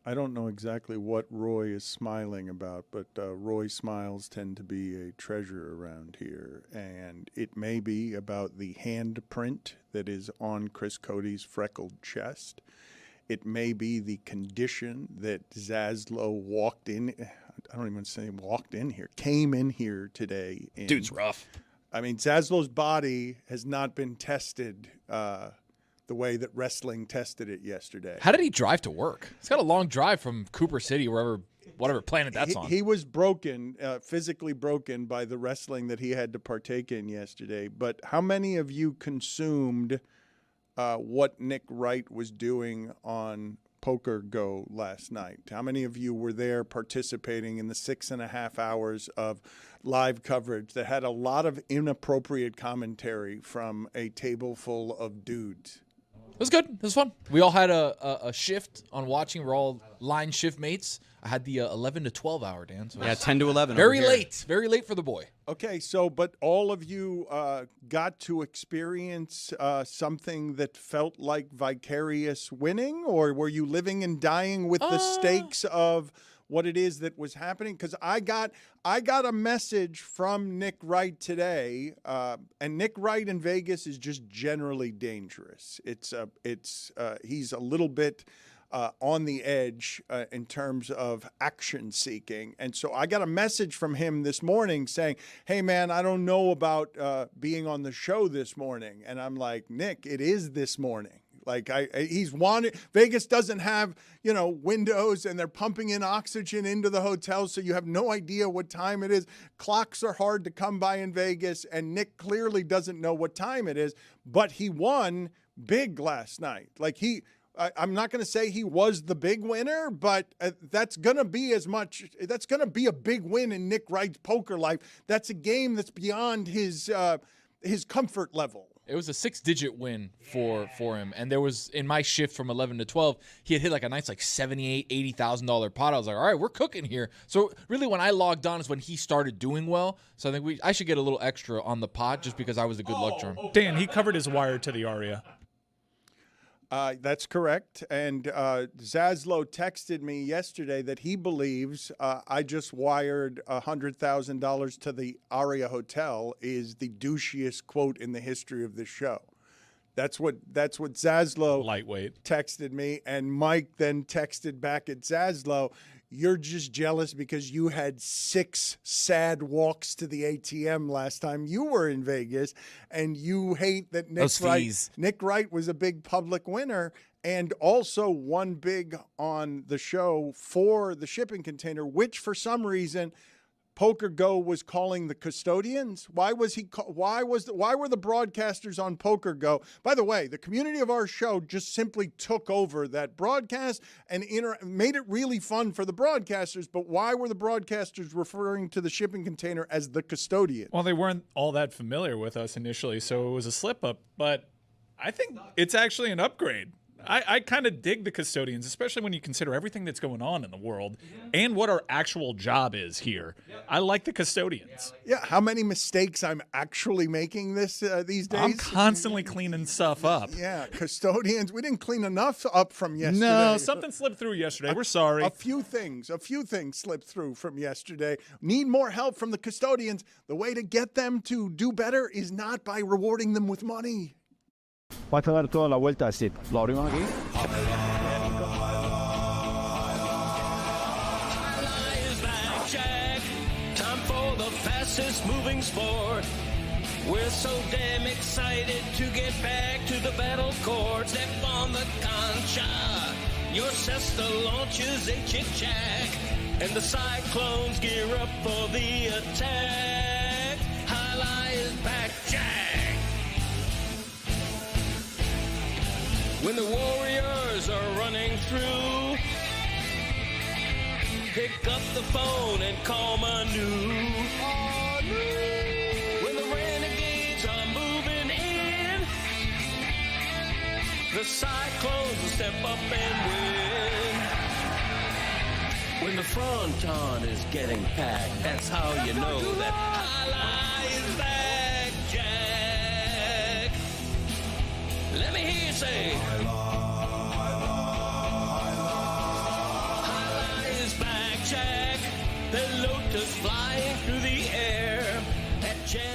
I don't know exactly what Roy is smiling about, but Roy smiles tend to be a treasure around here. And it may be about the handprint that is on Chris Cody's freckled chest. It may be the condition that Zaslow walked in. I don't even say walked in here, came in here today. Dude's rough. I mean, Zaslow's body has not been tested the way that wrestling tested it yesterday. How did he drive to work? He's got a long drive from Cooper City, whatever planet that's on. He was broken, physically broken by the wrestling that he had to partake in yesterday. But how many of you consumed what Nick Wright was doing on Poker Go last night? How many of you were there participating in the 6.5 hours of live coverage that had a lot of inappropriate commentary from a table full of dudes? It was good. It was fun. We all had a shift on watching. We're all line shift mates. I had the 11 to 12 hour, Dan. So yeah, 10 to 11. Very late. Very late for the boy. Okay, but all of you got to experience something that felt like vicarious winning, or were you living and dying with the stakes of what it is that was happening? Because I got a message from Nick Wright today, and Nick Wright in Vegas is just generally dangerous. He's a little bit on the edge in terms of action seeking. And so I got a message from him this morning saying, hey man, I don't know about being on the show this morning. And I'm like, Nick, it is this morning. Like he's wanted. Vegas doesn't have, windows, and they're pumping in oxygen into the hotel, so you have no idea what time it is. Clocks are hard to come by in Vegas, and Nick clearly doesn't know what time it is, but he won big last night. Like I'm not going to say he was the big winner, but that's going to be that's going to be a big win in Nick Wright's poker life. That's a game that's beyond his comfort level. It was a 6-digit win for him. And there was, in my shift from 11 to 12, he had hit like a nice $78,000, $80,000 pot. I was like, all right, we're cooking here. So really when I logged on is when he started doing well. So I think I should get a little extra on the pot just because I was a good luck charm. Dan, he covered his wire to the Aria. That's correct. And Zaslow texted me yesterday that he believes I just wired $100,000 to the Aria Hotel is the douchiest quote in the history of this show. That's what Zaslow lightweight texted me, and Mike then texted back at Zaslow, you're just jealous because you had 6 sad walks to the ATM last time you were in Vegas, and you hate that Nick Wright was a big public winner and also won big on the show for the shipping container, which for some reason Poker Go was calling the custodians. Why were the broadcasters on Poker Go? By the way, the community of our show just simply took over that broadcast and made it really fun for the broadcasters. But why were the broadcasters referring to the shipping container as the custodian? Well, they weren't all that familiar with us initially, so it was a slip up. But I think it's actually an upgrade. I kind of dig the custodians, especially when you consider everything that's going on in the world and what our actual job is here. I like the custodians. Yeah, how many mistakes I'm actually making these days? I'm constantly cleaning stuff up. Yeah, custodians. We didn't clean enough up from yesterday. No, something slipped through yesterday. We're sorry. A few things slipped through from yesterday. Need more help from the custodians. The way to get them to do better is not by rewarding them with money. Vas a dar toda la vuelta así. Lo abrimos aquí. Time for the fastest moving sport. We're so damn excited to get back to the battle court. Step on the concha. Your sister launches a chick-chack. And the Cyclones gear up for the attack. Highlight is back, Jack. When the Warriors are running through, pick up the phone and call Manu. When the Renegades are moving in, the Cyclones will step up and win. When the Fronton is getting packed, that's how you know that Highlight is back, Jack. Let me hear you say,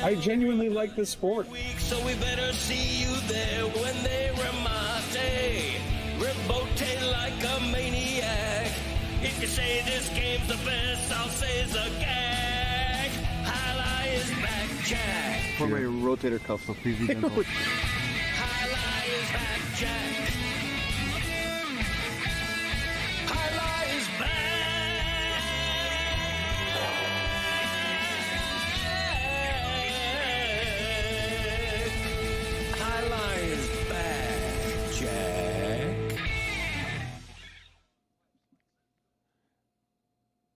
I genuinely like this sport. So we better see you there when they remate, rebote like a maniac. If you say this game's the best, I'll say it's a gag. Highlight is back, Jack. For my rotator cuff, so please be gentle. Highlight is back, Jack. Highlight is back. Highlight is back, Jack.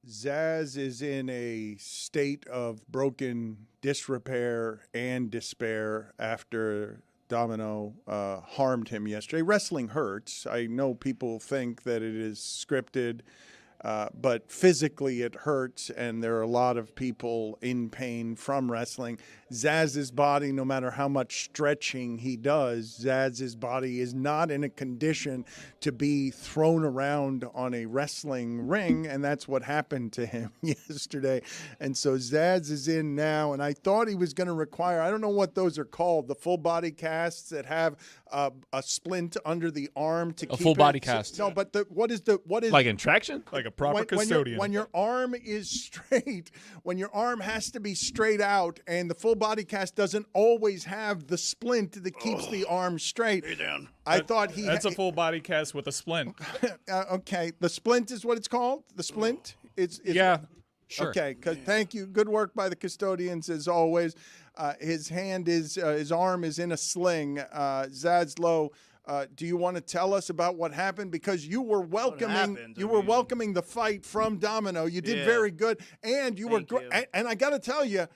Zaz is in a state of broken disrepair and despair after Domino harmed him yesterday. Wrestling hurts. I know people think that it is scripted, but physically it hurts, and there are a lot of people in pain from wrestling. Zaz's body, no matter how much stretching he does, Zaz's body is not in a condition to be thrown around on a wrestling ring, and that's what happened to him yesterday. And so Zaz is in now, and I thought he was going to require, I don't know what those are called, the full body casts that have a splint under the arm to keep full body it. cast. No, but what is Like in traction? Like a proper when custodian. when your arm is straight, when your arm has to be straight out, and the full body cast doesn't always have the splint that keeps the arm straight. I thought That's a full body cast with a splint. okay, the splint is what it's called. The splint. It's Yeah, sure. Okay, thank you. Good work by the custodians as always. His arm is in a sling. Zaslow, do you want to tell us about what happened? Because you were welcoming the fight from Domino. You did very good, and you were great. And I got to tell you,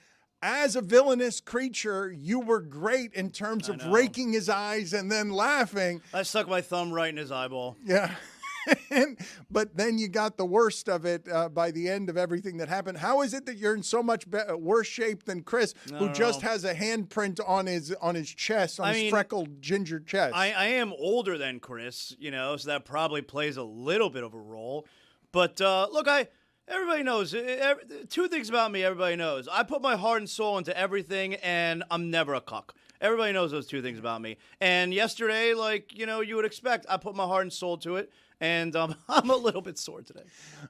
as a villainous creature, you were great in terms of raking his eyes and then laughing. I stuck my thumb right in his eyeball. Yeah. But then you got the worst of it by the end of everything that happened. How is it that you're in so much worse shape than Chris, who just has a handprint on his chest, his freckled ginger chest? I am older than Chris, so that probably plays a little bit of a role. But look, everybody knows. Two things about me everybody knows. I put my heart and soul into everything, and I'm never a cuck. Everybody knows those two things about me. And yesterday, you would expect, I put my heart and soul to it. And I'm a little bit sore today.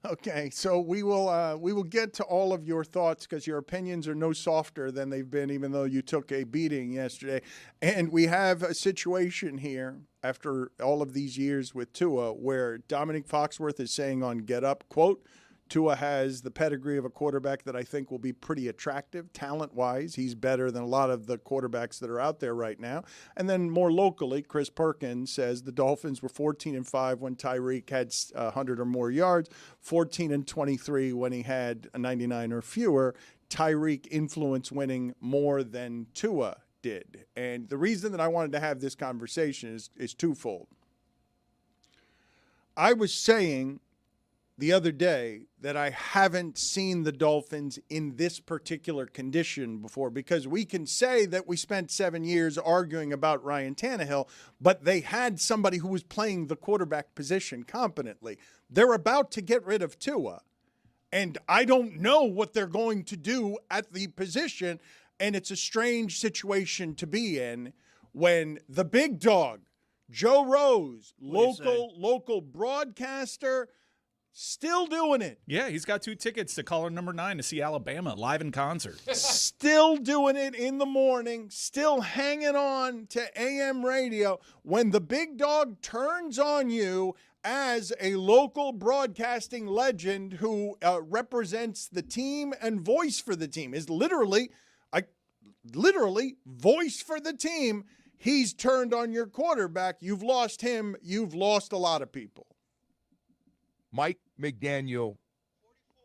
Okay, so we will get to all of your thoughts because your opinions are no softer than they've been, even though you took a beating yesterday. And we have a situation here after all of these years with Tua where Dominic Foxworth is saying on Get Up, quote, Tua has the pedigree of a quarterback that I think will be pretty attractive talent-wise. He's better than a lot of the quarterbacks that are out there right now. And then more locally, Chris Perkins says the Dolphins were 14-5 when Tyreek had 100 or more yards, 14-23 when he had 99 or fewer. Tyreek influenced winning more than Tua did. And the reason that I wanted to have this conversation is twofold. I was saying the other day that I haven't seen the Dolphins in this particular condition before, because we can say that we spent 7 years arguing about Ryan Tannehill, but they had somebody who was playing the quarterback position competently. They're about to get rid of Tua, and I don't know what they're going to do at the position, and it's a strange situation to be in when the big dog, Joe Rose, local broadcaster, still doing it. Yeah, he's got 2 tickets to caller number 9 to see Alabama live in concert. Still doing it in the morning, still hanging on to AM radio when the big dog turns on you as a local broadcasting legend who represents the team and voice for the team, is literally voice for the team. He's turned on your quarterback. You've lost him. You've lost a lot of people. Mike McDaniel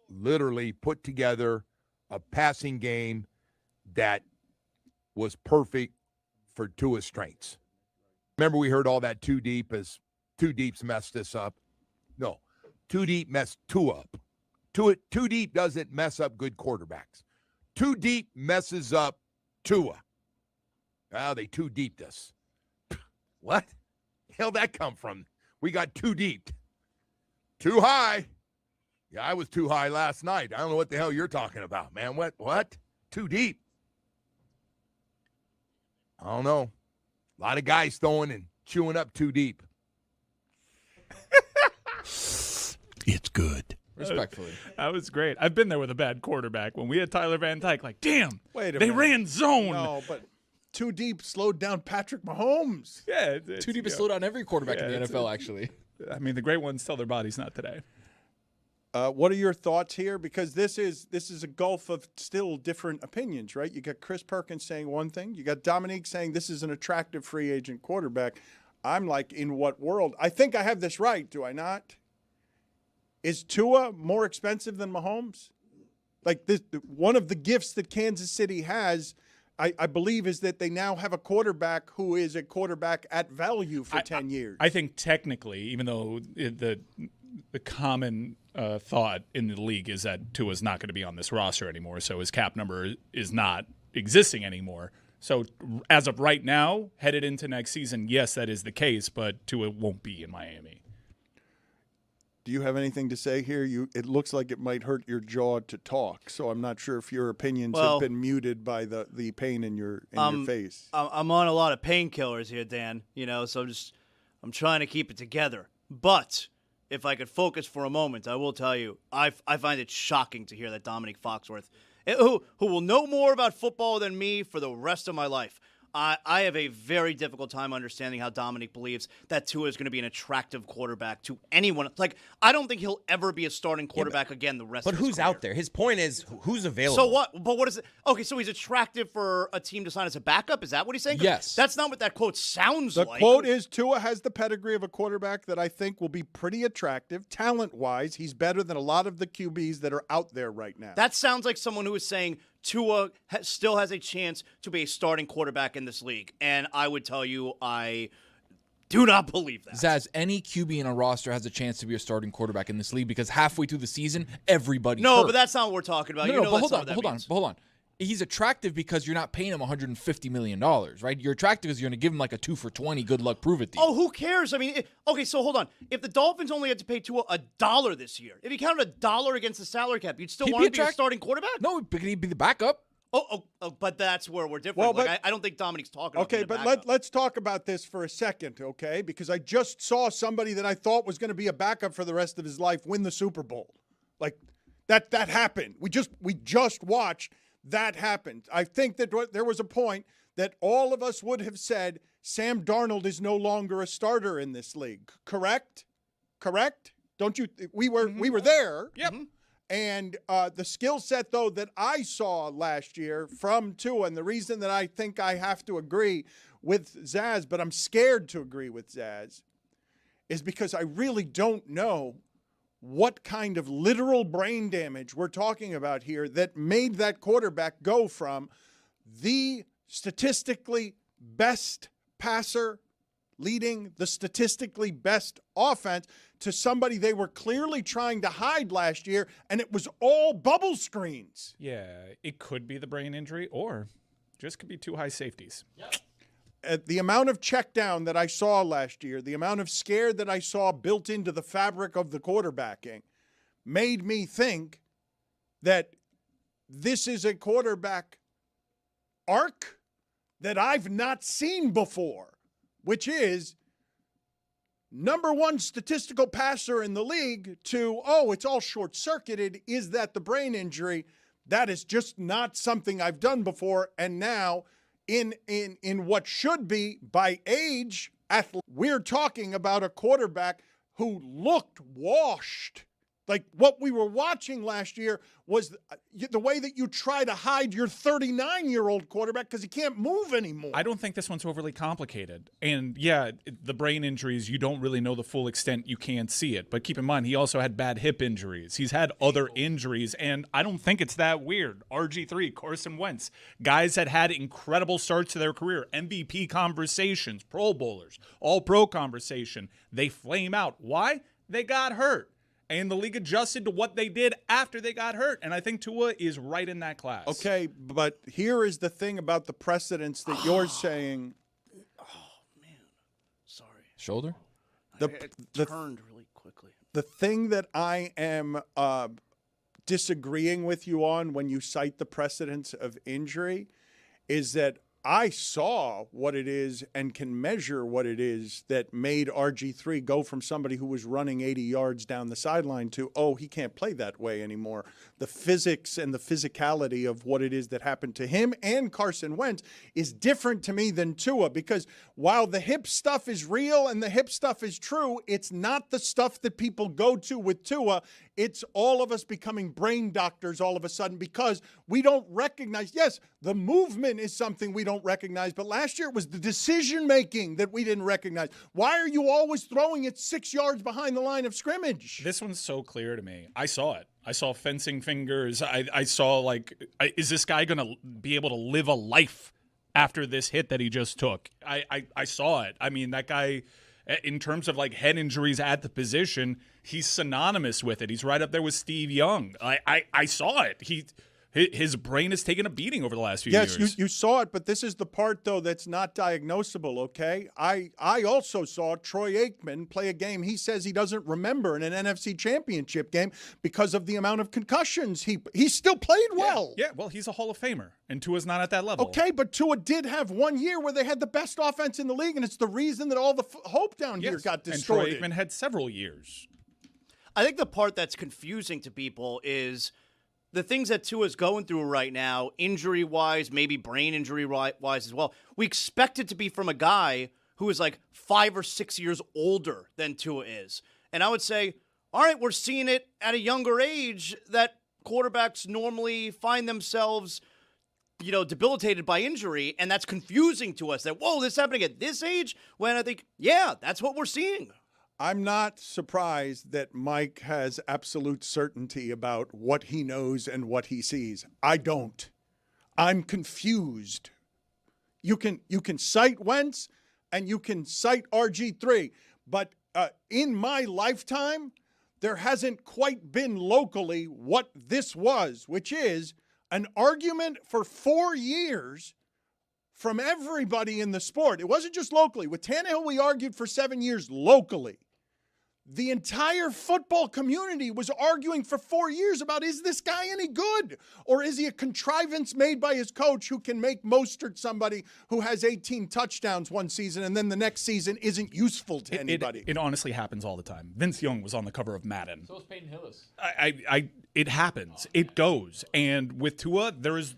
literally put together a passing game that was perfect for Tua's strengths. Remember, we heard all that too deep's messed this up. No, too deep messed Tua up. Too deep doesn't mess up good quarterbacks. Too deep messes up Tua. Well, they too deeped us. What? Hell, that come from? We got too deep. Too high. Yeah, I was too high last night. I don't know what the hell you're talking about, man. What? Too deep. I don't know. A lot of guys throwing and chewing up too deep. It's good. Respectfully. That was great. I've been there with a bad quarterback. When we had Tyler Van Dyke, like, damn, Wait a they minute. ran zone. No, but too deep slowed down Patrick Mahomes. Yeah, Too deep is slowed down every quarterback in the NFL, actually. I mean, the great ones tell their bodies not today. What are your thoughts here? Because this is a gulf of still different opinions, right? You got Chris Perkins saying one thing. You got Dominique saying this is an attractive free agent quarterback. I'm like, in what world? I think I have this right, do I not? Is Tua more expensive than Mahomes? Like, this, one of the gifts that Kansas City has, I believe, is that they now have a quarterback who is a quarterback at value for 10 years. I think technically, even though the common thought in the league is that Tua's not going to be on this roster anymore, so his cap number is not existing anymore. So as of right now, headed into next season, yes, that is the case, but Tua won't be in Miami. Do you have anything to say here? It looks like it might hurt your jaw to talk, so I'm not sure if your opinions have been muted by the pain in your face. I'm on a lot of painkillers here, Dan. So I'm trying to keep it together. But if I could focus for a moment, I will tell you, I find it shocking to hear that Dominique Foxworth, who will know more about football than me for the rest of my life. I have a very difficult time understanding how Dominic believes that Tua is going to be an attractive quarterback to anyone. Like, I don't think he'll ever be a starting quarterback again the rest of his career. But who's out there? His point is, who's available? So what? But what is it? Okay, so he's attractive for a team to sign as a backup? Is that what he's saying? Yes. That's not what that quote sounds The like. quote is, Tua has the pedigree of a quarterback that I think will be pretty attractive. Talent-wise, he's better than a lot of the QBs that are out there right now. That sounds like someone who is saying Tua still has a chance to be a starting quarterback in this league. And I would tell you, I do not believe that. Zaz, any QB in a roster has a chance to be a starting quarterback in this league because halfway through the season, everybody's hurt. But that's not what we're talking about. No, but hold on. He's attractive because you're not paying him $150 million, right? You're attractive because you're going to give him like a 2 for $20, good luck, prove it deal. Oh, who cares? I mean, okay, so hold on. If the Dolphins only had to pay Tua $1 this year, if you counted $1 against the salary cap, you'd still want to be a starting quarterback? No, but he'd be the backup. Oh, but that's where we're different. Well, I don't think Dominiqu's talking about Okay, but let's talk about this for a second, okay? Because I just saw somebody that I thought was going to be a backup for the rest of his life win the Super Bowl. Like, that happened. We just watched that happen. I think that there was a point that all of us would have said Sam Darnold is no longer a starter in this league. Correct? Don't you? We were there. Yep. And the skill set, though, that I saw last year from Tua, and the reason that I think I have to agree with Zaz, but I'm scared to agree with Zaz, is because I really don't know what kind of literal brain damage we're talking about here that made that quarterback go from the statistically best passer leading the statistically best offense to somebody they were clearly trying to hide last year, and it was all bubble screens. Yeah, it could be the brain injury or just could be too high safeties. Yep. The amount of check down that I saw last year, the amount of scare that I saw built into the fabric of the quarterbacking made me think that this is a quarterback arc that I've not seen before, which is number one statistical passer in the league to, it's all short-circuited. Is that the brain injury? That is just not something I've done before. And now in what should be by age, we're talking about a quarterback who looked washed. Like what we were watching last year was the way that you try to hide your 39-year-old quarterback because he can't move anymore. I don't think this one's overly complicated. And yeah, the brain injuries, you don't really know the full extent. You can't see it. But keep in mind, he also had bad hip injuries. He's had other injuries, and I don't think it's that weird. RG3, Carson Wentz, guys that had incredible starts to their career, MVP conversations, Pro Bowlers, All-Pro conversation. They flame out. Why? They got hurt. And the league adjusted to what they did after they got hurt. And I think Tua is right in that class. Okay, but here is the thing about the precedents that you're saying. Oh, man. Sorry. Shoulder? It turned really quickly. The thing that I am disagreeing with you on when you cite the precedents of injury is that I saw what it is and can measure what it is that made RG3 go from somebody who was running 80 yards down the sideline to, oh, he can't play that way anymore. The physics and the physicality of what it is that happened to him and Carson Wentz is different to me than Tua, because while the hip stuff is real and the hip stuff is true, it's not the stuff that people go to with Tua. It's all of us becoming brain doctors all of a sudden because we don't recognize, yes, the movement is something we don't recognize, but last year it was the decision-making that we didn't recognize. Why are you always throwing it 6 yards behind the line of scrimmage? This one's so clear to me. I saw it. I saw fencing fingers. I saw, is this guy going to be able to live a life after this hit that he just took? I saw it. I mean, that guy, in terms of, head injuries at the position, he's synonymous with it. He's right up there with Steve Young. I saw it. His brain has taken a beating over the last few years. Yes, you saw it, but this is the part, though, that's not diagnosable, okay? I also saw Troy Aikman play a game he says he doesn't remember in an NFC championship game because of the amount of concussions. He still played well. Yeah, well, he's a Hall of Famer, and Tua's not at that level. Okay, but Tua did have 1 year where they had the best offense in the league, and it's the reason that all the hope down here got distorted. And Troy Aikman had several years. I think the part that's confusing to people is the things that Tua's going through right now, injury-wise, maybe brain injury-wise as well. We expect it to be from a guy who is 5 or 6 years older than Tua is. And I would say, all right, we're seeing it at a younger age that quarterbacks normally find themselves, debilitated by injury, and that's confusing to us that, whoa, this is happening at this age? When I think, yeah, that's what we're seeing. I'm not surprised that Mike has absolute certainty about what he knows and what he sees. I don't. I'm confused. You can cite Wentz and you can cite RG3, but in my lifetime, there hasn't quite been locally what this was, which is an argument for 4 years from everybody in the sport. It wasn't just locally. With Tannehill, we argued for 7 years locally. The entire football community was arguing for 4 years about, is this guy any good? Or is he a contrivance made by his coach who can make Mostert somebody who has 18 touchdowns one season and then the next season isn't useful to anybody? It honestly happens all the time. Vince Young was on the cover of Madden. So is Peyton Hillis. It happens. It goes. And with Tua, there is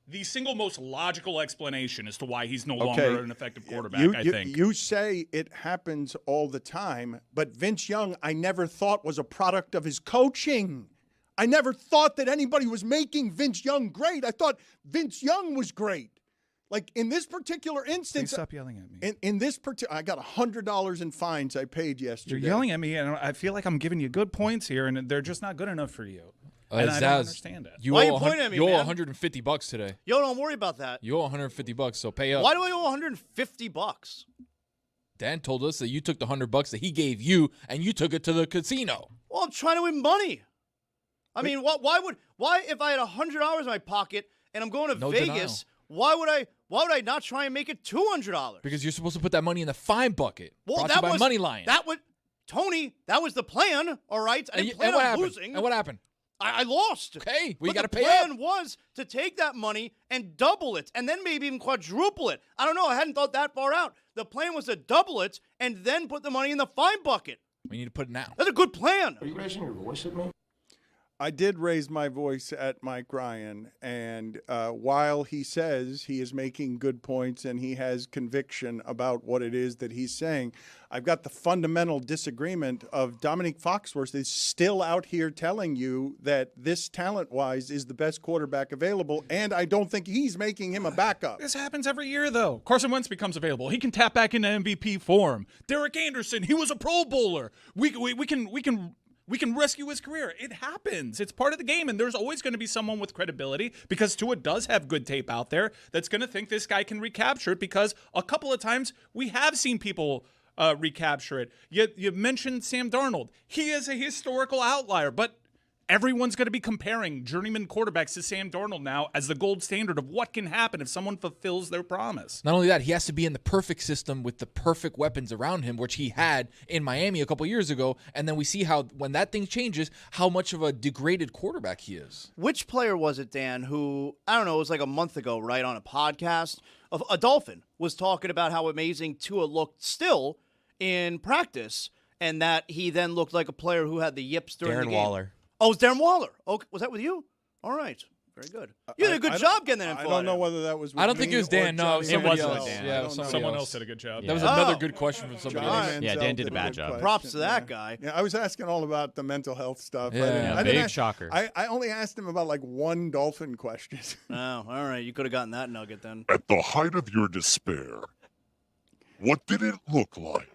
the single most logical explanation as to why he's no longer an effective quarterback, I think. You say it happens all the time, but Vince Young, I never thought was a product of his coaching. I never thought that anybody was making Vince Young great. I thought Vince Young was great. In this particular instance. Please stop yelling at me. In this particular, I got $100 in fines I paid yesterday. You're yelling at me, and I feel like I'm giving you good points here, and they're just not good enough for you. And I don't understand it. You Why owe you pointing at me, you owe man? $150 today. Yo, don't worry about that. You owe $150, so pay up. Why do I owe $150? Dan told us that you took the $100 that he gave you and you took it to the casino. Well, I'm trying to win money. I mean, why if I had $100 in my pocket and I'm going to Vegas, why would I not try and make it $200? Because you're supposed to put that money in the fine bucket. Well, brought that to you by was Money Line. Tony, that was the plan, all right? I didn't plan on losing. And what happened? I lost. Okay, we got to pay The up. plan was to take that money and double it, and then maybe even quadruple it. I don't know. I hadn't thought that far out. The plan was to double it and then put the money in the fine bucket. We need to put it now. That's a good plan. Are you raising your voice at me? I did raise my voice at Mike Ryan, and while he says he is making good points and he has conviction about what it is that he's saying, I've got the fundamental disagreement of Dominique Foxworth is still out here telling you that this talent-wise is the best quarterback available, and I don't think he's making him a backup. This happens every year, though. Carson Wentz becomes available. He can tap back into MVP form. Derek Anderson, he was a Pro Bowler. We can rescue his career. It happens. It's part of the game, and there's always going to be someone with credibility because Tua does have good tape out there that's going to think this guy can recapture it because a couple of times we have seen people recapture it. You mentioned Sam Darnold. He is a historical outlier, but Everyone's going to be comparing journeyman quarterbacks to Sam Darnold now as the gold standard of what can happen if someone fulfills their promise. Not only that, he has to be in the perfect system with the perfect weapons around him, which he had in Miami a couple years ago. And then we see how, when that thing changes, how much of a degraded quarterback he is. Which player was it, Dan, who, I don't know, it was like a month ago, right, on a podcast, of a Dolphin was talking about how amazing Tua looked still in practice, and that he then looked like a player who had the yips during the game. Darren Waller. Oh, it was Darren Waller. Okay, was that with you? All right. Very good. You did a good job getting that info. I don't know whether that was with I don't think me it was Dan. or No, Johnny somebody Manziel. else. Dan. Yeah, I don't know. Someone else did a good job. That was Yeah. another good question from somebody Johnny else. Yeah, Manziel Dan did a good bad job. question. Props to that guy. Yeah, I was asking all about the mental health stuff. Yeah, I didn't big ask- shocker. I only asked him about like one Dolphin question. Oh, all right. You could have gotten that nugget then. At the height of your despair, what did it look like?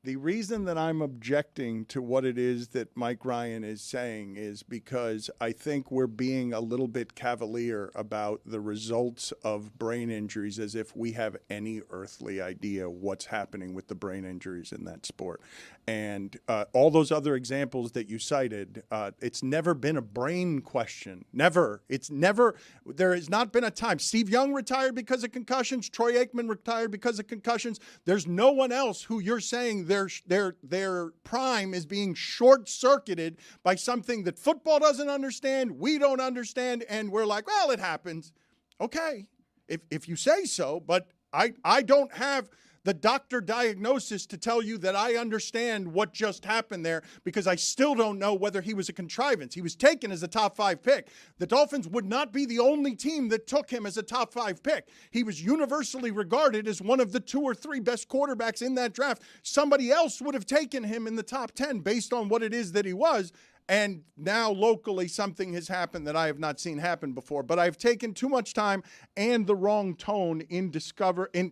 The reason that I'm objecting to what it is that Mike Ryan is saying is because I think we're being a little bit cavalier about the results of brain injuries as if we have any earthly idea what's happening with the brain injuries in that sport. And all those other examples that you cited, it's never been a brain question. Never. It's never. There has not been a time. Steve Young retired because of concussions. Troy Aikman retired because of concussions. There's no one else who you're saying their prime is being short-circuited by something that football doesn't understand, we don't understand, and we're like, well, it happens. Okay, if you say so, but I don't have the doctor diagnosis to tell you that I understand what just happened there, because I still don't know whether he was a contrivance. He was taken as a top 5 pick. The Dolphins would not be the only team that took him as a top 5 pick. He was universally regarded as one of the 2 or 3 best quarterbacks in that draft. Somebody else would have taken him in the top 10 based on what it is that he was. And now locally something has happened that I have not seen happen before. But I've taken too much time and the wrong tone in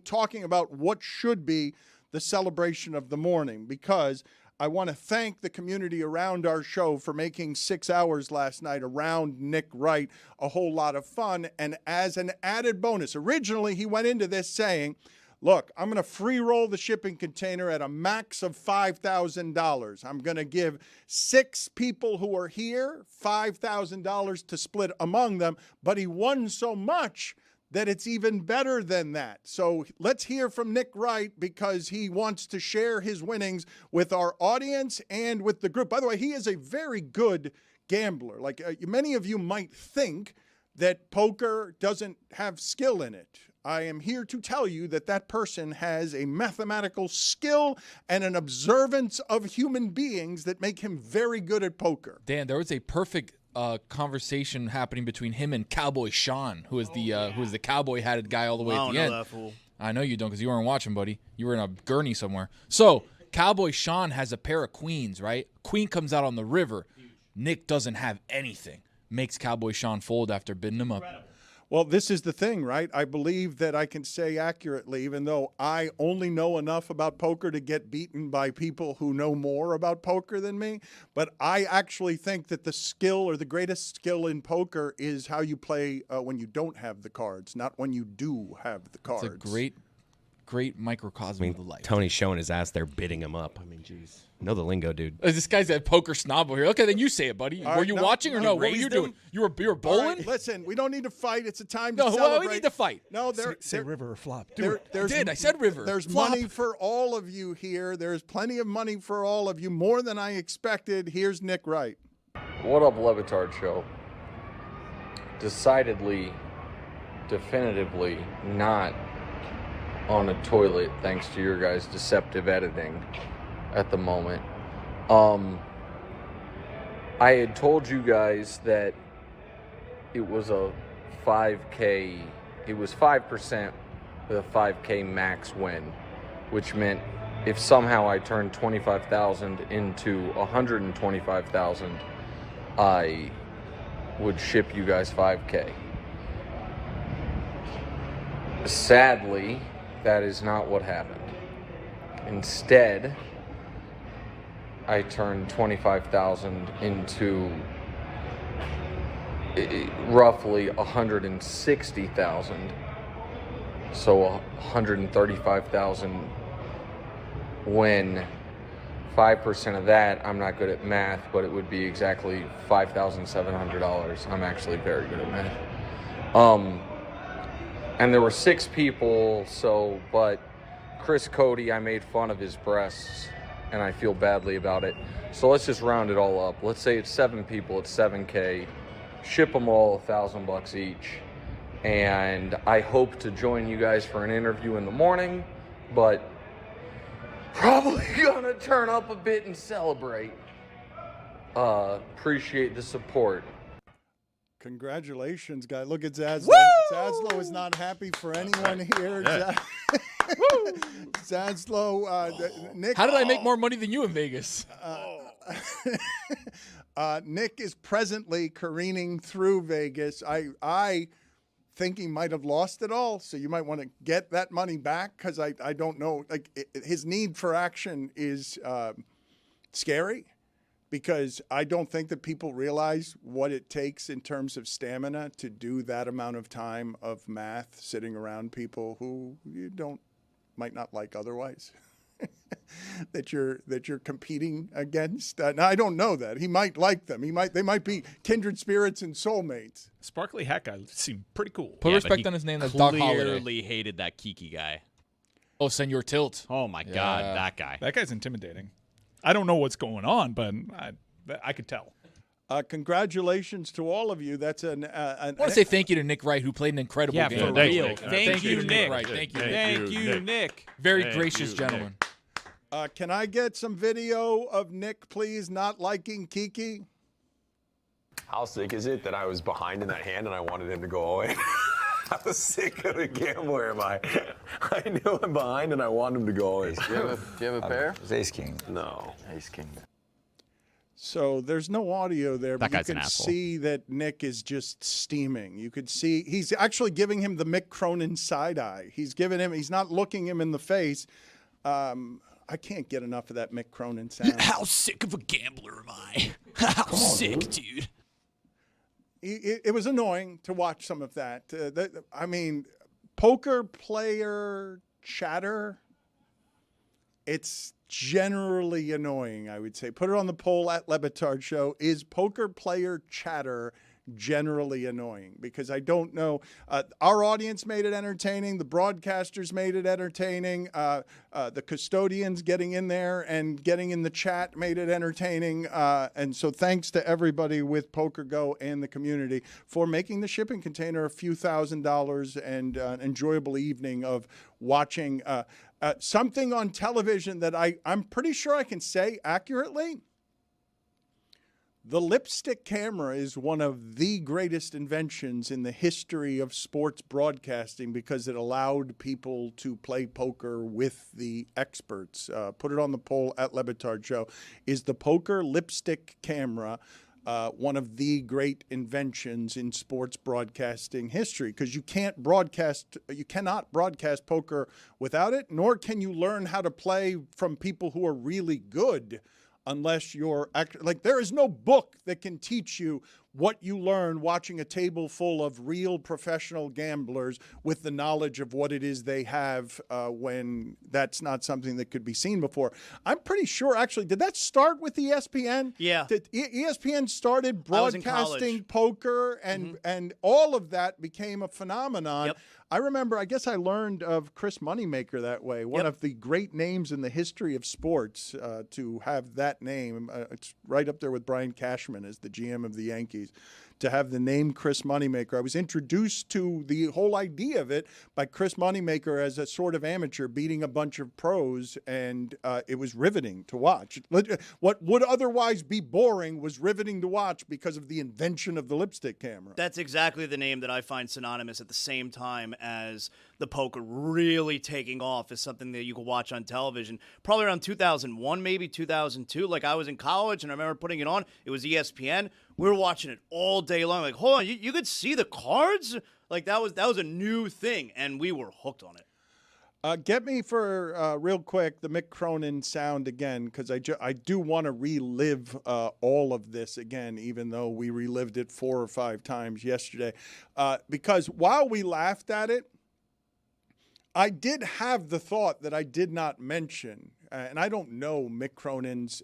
talking about what should be the celebration of the morning, because I want to thank the community around our show for making 6 hours last night around Nick Wright a whole lot of fun. And as an added bonus, originally he went into this saying, look, I'm going to free roll the shipping container at a max of $5,000. I'm going to give 6 people who are here $5,000 to split among them. But he won so much that it's even better than that. So let's hear from Nick Wright, because he wants to share his winnings with our audience and with the group. By the way, he is a very good gambler. Like many of you might think that poker doesn't have skill in it. I am here to tell you that that person has a mathematical skill and an observance of human beings that make him very good at poker. Dan, there was a perfect conversation happening between him and Cowboy Sean, who is the cowboy-hatted guy all the way at the end. That fool. I know you don't, because you weren't watching, buddy. You were in a gurney somewhere. So Cowboy Sean has a pair of queens, right? Queen comes out on the river. Nick doesn't have anything. Makes Cowboy Sean fold after bidding him up. Well, this is the thing, right? I believe that I can say accurately, even though I only know enough about poker to get beaten by people who know more about poker than me. But I actually think that the skill, or the greatest skill in poker, is how you play when you don't have the cards, not when you do have the cards. It's a great microcosm of the life. Tony's showing his ass there, bidding him up. I mean, jeez. Know the lingo, dude. This guy's a poker snob over here. Okay, then you say it, buddy. Were you watching or no? What were you doing? You were bowling? All right, listen, we don't need to fight. It's a time to No, celebrate. well, we need to fight. No, Say river or flop. I said river. There's Flop. money for all of you here. There's plenty of money for all of you, more than I expected. Here's Nick Wright. What up, Le Batard Show? Decidedly, definitively not on a toilet thanks to your guys' deceptive editing at the moment. I had told you guys that it was a 5K, it was 5% with a 5K max win, which meant if somehow I turned 25,000 into 125,000, I would ship you guys 5K. Sadly, that is not what happened. Instead, I turned 25,000 into roughly 160,000. So 135,000 win 5% of that, I'm not good at math, but it would be exactly $5,700. I'm actually very good at math. And there were 6 people, but Chris Cody, I made fun of his breasts, and I feel badly about it. So let's just round it all up. Let's say it's 7 people, it's $7K. Ship them all $1,000 each. And I hope to join you guys for an interview in the morning, but probably gonna turn up a bit and celebrate. Appreciate the support. Congratulations, guy. Look at Zaslow. Zaslow is not happy for anyone here. Yeah. Zaslow, Nick. How did I make more money than you in Vegas? Nick is presently careening through Vegas. I think he might have lost it all, so you might want to get that money back, because I don't know. His need for action is scary, because I don't think that people realize what it takes in terms of stamina to do that amount of time of math sitting around people who you might not like otherwise. that you're competing against. Now I don't know that. He might like them. They might be kindred spirits and soulmates. Sparkly hat guy seemed pretty cool. Put respect on his name. That's Doc Holliday. Clearly hated that Kiki guy. Oh, Senor Tilt. Oh my God, that guy. That guy's intimidating. I don't know what's going on, but I could tell. Congratulations to all of you. That's I want to say thank you to Nick Wright, who played an incredible game. For real. Thank you, Nick. Wright. Thank you, Thank you, Nick. Very gracious gentleman. Can I get some video of Nick, please, not liking Kiki? How sick is it that I was behind in that hand and I wanted him to go away? How sick of a gambler am I? I knew I'm behind and I wanted him to go away. Do you have a pair? It's ace king. No. Ace king. So there's no audio there, but you guy's an can asshole. see that Nick is just steaming. You could see he's actually giving him the Mick Cronin side eye. He's not looking him in the face. I can't get enough of that Mick Cronin sound. How sick of a gambler am I? How sick, dude. It was annoying to watch some of that. I mean, poker player chatter, it's generally annoying, I would say. Put it on the poll at Le Batard Show. Is poker player chatter generally annoying? Because I don't know. Our audience made it entertaining. The broadcasters made it entertaining. The custodians getting in there and getting in the chat made it entertaining. And so thanks to everybody with Poker Go and the community for making the shipping container a few $1,000s and an enjoyable evening of watching something on television that I'm pretty sure I can say accurately. The lipstick camera is one of the greatest inventions in the history of sports broadcasting because it allowed people to play poker with the experts. Put it on the poll at Le Batard Show. Is the poker lipstick camera one of the great inventions in sports broadcasting history? Because you cannot broadcast poker without it, nor can you learn how to play from people who are really good unless you're there is no book that can teach you what you learn watching a table full of real professional gamblers with the knowledge of what it is they have when that's not something that could be seen before. I'm pretty sure, actually, did that start with ESPN? Yeah. ESPN started broadcasting poker, and all of that became a phenomenon. Yep. I remember, I guess I learned of Chris Moneymaker that way, one of the great names in the history of sports to have that name. It's right up there with Brian Cashman as the GM of the Yankees. To have the name Chris Moneymaker. I was introduced to the whole idea of it by Chris Moneymaker as a sort of amateur beating a bunch of pros, and it was riveting to watch. What would otherwise be boring was riveting to watch because of the invention of the lipstick camera. That's exactly the name that I find synonymous at the same time as the poker really taking off as something that you could watch on television. Probably around 2001, maybe 2002. Like, I was in college, and I remember putting it on. It was ESPN. We were watching it all day long. Like, hold on, you could see the cards? Like, that was a new thing, and we were hooked on it. Get me for real quick the Mick Cronin sound again, because I do want to relive all of this again, even though we relived it 4 or 5 times yesterday. Because while we laughed at it, I did have the thought that I did not mention, and I don't know Mick Cronin's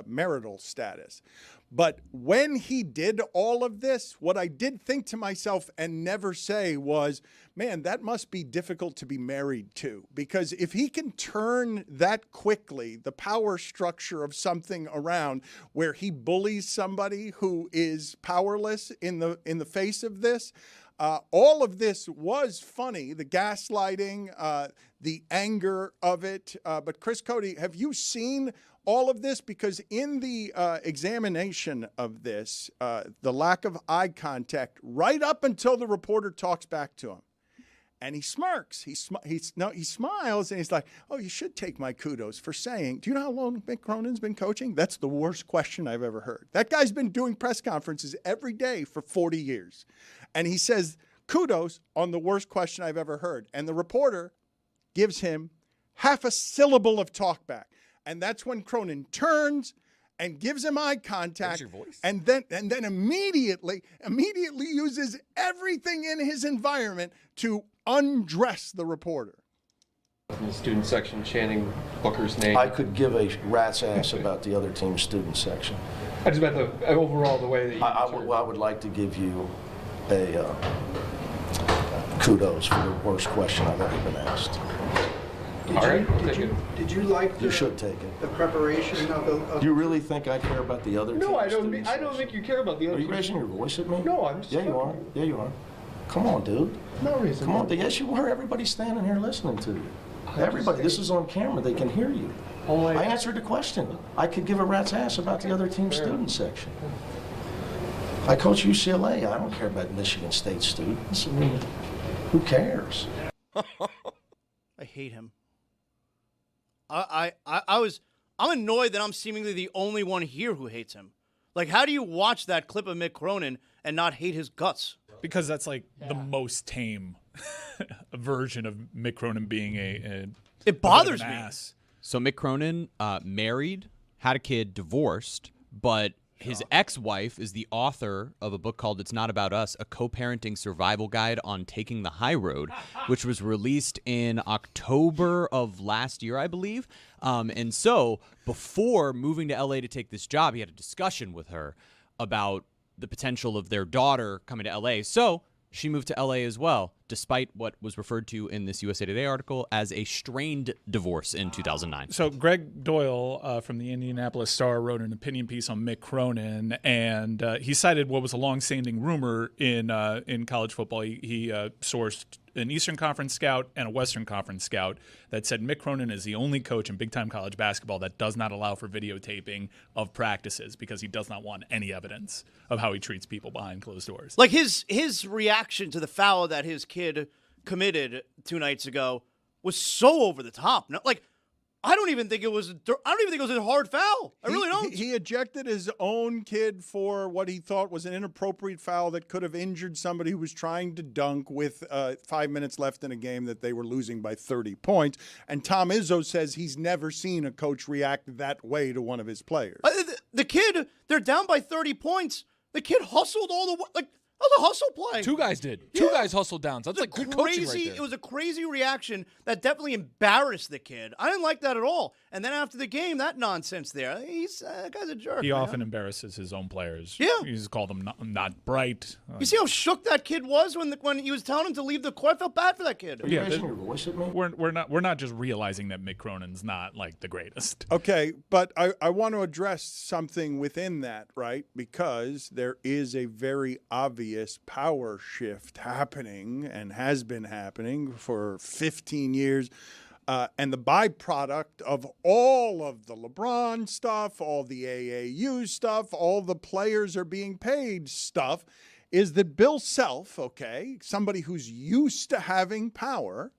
marital status, but when he did all of this, what I did think to myself and never say was, man, that must be difficult to be married to, because if he can turn that quickly, the power structure of something around where he bullies somebody who is powerless in the face of this, all of this was funny, the gaslighting, the anger of it. But Chris Cody, have you seen all of this? Because in the examination of this, the lack of eye contact right up until the reporter talks back to him. And he smirks. He smiles, and he's like, oh, you should take my kudos for saying, do you know how long Mick Cronin's been coaching? That's the worst question I've ever heard. That guy's been doing press conferences every day for 40 years. And he says, kudos on the worst question I've ever heard. And the reporter gives him half a syllable of talkback. And that's when Cronin turns and gives him eye contact. Your voice. And then immediately uses everything in his environment to undress the reporter. In the student section chanting Booker's name. I could give a rat's ass about the other team's student section. I just meant the overall the way that you I would like to give you a kudos for the worst question I've ever been asked. Did you like you should take it. the preparation of the... Do you really think I care about the other team's No, I don't student think you care about the other Are you team's... raising your voice at me? No, I'm just... Yeah, you are. Yeah, you are. Come on, dude. No reason. Come on. Yes, you are. Everybody's standing here listening to you. Everybody. This is on camera. They can hear you. I answered the question. I could give a rat's ass about the other team's student section. I coach UCLA. I don't care about Michigan State students. I mean, who cares? I hate him. I'm annoyed that I'm seemingly the only one here who hates him. Like, how do you watch that clip of Mick Cronin and not hate his guts? Because that's like the most tame version of Mick Cronin being it bothers me. Ass. So Mick Cronin married, had a kid, divorced, but his ex-wife is the author of a book called It's Not About Us, a co-parenting survival guide on taking the high road, which was released in October of last year, I believe. And so before moving to LA to take this job, he had a discussion with her about the potential of their daughter coming to LA. So she moved to LA as well, despite what was referred to in this USA Today article as a strained divorce in 2009. So Greg Doyle from the Indianapolis Star wrote an opinion piece on Mick Cronin, and he cited what was a long-standing rumor in college football. He sourced an Eastern Conference scout and a Western Conference scout that said Mick Cronin is the only coach in big-time college basketball that does not allow for videotaping of practices because he does not want any evidence of how he treats people behind closed doors. Like his reaction to the foul that his kid committed 2 nights ago was so over the top. No, like I don't even think it was a hard foul. I really don't. He ejected his own kid for what he thought was an inappropriate foul that could have injured somebody who was trying to dunk with 5 minutes left in a game that they were losing by 30 points. And Tom Izzo says he's never seen a coach react that way to one of his players. The kid, they're down by 30 points. The kid hustled all the way. Like, that was a hustle play. 2 guys did. 2 guys hustled down. So that's like good coaching right there. It was a crazy reaction that definitely embarrassed the kid. I didn't like that at all. And then after the game, that nonsense there. That guy's a jerk. He often embarrasses his own players. Yeah. He just called them not bright. You see how shook that kid was when he was telling him to leave the court? I felt bad for that kid. Are you raising your voice at me? We're not just realizing that Mick Cronin's not like the greatest. Okay, but I want to address something within that, right? Because there is a very obvious power shift happening and has been happening for 15 years. And the byproduct of all of the LeBron stuff, all the AAU stuff, all the players are being paid stuff is that Bill Self, okay, somebody who's used to having power,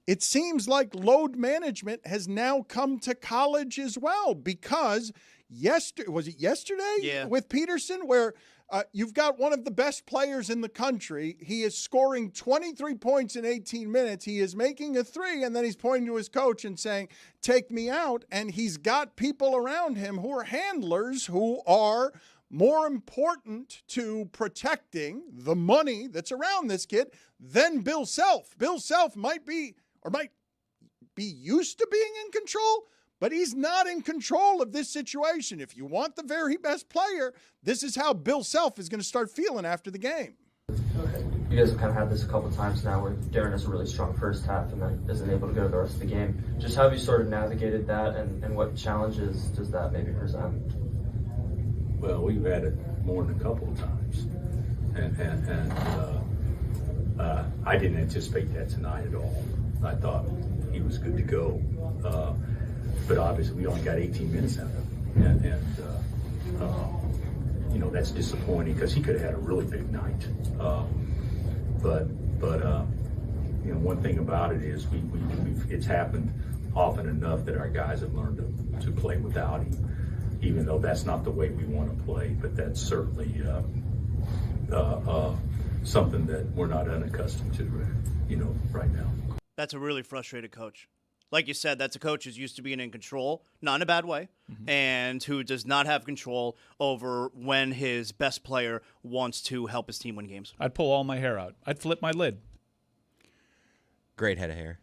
it seems like load management has now come to college as well because was it yesterday? Yeah. With Peterson where you've got one of the best players in the country. He is scoring 23 points in 18 minutes. He is making a 3, and then he's pointing to his coach and saying, take me out. And he's got people around him who are handlers who are more important to protecting the money that's around this kid than Bill Self. Bill Self might be used to being in control, but he's not in control of this situation. If you want the very best player, this is how Bill Self is going to start feeling after the game. You guys have kind of had this a couple times now where Darren has a really strong first half and then isn't able to go to the rest of the game. Just how have you sort of navigated that, and what challenges does that maybe present? Well, we've had it more than a couple of times, and I didn't anticipate that tonight at all. I thought he was good to go, but obviously we only got 18 minutes out of him, and that's disappointing because he could have had a really big night. But one thing about it is it's happened often enough that our guys have learned to play without him, even though that's not the way we want to play. But that's certainly something that we're not unaccustomed to, right now. That's a really frustrated coach. Like you said, that's a coach who's used to being in control, not in a bad way, and who does not have control over when his best player wants to help his team win games. I'd pull all my hair out. I'd flip my lid. Great head of hair.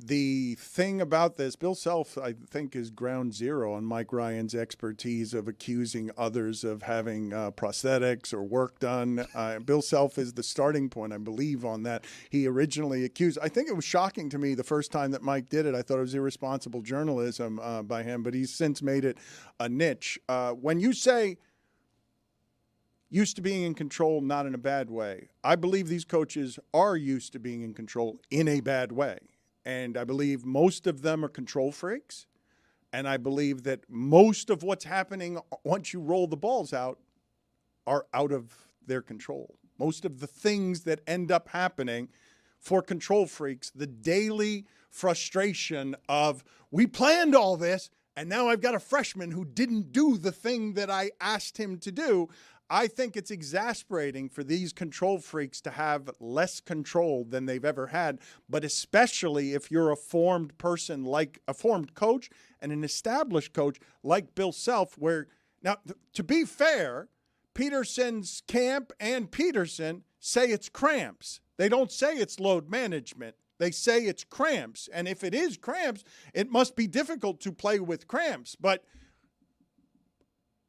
The thing about this, Bill Self, I think, is ground zero on Mike Ryan's expertise of accusing others of having prosthetics or work done. Bill Self is the starting point, I believe, on that. He originally accused, I think it was shocking to me the first time that Mike did it. I thought it was irresponsible journalism by him, but he's since made it a niche. When you say used to being in control, not in a bad way, I believe these coaches are used to being in control in a bad way. And I believe most of them are control freaks. And I believe that most of what's happening once you roll the balls out are out of their control. Most of the things that end up happening for control freaks, the daily frustration of, we planned all this, and now I've got a freshman who didn't do the thing that I asked him to do. I think it's exasperating for these control freaks to have less control than they've ever had, but especially if you're a formed person, like a formed coach and an established coach like Bill Self, where now, to be fair, Peterson's camp and Peterson say it's cramps. They don't say it's load management. They say it's cramps. And if it is cramps, it must be difficult to play with cramps. But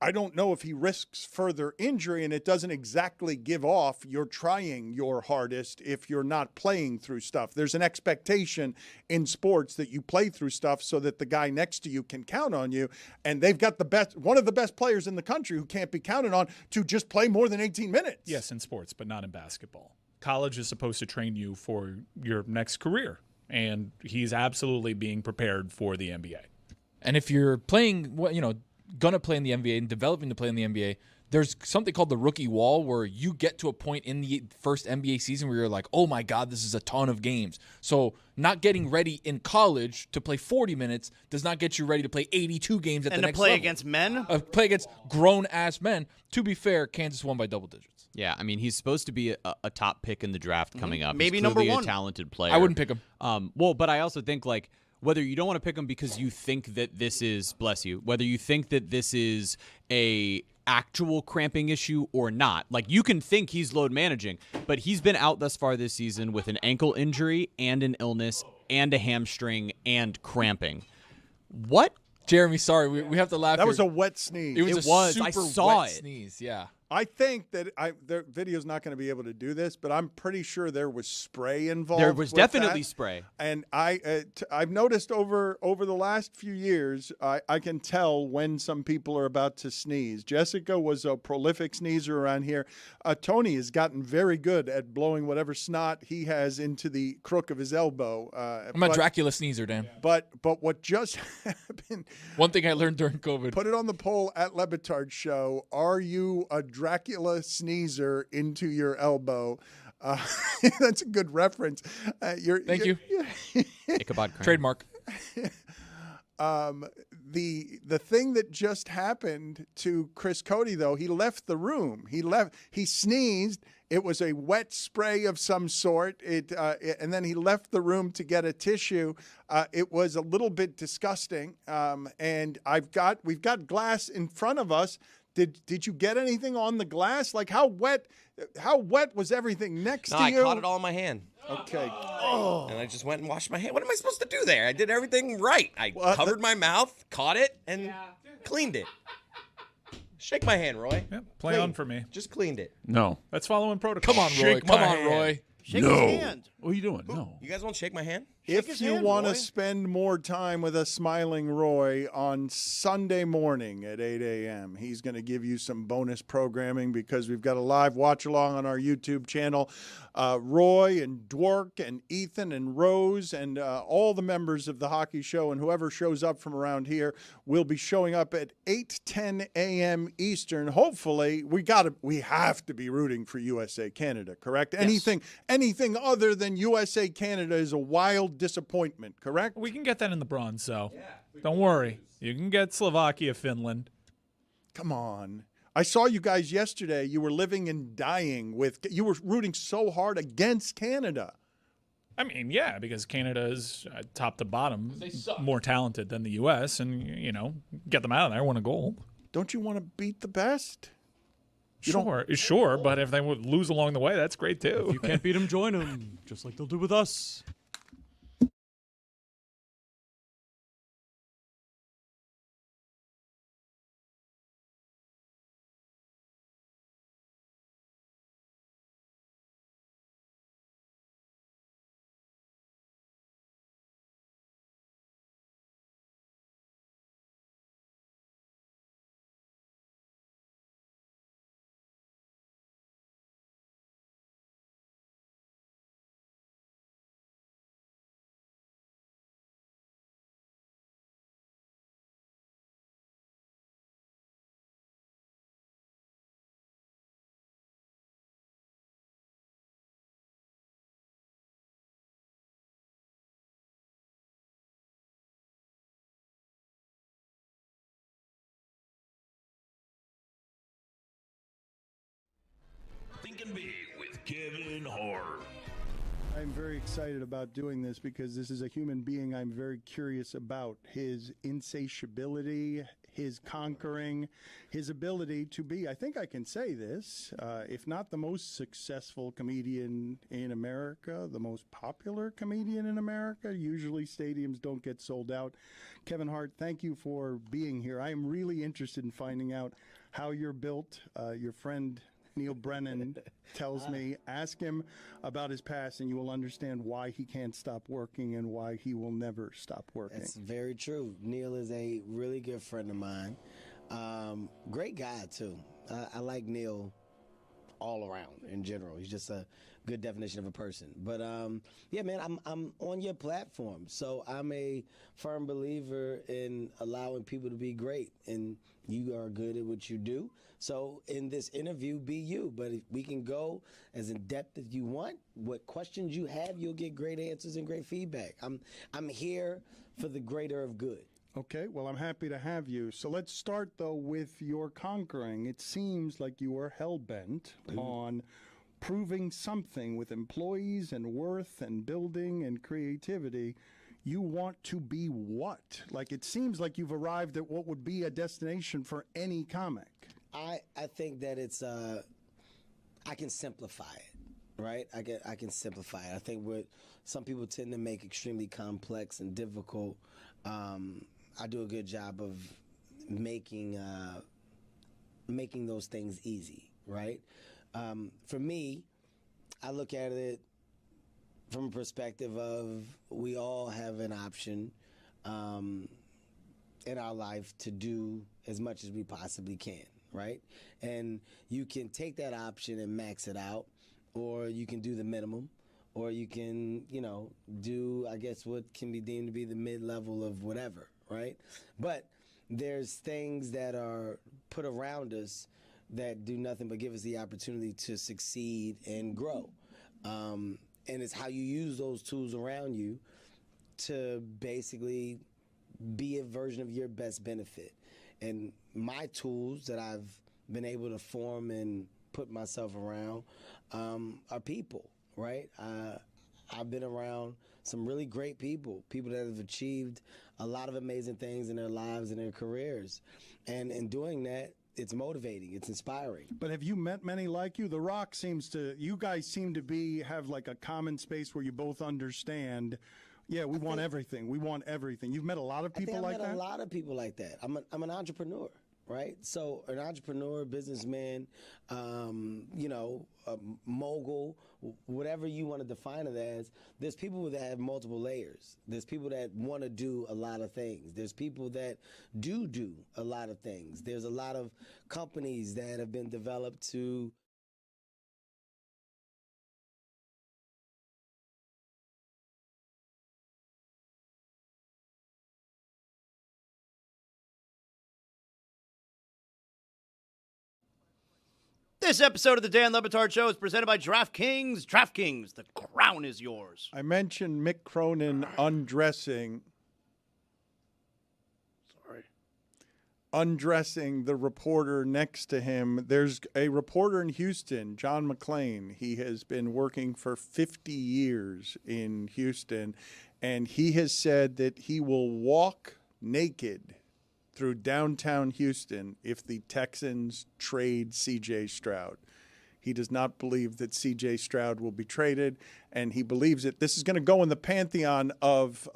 I don't know if he risks further injury, and it doesn't exactly give off you're trying your hardest if you're not playing through stuff. There's an expectation in sports that you play through stuff so that the guy next to you can count on you, and they've got one of the best players in the country who can't be counted on to just play more than 18 minutes. Yes, in sports, but not in basketball. College is supposed to train you for your next career, and he's absolutely being prepared for the NBA. And if you're playing, going to play in the NBA and developing to play in the NBA, there's something called the rookie wall where you get to a point in the first NBA season where you're like, oh my God, this is a ton of games. So not getting ready in college to play 40 minutes does not get you ready to play 82 games at the next level. And to play against men? Play against grown-ass men. To be fair, Kansas won by double digits. Yeah, I mean, he's supposed to be a top pick in the draft coming up. Maybe he's number clearly one. A talented player. I wouldn't pick him. But I also think, whether you don't want to pick him because you think that this is, bless you, whether you think that this is a actual cramping issue or not, you can think he's load managing, but he's been out thus far this season with an ankle injury and an illness and a hamstring and cramping. What? Jeremy, sorry, we have to laugh. That was a wet sneeze. It was I super saw wet it. Sneeze, yeah. I think that their video's not going to be able to do this, but I'm pretty sure there was spray involved. There was definitely spray. And I've noticed over the last few years, I can tell when some people are about to sneeze. Jessica was a prolific sneezer around here. Tony has gotten very good at blowing whatever snot he has into the crook of his elbow. I'm a Dracula sneezer, Dan. But what just happened? One thing I learned during COVID. Put it on the poll at Le Batard Show. Are you a Dracula sneezer into your elbow? That's a good reference. Thank you. Ichabod Crane. Trademark. The thing that just happened to Chris Cody, though, he left the room. He sneezed. It was a wet spray of some sort. And then he left the room to get a tissue. It was a little bit disgusting. And we've got glass in front of us Did you get anything on the glass? Like how wet was everything next No, to I you? caught it all in my hand. Okay. And I just went and washed my hand. What am I supposed to do there? I did everything right. I covered my mouth, caught it, and cleaned it. Shake my hand, Roy. Yeah, play on for me. Just cleaned it. No. That's following protocol. Come on, Roy. Come on, Roy. Shake No. his hand. What are you doing? No. You guys won't shake my hand? If you want Roy. to spend more time with a smiling Roy on Sunday morning at 8 a.m., he's going to give you some bonus programming because we've got a live watch-along on our YouTube channel. Roy and Dwork and Ethan and Rose and all the members of the Hockey Show and whoever shows up from around here will be showing up at 8:10 a.m. Eastern. Hopefully, we have to be rooting for USA Canada, correct? Yes. Anything other than USA Canada is a wild disappointment, correct? We can get that in the bronze, so don't worry. You can get Slovakia, Finland. Come on. I saw you guys yesterday. You were living and dying you were rooting so hard against Canada. I mean, yeah, because Canada is top to bottom more talented than the U.S., and, get them out of there, win a goal. Don't you want to beat the best? Sure, but if they would lose along the way, that's great too. If you can't beat them, join them, just like they'll do with us. Thinking Big with Kevin Hart. I'm very excited about doing this because this is a human being I'm very curious about. His insatiability, his conquering, his ability to be, I think I can say this, if not the most successful comedian in America, the most popular comedian in America. Usually stadiums don't get sold out. Kevin Hart, thank you for being here. I am really interested in finding out how you're built. Your friend Neil Brennan tells me, ask him about his past and you will understand why he can't stop working and why he will never stop working. That's very true. Neil is a really good friend of mine. Great guy, too. I like Neil all around in general. He's just a good definition of a person. But, yeah, man, I'm on your platform. So I'm a firm believer in allowing people to be great. And you are good at what you do. So in this interview, be you. But if we can go as in depth as you want. What questions you have, you'll get great answers and great feedback. I'm here for the greater of good. Okay, well, I'm happy to have you. So let's start, though, with your conquering. It seems like you are hell-bent on proving something with employees and worth and building and creativity. You want to be what? Like, it seems like you've arrived at what would be a destination for any comic. I think that it's I can simplify it, right? I can simplify it. I think what some people tend to make extremely complex and difficult, I do a good job of making those things easy, right? For me, I look at it from a perspective of we all have an option in our life to do as much as we possibly can, right? And you can take that option and max it out, or you can do the minimum, or you can, do, I guess, what can be deemed to be the mid-level of whatever, right? But there's things that are put around us that do nothing but give us the opportunity to succeed and grow. And it's how you use those tools around you to basically be a version of your best benefit. And my tools that I've been able to form and put myself around are people, right? I've been around some really great people that have achieved a lot of amazing things in their lives and their careers. And in doing that, it's motivating. It's inspiring. But have you met many like you? The Rock you guys seem to have like a common space where you both understand. Yeah, we want everything. We want everything. You've met a lot of people like that? I've met a lot of people like that. I'm an entrepreneur, right? So an entrepreneur, businessman, a mogul, whatever you want to define it as, there's people that have multiple layers. There's people that want to do a lot of things. There's people that do a lot of things. There's a lot of companies that have been developed to This episode of the Dan Le Batard Show is presented by DraftKings. DraftKings, the crown is yours. I mentioned Mick Cronin undressing the reporter next to him. There's a reporter in Houston, John McClain. He has been working for 50 years in Houston, and he has said that he will walk naked through downtown Houston if the Texans trade C.J. Stroud. He does not believe that C.J. Stroud will be traded, and he believes it. This is going to go in the pantheon of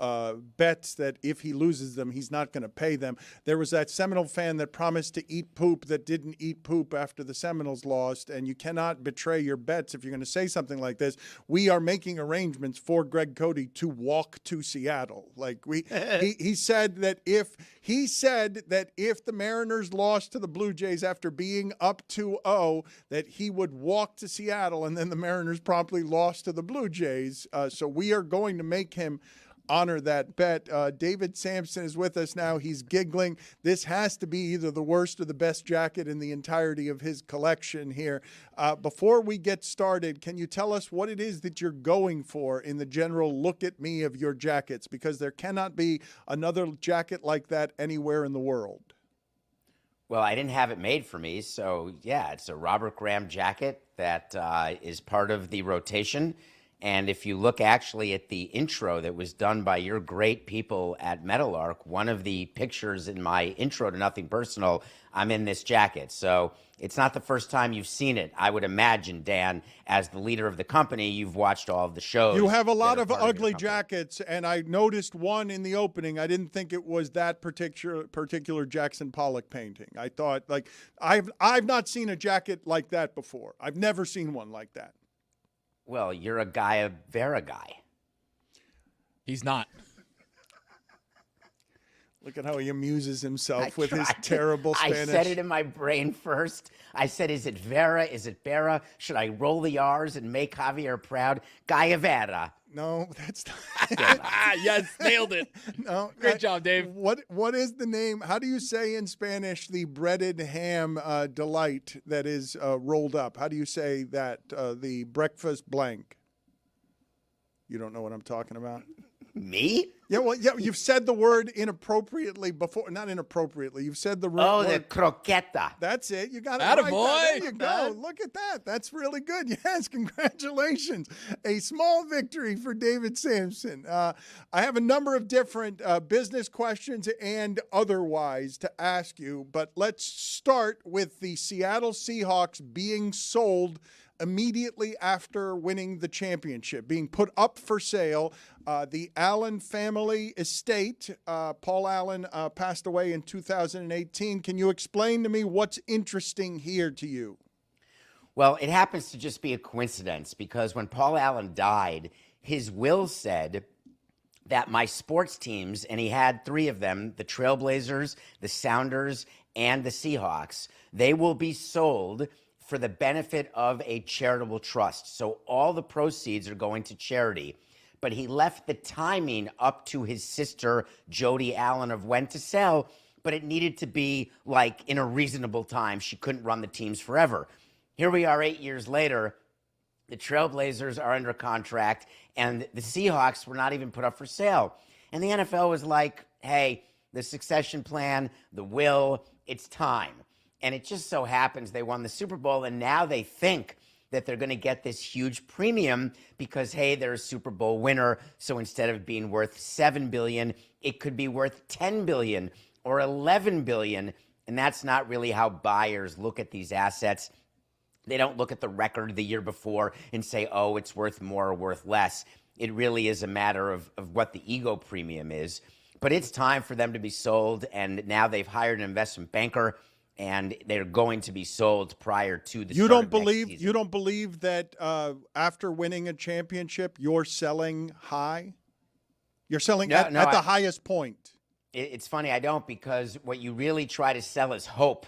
bets that if he loses them, he's not going to pay them. There was that Seminole fan that promised to eat poop that didn't eat poop after the Seminoles lost, and you cannot betray your bets if you're going to say something like this. We are making arrangements for Greg Cody to walk to Seattle. He said that if the Mariners lost to the Blue Jays after being up 2-0, that he would walk to Seattle, and then the Mariners promptly lost to the Blue Jays. So we are going to make him honor that bet. David Sampson is with us now. He's giggling. This has to be either the worst or the best jacket in the entirety of his collection here. Before we get started, can you tell us what it is that you're going for in the general look at me of your jackets? Because there cannot be another jacket like that anywhere in the world. Well, I didn't have it made for me, so yeah, it's a Robert Graham jacket that is part of the rotation. And if you look actually at the intro that was done by your great people at Meadowlark, one of the pictures in my intro to Nothing Personal, I'm in this jacket. So it's not the first time you've seen it. I would imagine, Dan, as the leader of the company, you've watched all of the shows. You have a lot of ugly jackets, and I noticed one in the opening. I didn't think it was that particular Jackson Pollock painting. I thought, I've not seen a jacket like that before. I've never seen one like that. Well, you're a Gaia Vera guy. He's not. Look at how he amuses himself with his terrible Spanish. I said it in my brain first. I said, is it Vera? Is it Vera? Should I roll the R's and make Javier proud? Gaia Vera. No, that's not. Yes, nailed it. No, great job, Dave. What is the name? How do you say in Spanish the breaded ham delight that is rolled up? How do you say that? The breakfast blank. You don't know what I'm talking about? Me? Yeah, well, yeah, you've said the word inappropriately before. Not inappropriately. You've said the word. Oh, the croqueta. That's it. You got it Atta right. boy. There you go. Look at that. That's really good. Yes, congratulations. A small victory for David Sampson. I have a number of different business questions and otherwise to ask you, but let's start with the Seattle Seahawks being sold immediately after winning the championship, being put up for sale. The Allen family estate, Paul Allen passed away in 2018. Can you explain to me what's interesting here to you? Well, it happens to just be a coincidence because when Paul Allen died, his will said that my sports teams, and he had three of them, the Trailblazers, the Sounders, and the Seahawks, they will be sold for the benefit of a charitable trust. So all the proceeds are going to charity. But he left the timing up to his sister, Jody Allen, of when to sell, but it needed to be like in a reasonable time. She couldn't run the teams forever. Here we are 8 years later. The Trailblazers are under contract, and the Seahawks were not even put up for sale. And the NFL was like, hey, the succession plan, the will, it's time. And it just so happens they won the Super Bowl, and now they think that they're going to get this huge premium because, hey, they're a Super Bowl winner. So instead of being worth $7 billion, it could be worth $10 billion or $11 billion. And that's not really how buyers look at these assets. They don't look at the record the year before and say, oh, it's worth more or worth less. It really is a matter of what the ego premium is. But it's time for them to be sold, and now they've hired an investment banker, and they're going to be sold prior to the You start don't of believe next season. you don't believe that after winning a championship, you're selling high? You're selling at the highest point. It's funny, I don't, because what you really try to sell is hope.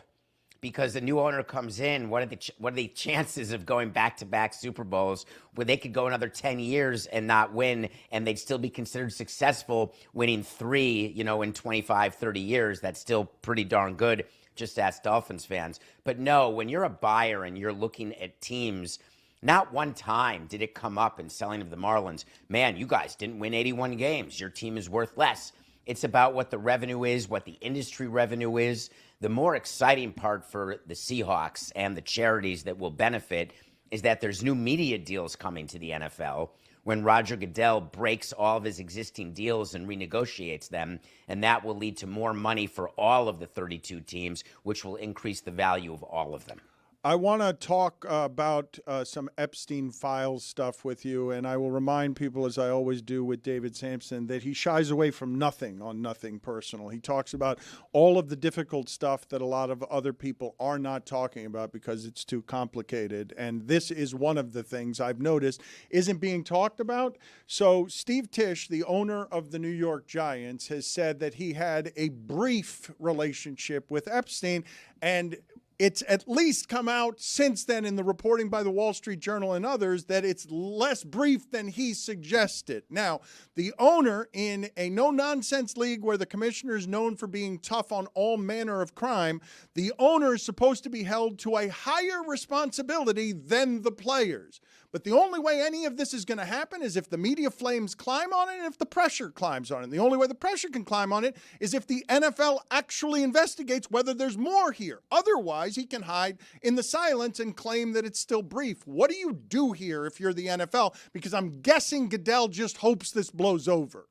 Because the new owner comes in, what are the chances of going back-to-back Super Bowls where they could go another 10 years and not win, and they'd still be considered successful winning 3, in 25, 30 years? That's still pretty darn good. Just ask Dolphins fans. But no, when you're a buyer and you're looking at teams, not one time did it come up in selling of the Marlins, man, you guys didn't win 81 games. Your team is worth less. It's about what the revenue is, what the industry revenue is. The more exciting part for the Seahawks and the charities that will benefit is that there's new media deals coming to the NFL when Roger Goodell breaks all of his existing deals and renegotiates them, and that will lead to more money for all of the 32 teams, which will increase the value of all of them. I want to talk about some Epstein files stuff with you, and I will remind people, as I always do with David Sampson, that he shies away from nothing on Nothing Personal. He talks about all of the difficult stuff that a lot of other people are not talking about because it's too complicated, and this is one of the things I've noticed isn't being talked about. So Steve Tisch, the owner of the New York Giants, has said that he had a brief relationship with Epstein, and it's at least come out since then in the reporting by the Wall Street Journal and others that it's less brief than he suggested. Now, the owner in a no-nonsense league where the commissioner is known for being tough on all manner of crime, the owner is supposed to be held to a higher responsibility than the players. But the only way any of this is going to happen is if the media flames climb on it and if the pressure climbs on it. And the only way the pressure can climb on it is if the NFL actually investigates whether there's more here. Otherwise, he can hide in the silence and claim that it's still brief. What do you do here if you're the NFL? Because I'm guessing Goodell just hopes this blows over.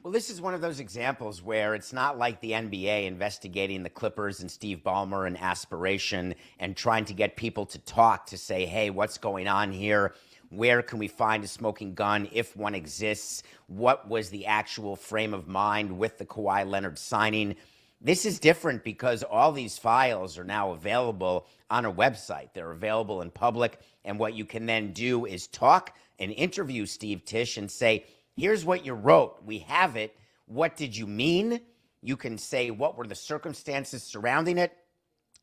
Well, this is one of those examples where it's not like the NBA investigating the Clippers and Steve Ballmer and aspiration and trying to get people to talk to say, hey, what's going on here? Where can we find a smoking gun if one exists? What was the actual frame of mind with the Kawhi Leonard signing? This is different because all these files are now available on a website. They're available in public. And what you can then do is talk and interview Steve Tisch and say, here's what you wrote. We have it. What did you mean? You can say, what were the circumstances surrounding it?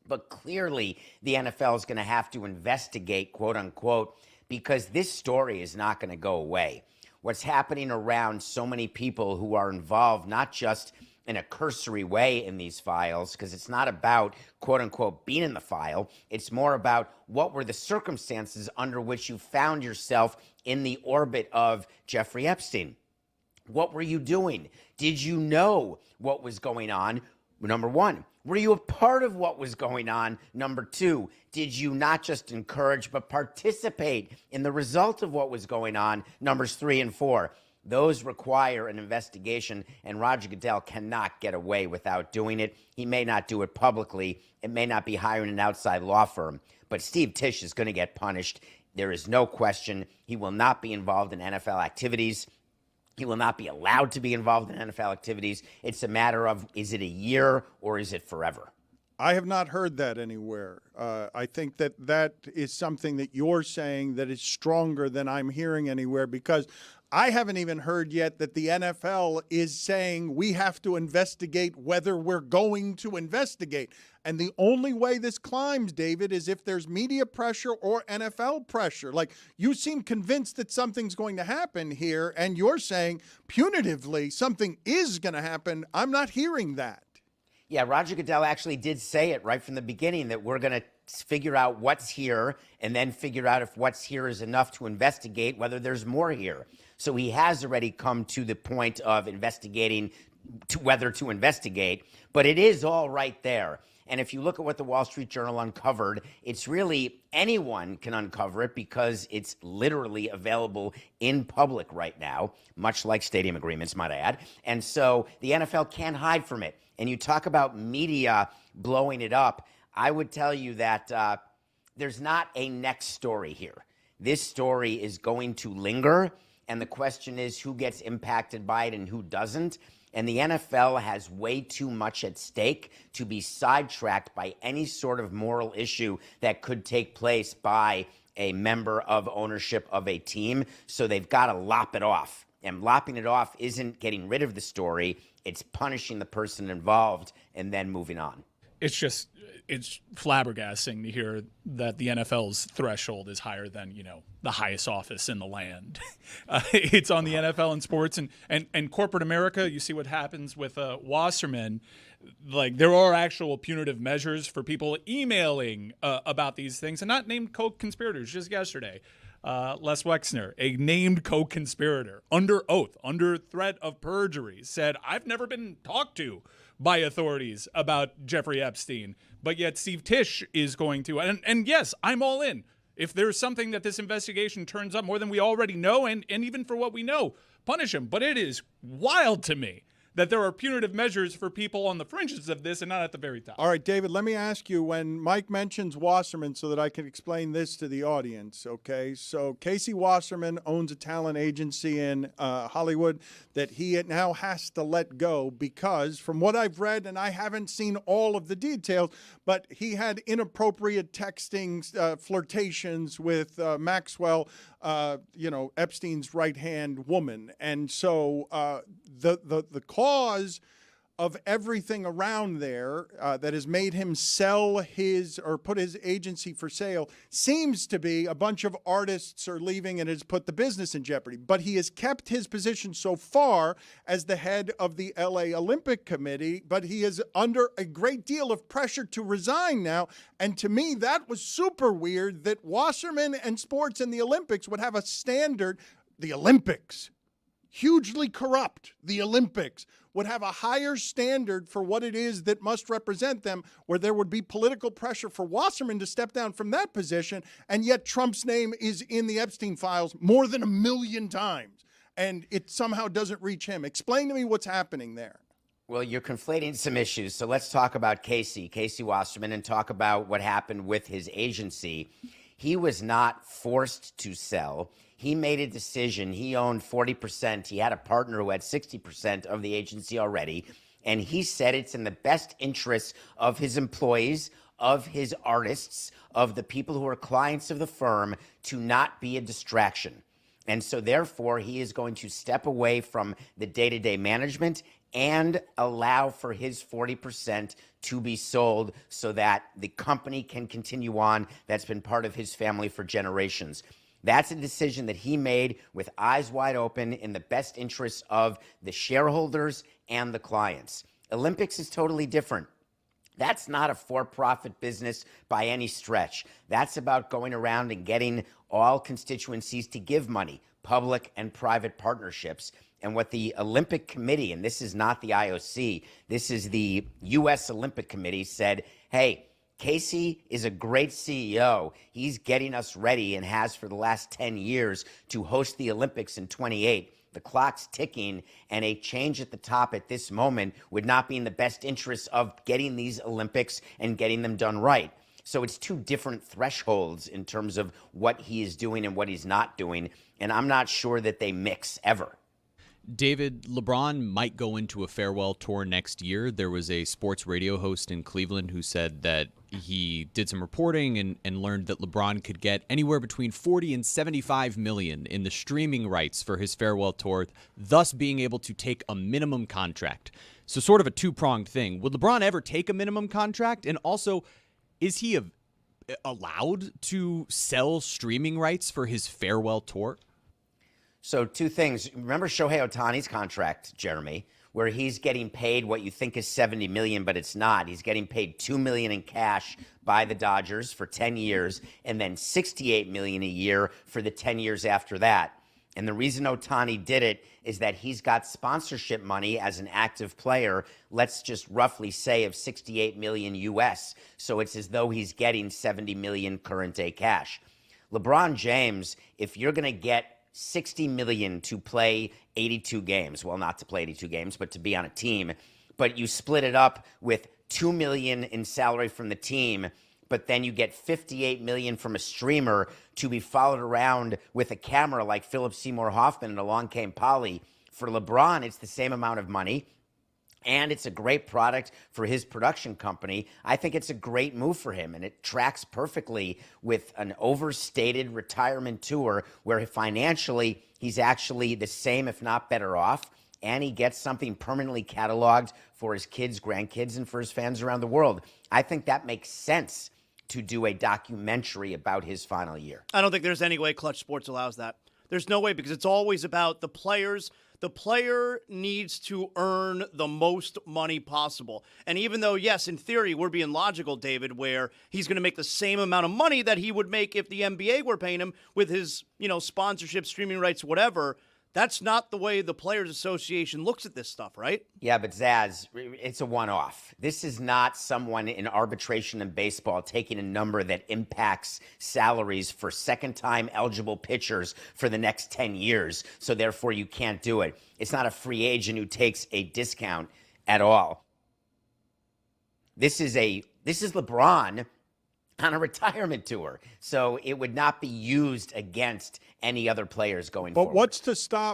But clearly, the NFL is going to have to investigate, quote unquote, because this story is not going to go away. What's happening around so many people who are involved, not just in a cursory way in these files, because it's not about, quote unquote, being in the file. It's more about what were the circumstances under which you found yourself in the orbit of Jeffrey Epstein. What were you doing? Did you know what was going on? Number one. Were you a part of what was going on? Number two. Did you not just encourage but participate in the result of what was going on? Numbers 3 and 4. Those require an investigation, and Roger Goodell cannot get away without doing it. He may not do it publicly. It may not be hiring an outside law firm, but Steve Tisch is going to get punished. There is no question. He will not be involved in NFL activities. He will not be allowed to be involved in NFL activities. It's a matter of, is it a year or is it forever? I have not heard that anywhere. I think that is something that you're saying that is stronger than I'm hearing anywhere, because I haven't even heard yet that the NFL is saying we have to investigate whether we're going to investigate. And the only way this climbs, David, is if there's media pressure or NFL pressure. Like, you seem convinced that something's going to happen here, and you're saying punitively something is going to happen. I'm not hearing that. Yeah, Roger Goodell actually did say it right from the beginning that we're going to figure out what's here and then figure out if what's here is enough to investigate whether there's more here. So he has already come to the point of investigating whether to investigate, but it is all right there. And if you look at what the Wall Street Journal uncovered, it's really anyone can uncover it because it's literally available in public right now, much like stadium agreements, might I add. And so the NFL can't hide from it. And you talk about media blowing it up. I would tell you that there's not a next story here. This story is going to linger. And the question is who gets impacted by it and who doesn't. And the NFL has way too much at stake to be sidetracked by any sort of moral issue that could take place by a member of ownership of a team. So they've got to lop it off. And lopping it off isn't getting rid of the story. It's punishing the person involved and then moving on. It's flabbergasting to hear that the NFL's threshold is higher than, the highest office in the land. It's on the NFL and sports and corporate America. You see what happens with Wasserman. Like, there are actual punitive measures for people emailing about these things and not named co-conspirators. Just yesterday, Les Wexner, a named co-conspirator, under oath, under threat of perjury, said, I've never been talked to by authorities about Jeffrey Epstein. But yet Steve Tisch is going to. And yes, I'm all in. If there's something that this investigation turns up more than we already know, and even for what we know, punish him. But it is wild to me that there are punitive measures for people on the fringes of this and not at the very top. All right, David, let me ask you, when Mike mentions Wasserman so that I can explain this to the audience, okay? So Casey Wasserman owns a talent agency in Hollywood that he now has to let go because, from what I've read, and I haven't seen all of the details, but he had inappropriate texting, flirtations with Maxwell, Epstein's right-hand woman. And so the cause of everything around there that has made him sell put his agency for sale seems to be a bunch of artists are leaving and has put the business in jeopardy. But he has kept his position so far as the head of the LA Olympic Committee, but he is under a great deal of pressure to resign now. And to me, that was super weird that Wasserman and sports and the Olympics would have a standard. The Olympics, hugely corrupt, the Olympics would have a higher standard for what it is that must represent them, where there would be political pressure for Wasserman to step down from that position, and yet Trump's name is in the Epstein files more than 1 million times, and it somehow doesn't reach him. Explain to me what's happening there. Well, you're conflating some issues, so let's talk about Casey Wasserman, and talk about what happened with his agency. He was not forced to sell. He made a decision. He owned 40%. He had a partner who had 60% of the agency already. And he said it's in the best interest of his employees, of his artists, of the people who are clients of the firm to not be a distraction. And so therefore, he is going to step away from the day-to-day management and allow for his 40% to be sold so that the company can continue on. That's been part of his family for generations. That's a decision that he made with eyes wide open in the best interests of the shareholders and the clients. Olympics is totally different. That's not a for-profit business by any stretch. That's about going around and getting all constituencies to give money, public and private partnerships. And what the Olympic Committee, and this is not the IOC, this is the U.S. Olympic Committee, said, hey, Casey is a great CEO. He's getting us ready and has for the last 10 years to host the Olympics in 28. The clock's ticking, and a change at the top at this moment would not be in the best interest of getting these Olympics and getting them done right. So it's two different thresholds in terms of what he is doing and what he's not doing, and I'm not sure that they mix ever. David, LeBron might go into a farewell tour next year. There was a sports radio host in Cleveland who said that he did some reporting and learned that LeBron could get anywhere between 40 and 75 million in the streaming rights for his farewell tour, thus being able to take a minimum contract. So sort of a two-pronged thing. Would LeBron ever take a minimum contract? And also, is he allowed to sell streaming rights for his farewell tour? So two things. Remember Shohei Ohtani's contract, Jeremy, where he's getting paid what you think is $70 million, but it's not. He's getting paid $2 million in cash by the Dodgers for 10 years, and then $68 million a year for the 10 years after that. And the reason Ohtani did it is that he's got sponsorship money as an active player, let's just roughly say of 68 million US. So it's as though he's getting 70 million current day cash. LeBron James, if you're going to get 60 million to play 82 games, well, not to play 82 games, but to be on a team, but you split it up with 2 million in salary from the team, but then you get 58 million from a streamer to be followed around with a camera like Philip Seymour Hoffman and Along Came Polly. For LeBron, it's the same amount of money, and it's a great product for his production company. I think it's a great move for him, and it tracks perfectly with an overstated retirement tour where financially he's actually the same, if not better off, and he gets something permanently cataloged for his kids, grandkids, and for his fans around the world. I think that makes sense to do a documentary about his final year. I don't think there's any way Clutch Sports allows that. There's no way, because it's always about the players. The player needs to earn the most money possible. And even though, yes, in theory, we're being logical, David, where he's going to make the same amount of money that he would make if the NBA were paying him with his, sponsorship, streaming rights, whatever. That's not the way the Players Association looks at this stuff, right? Yeah, but Zaz, it's a one-off. This is not someone in arbitration in baseball taking a number that impacts salaries for second-time eligible pitchers for the next 10 years, so therefore you can't do it. It's not a free agent who takes a discount at all. This is LeBron on a retirement tour, so it would not be used against any other players going forward. But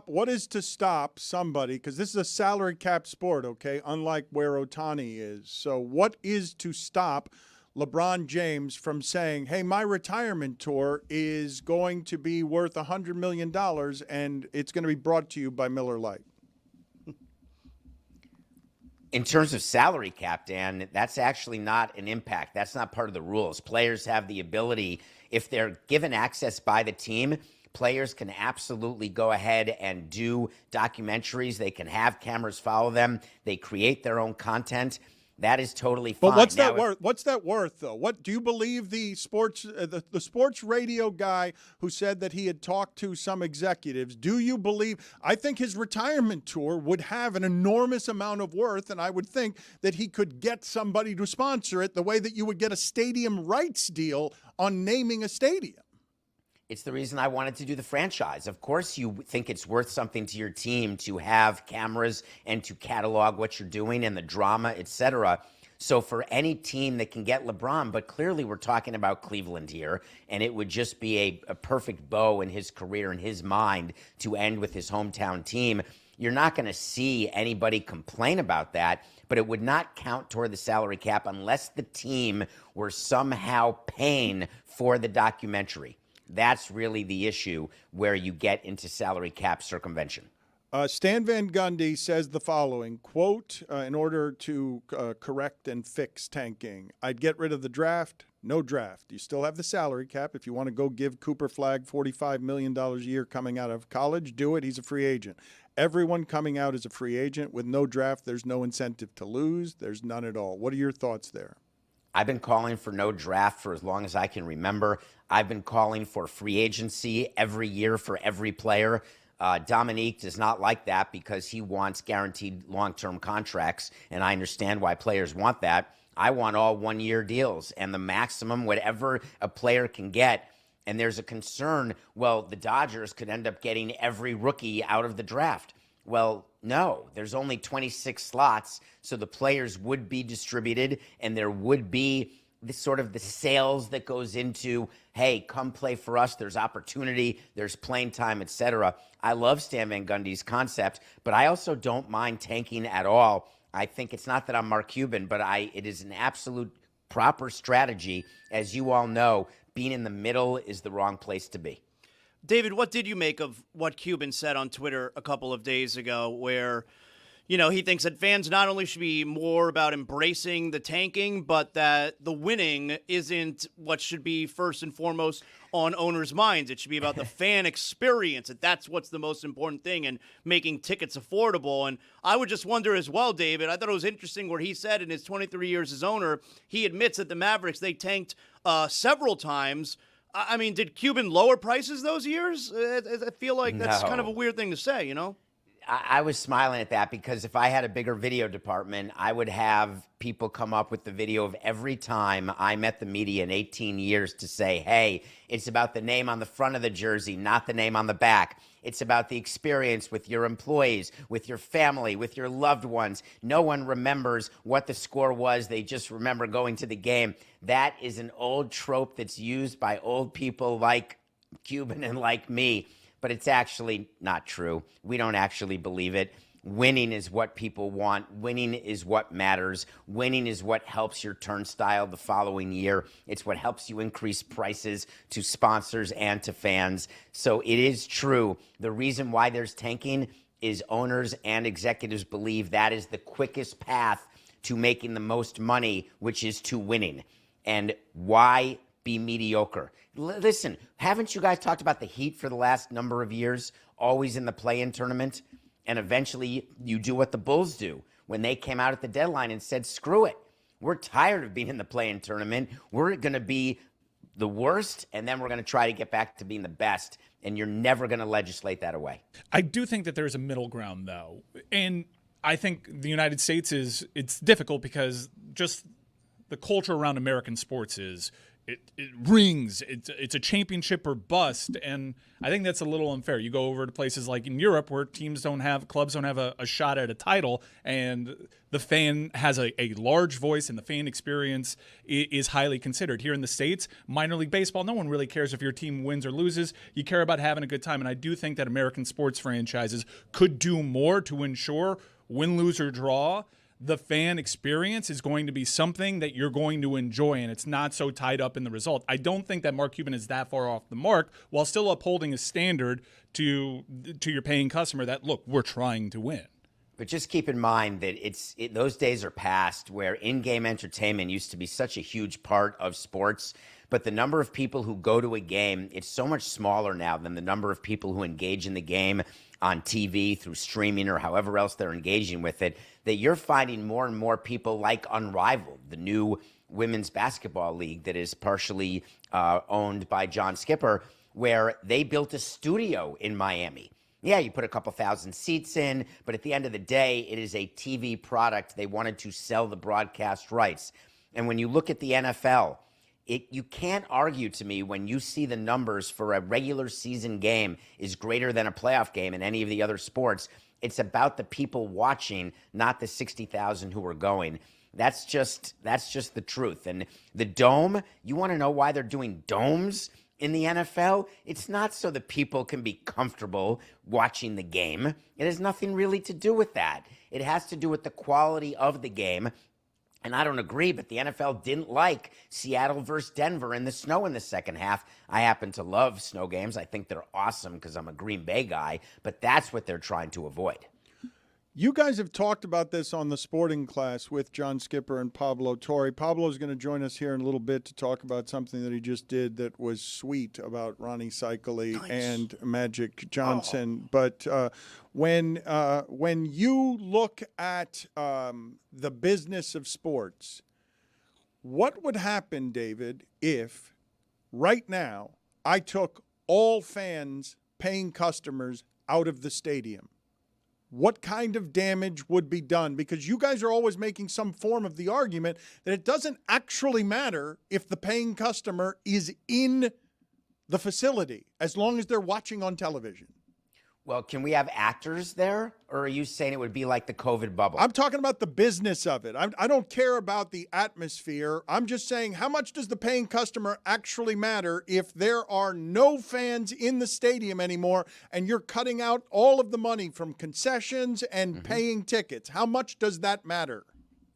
what is to stop somebody, because this is a salary cap sport, okay, unlike where Ohtani is. So what is to stop LeBron James from saying, hey, my retirement tour is going to be worth $100 million and it's going to be brought to you by Miller Lite? In terms of salary cap, Dan, that's actually not an impact. That's not part of the rules. Players have the ability, if they're given access by the team, players can absolutely go ahead and do documentaries. They can have cameras follow them. They create their own content. That is totally fine. But what's that worth? What's that worth, though? What do you believe the sports radio guy who said that he had talked to some executives? Do you believe? I think his retirement tour would have an enormous amount of worth, and I would think that he could get somebody to sponsor it the way that you would get a stadium rights deal on naming a stadium. It's the reason I wanted to do the franchise. Of course, you think it's worth something to your team to have cameras and to catalog what you're doing and the drama, etc. So for any team that can get LeBron, but clearly we're talking about Cleveland here, and it would just be a perfect bow in his career, in his mind, to end with his hometown team. You're not going to see anybody complain about that, but it would not count toward the salary cap unless the team were somehow paying for the documentary. That's really the issue where you get into salary cap circumvention. Stan Van Gundy says the following, quote, in order to correct and fix tanking, I'd get rid of the draft, no draft. You still have the salary cap. If you want to go give Cooper Flagg $45 million a year coming out of college, do it. He's a free agent. Everyone coming out is a free agent. With no draft, there's no incentive to lose. There's none at all. What are your thoughts there? I've been calling for no draft for as long as I can remember. I've been calling for free agency every year for every player. Dominique does not like that because he wants guaranteed long-term contracts, and I understand why players want that. I want all one-year deals and the maximum, whatever a player can get. And there's a concern, well, the Dodgers could end up getting every rookie out of the draft. Well, no, there's only 26 slots, so the players would be distributed, and there would be the sort of the sales that goes into, hey, come play for us. There's opportunity, there's playing time, etc. I love Stan Van Gundy's concept, but I also don't mind tanking at all. I think it's not that I'm Mark Cuban, but it is an absolute proper strategy. As you all know, being in the middle is the wrong place to be. David, what did you make of what Cuban said on Twitter a couple of days ago where, he thinks that fans not only should be more about embracing the tanking, but that the winning isn't what should be first and foremost on owners' minds. It should be about the fan experience, and that's what's the most important thing, and making tickets affordable. And I would just wonder as well, David, I thought it was interesting where he said in his 23 years as owner, he admits that the Mavericks, they tanked several times I mean, did Cuban lower prices those years? I feel like that's kind of a No. weird thing to say, you know? I was smiling at that because if I had a bigger video department, I would have people come up with the video of every time I met the media in 18 years to say, hey, it's about the name on the front of the jersey, not the name on the back. It's about the experience with your employees, with your family, with your loved ones. No one remembers what the score was. They just remember going to the game. That is an old trope that's used by old people like Cuban and like me. But it's actually not true. We don't actually believe it. Winning is what people want. Winning is what matters. Winning is what helps your turnstile the following year. It's what helps you increase prices to sponsors and to fans. So it is true. The reason why there's tanking is owners and executives believe that is the quickest path to making the most money, which is to winning. And why be mediocre? Listen, haven't you guys talked about the Heat for the last number of years, always in the play-in tournament? And eventually you do what the Bulls do when they came out at the deadline and said, screw it. We're tired of being in the play-in tournament. We're going to be the worst, and then we're going to try to get back to being the best. And you're never going to legislate that away. I do think that there's a middle ground, though. And I think the United States it's difficult because just the culture around American sports is it rings. It's a championship or bust, and I think that's a little unfair. You go over to places like in Europe where clubs don't have a shot at a title, and the fan has a large voice, and the fan experience is highly considered. Here in the States, minor league baseball, no one really cares if your team wins or loses. You care about having a good time, and I do think that American sports franchises could do more to ensure win, lose, or draw, the fan experience is going to be something that you're going to enjoy, and it's not so tied up in the result. I don't think that Mark Cuban is that far off the mark while still upholding a standard to your paying customer that, look, we're trying to win. But just keep in mind that those days are past where in-game entertainment used to be such a huge part of sports. But the number of people who go to a game, it's so much smaller now than the number of people who engage in the game on TV, through streaming, or however else they're engaging with it, that you're finding more and more people like Unrivaled, the new women's basketball league that is partially owned by John Skipper, where they built a studio in Miami. Yeah, you put a couple thousand seats in, but at the end of the day, it is a TV product. They wanted to sell the broadcast rights. And when you look at the NFL, you can't argue to me when you see the numbers for a regular season game is greater than a playoff game in any of the other sports. It's about the people watching, not the 60,000 who are going. That's just the truth. And the dome, you want to know why they're doing domes in the NFL? It's not so that people can be comfortable watching the game. It has nothing really to do with that. It has to do with the quality of the game. And I don't agree, but the NFL didn't like Seattle versus Denver in the snow in the second half. I happen to love snow games. I think they're awesome because I'm a Green Bay guy, but that's what they're trying to avoid. You guys have talked about this on the Sporting Class with John Skipper and Pablo Torre. Pablo's going to join us here in a little bit to talk about something that he just did that was sweet about Ronnie Seikaly and Magic Johnson. But when you look at the business of sports, what would happen, David, if right now I took all fans, paying customers, out of the stadium? What kind of damage would be done? Because you guys are always making some form of the argument that it doesn't actually matter if the paying customer is in the facility, as long as they're watching on television. Well, can we have actors there, or are you saying it would be like the COVID bubble? I'm talking about the business of it. I don't care about the atmosphere. I'm just saying, how much does the paying customer actually matter if there are no fans in the stadium anymore and you're cutting out all of the money from concessions and paying tickets? How much does that matter?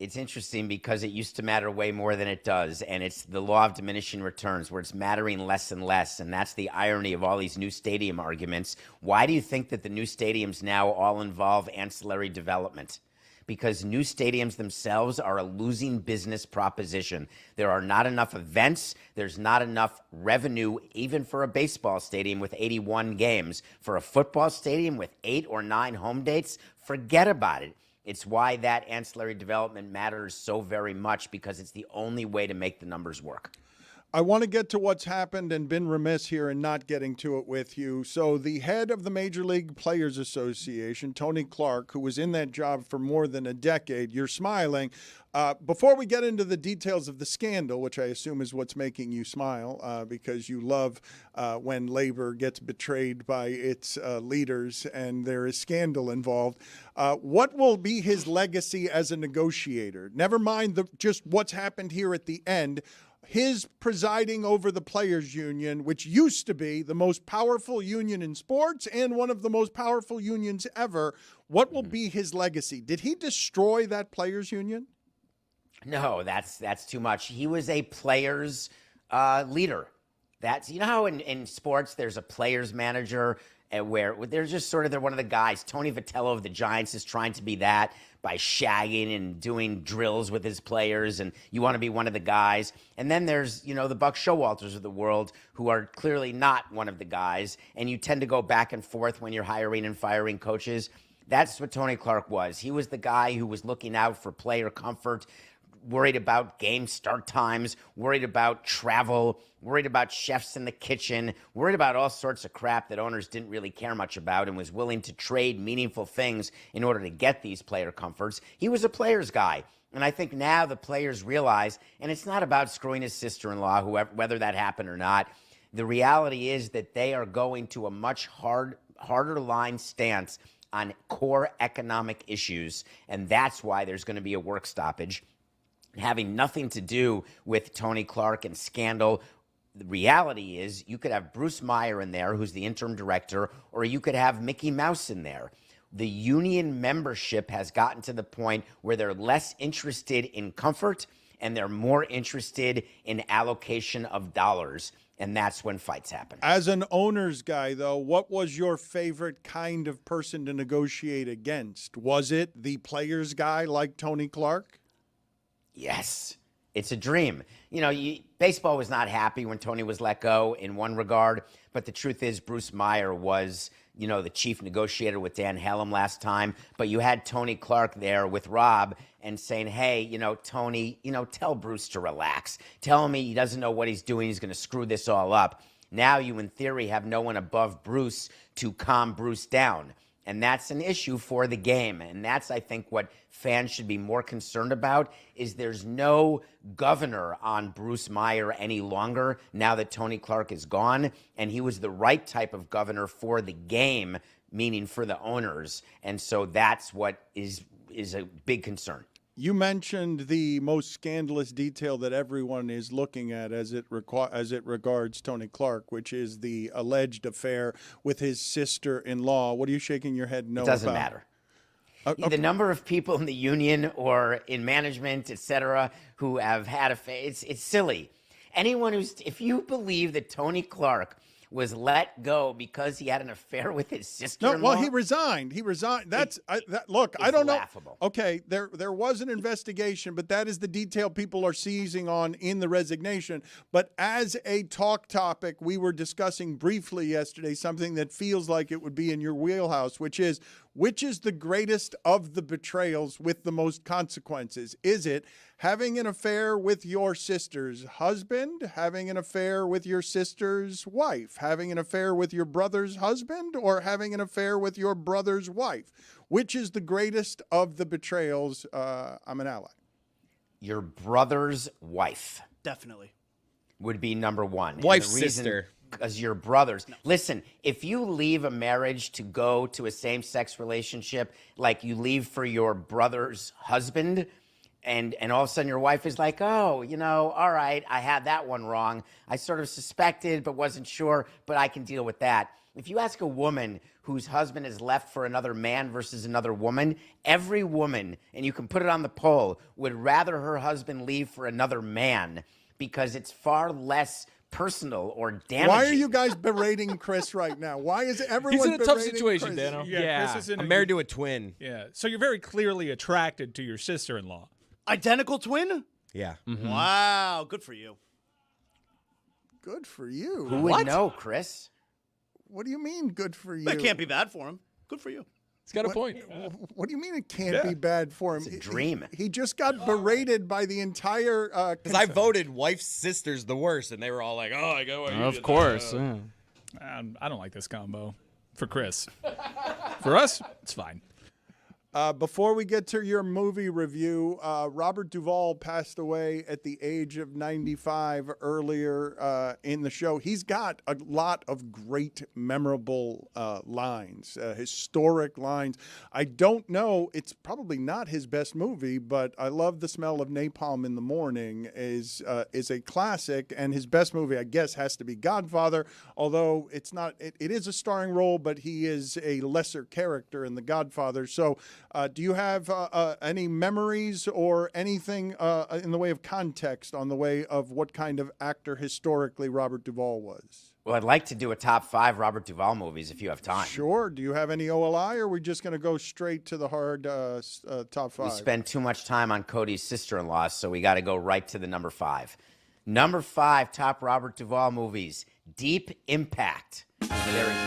It's interesting because it used to matter way more than it does, and it's the law of diminishing returns where it's mattering less and less, and that's the irony of all these new stadium arguments. Why do you think that the new stadiums now all involve ancillary development? Because new stadiums themselves are a losing business proposition. There are not enough events. There's not enough revenue, even for a baseball stadium with 81 games. For a football stadium with 8 or 9 home dates, forget about it. It's why that ancillary development matters so very much, because it's the only way to make the numbers work. I want to get to what's happened and been remiss here in not getting to it with you. So the head of the Major League Players Association, Tony Clark, who was in that job for more than a decade, you're smiling. Before we get into the details of the scandal, which I assume is what's making you smile, because you love when labor gets betrayed by its leaders and there is scandal involved, what will be his legacy as a negotiator? Never mind just what's happened here at the end. His presiding over the players' union, which used to be the most powerful union in sports and one of the most powerful unions ever, what will be his legacy? Did he destroy that players' union? No, that's too much. He was a players' leader. That's, you know how in sports there's a players' manager where they're just sort of, they're one of the guys. Tony Vitello of the Giants is trying to be that by shagging and doing drills with his players, and you want to be one of the guys. And then there's, you know, the Buck Showalters of the world who are clearly not one of the guys, and you tend to go back and forth when you're hiring and firing coaches. That's what Tony Clark was. He was the guy who was looking out for player comfort, worried about game start times, worried about travel, worried about chefs in the kitchen, worried about all sorts of crap that owners didn't really care much about, and was willing to trade meaningful things in order to get these player comforts. He was a players guy. And I think now the players realize, and it's not about screwing his sister-in-law, whether that happened or not. The reality is that they are going to a much harder line stance on core economic issues, and that's why there's going to be a work stoppage. Having nothing to do with Tony Clark and scandal. The reality is you could have Bruce Meyer in there, who's the interim director, or you could have Mickey Mouse in there. The union membership has gotten to the point where they're less interested in comfort and they're more interested in allocation of dollars. And that's when fights happen. As an owner's guy, though, what was your favorite kind of person to negotiate against? Was it the players guy like Tony Clark? Yes, it's a dream. You know, baseball was not happy when Tony was let go in one regard, but the truth is Bruce Meyer was, you know, the chief negotiator with Dan Hallam last time, but you had Tony Clark there with Rob and saying, hey, you know, Tony, you know, tell Bruce to relax. Tell him he doesn't know what he's doing. He's going to screw this all up. Now you, in theory, have no one above Bruce to calm Bruce down. And that's an issue for the game. And that's, I think, what fans should be more concerned about is there's no governor on Bruce Meyer any longer now that Tony Clark is gone. And he was the right type of governor for the game, meaning for the owners. And so that's what is a big concern. You mentioned the most scandalous detail that everyone is looking at as it regards Tony Clark, which is the alleged affair with his sister-in-law. What are you shaking your head no about? It doesn't matter. Okay. The number of people in the union or in management, et cetera, who have had affairs, it's silly. Anyone if you believe that Tony Clark was let go because he had an affair with his sister-in-law. No, well, he resigned. Look, I don't know. Laughable. Okay, there was an investigation, but that is the detail people are seizing on in the resignation. But as a talk topic, we were discussing briefly yesterday something that feels like it would be in your wheelhouse, which is the greatest of the betrayals with the most consequences? Is it having an affair with your sister's husband, having an affair with your sister's wife, having an affair with your brother's husband, or having an affair with your brother's wife? Which is the greatest of the betrayals? I'm an ally. Your brother's wife. Definitely. Would be number one. Wife's sister. Because you're brothers. No. Listen, if you leave a marriage to go to a same-sex relationship, like you leave for your brother's husband, and all of a sudden your wife is like, oh, you know, all right, I had that one wrong. I sort of suspected but wasn't sure, but I can deal with that. If you ask a woman whose husband is left for another man versus another woman, every woman, and you can put it on the poll, would rather her husband leave for another man because it's far less personal or damaging. Why are you guys berating Chris right now? Why is everyone He's in a tough Chris? situation, Dano. Yeah, Chris is I'm married to a twin. Yeah, so you're very clearly attracted to your sister-in-law. Identical twin? Yeah. Mm-hmm. Wow, good for you. Good for you. Who would know, Chris? What do you mean good for you? That can't be bad for him. Good for you. He's got a point. What do you mean it can't be bad for him? It's a dream. He just got berated by the entire. Because I voted wife's sisters the worst, and they were all like, "Oh, I go." Of course. I don't like this combo. For Chris. For us, it's fine. Before we get to your movie review, Robert Duvall passed away at the age of 95 earlier in the show. He's got a lot of great, memorable lines, historic lines. I don't know, it's probably not his best movie, but I love The Smell of Napalm in the Morning is a classic, and his best movie, I guess, has to be Godfather, although it's not. It is a starring role, but he is a lesser character in The Godfather. So do you have any memories or anything in the way of context on the way of what kind of actor historically Robert Duvall was? Well, I'd like to do a top 5 Robert Duvall movies if you have time. Sure. Do you have any OLI, or are we just going to go straight to the hard top 5? We spend too much time on Cody's sister-in-law, so we got to go right to the number 5. Number 5 top Robert Duvall movies, Deep Impact. There is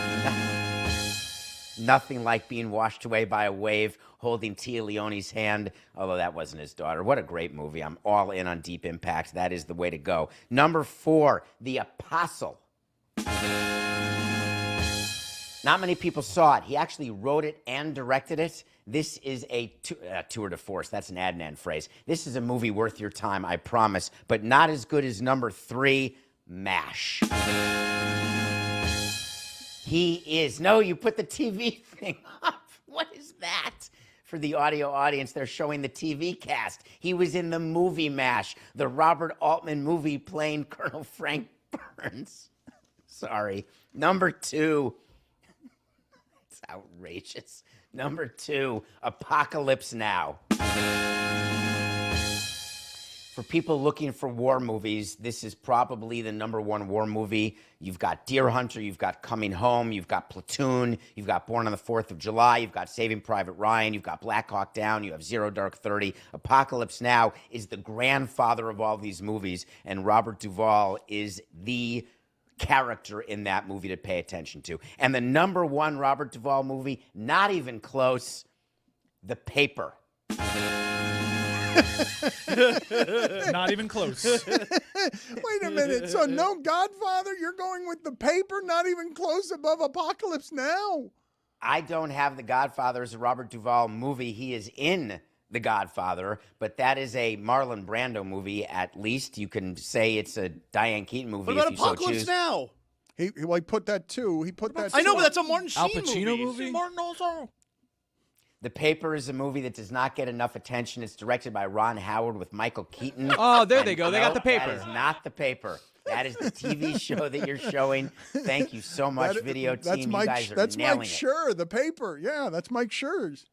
nothing like being washed away by a wave, holding Tia Leone's hand, although that wasn't his daughter. What a great movie. I'm all in on Deep Impact. That is the way to go. Number 4, The Apostle. Not many people saw it. He actually wrote it and directed it. This is a tour de force. That's an Adnan phrase. This is a movie worth your time, I promise, but not as good as number 3, MASH. He is. No, you put the TV thing up. What is that? For the audio audience, they're showing the TV cast. He was in the movie MASH, the Robert Altman movie playing Colonel Frank Burns. Sorry. Number 2. It's outrageous. Number 2, Apocalypse Now. For people looking for war movies, this is probably the number 1 war movie. You've got Deer Hunter, you've got Coming Home, you've got Platoon, you've got Born on the 4th of July, you've got Saving Private Ryan, you've got Black Hawk Down, you have Zero Dark 30. Apocalypse Now is the grandfather of all these movies, and Robert Duvall is the character in that movie to pay attention to. And the number 1 Robert Duvall movie, not even close, The Paper. Not even close. Wait a minute. So no Godfather? You're going with The Paper? Not even close above Apocalypse Now? I don't have The Godfather as a Robert Duvall movie. He is in The Godfather, but that is a Marlon Brando movie. At least you can say it's a Diane Keaton movie. What about if you Apocalypse so choose. Now? He put that too. He put that. I know, but that's a Martin Al Sheen Pacino movie. movie? Martin also. The Paper is a movie that does not get enough attention. It's directed by Ron Howard with Michael Keaton. Oh, there they go. They got The Paper. That is not The Paper. That is the TV show that you're showing. Thank you so much, video team. You guys are that's nailing Mike it. Schur, The Paper. Yeah, that's Mike Schur's.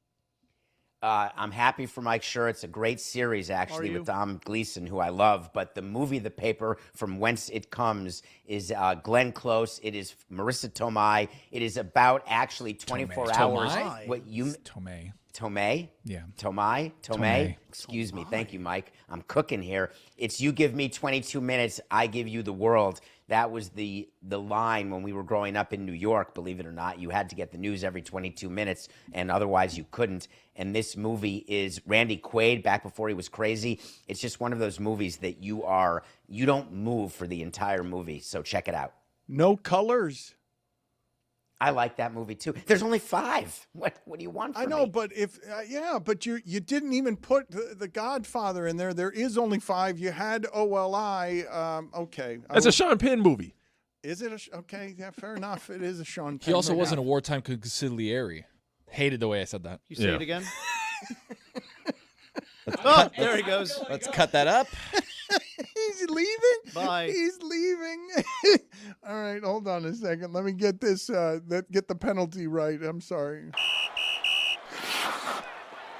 I'm happy for Mike Schur. It's a great series, actually, with Dom Gleason, who I love. But the movie, The Paper, from whence it comes, is Glenn Close. It is Marissa Tomei. It is about actually 24 hours. Tomei? What you Tomei. Tomei? Yeah. Tomei? Excuse me. Thank you, Mike. I'm cooking here. It's you give me 22 minutes, I give you the world. That was the line when we were growing up in New York, believe it or not. You had to get the news every 22 minutes, and otherwise you couldn't. And this movie is Randy Quaid, back before he was crazy. It's just one of those movies that you don't move for the entire movie, so check it out. No colors. I like that movie too. There's only 5. What do you want from I know, me? but but you didn't even put the Godfather in there. There is only 5. You had OLI. Okay, That's a Sean Penn movie. Is it okay? Yeah, fair enough. It is a Sean Penn. He also movie. wasn't a wartime consigliere. Hated the way I said that. You say it again? Oh, there he goes. Let's cut that up. He's leaving? Bye. He's leaving. All right, hold on a second. Let me get this, get the penalty right. I'm sorry.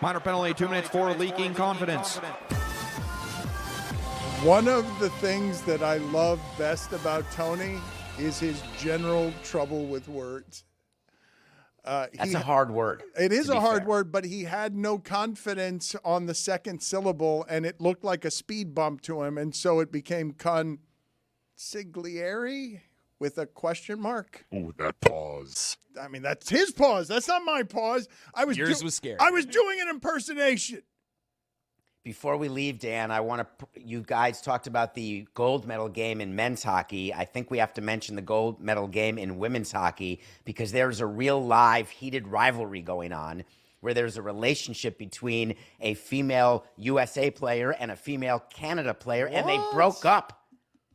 Minor penalty, 2 minutes for leaking confidence. One of the things that I love best about Tony is his general trouble with words. That's a hard word. It is a hard word, but he had no confidence on the second syllable, and it looked like a speed bump to him, and so it became consigliere, with a question mark. Ooh, that pause. I mean, that's his pause. That's not my pause. Yours was scary. I was doing an impersonation. Before we leave, Dan, I want to. You guys talked about the gold medal game in men's hockey. I think we have to mention the gold medal game in women's hockey because there's a real live heated rivalry going on where there's a relationship between a female USA player and a female Canada player, and they broke up.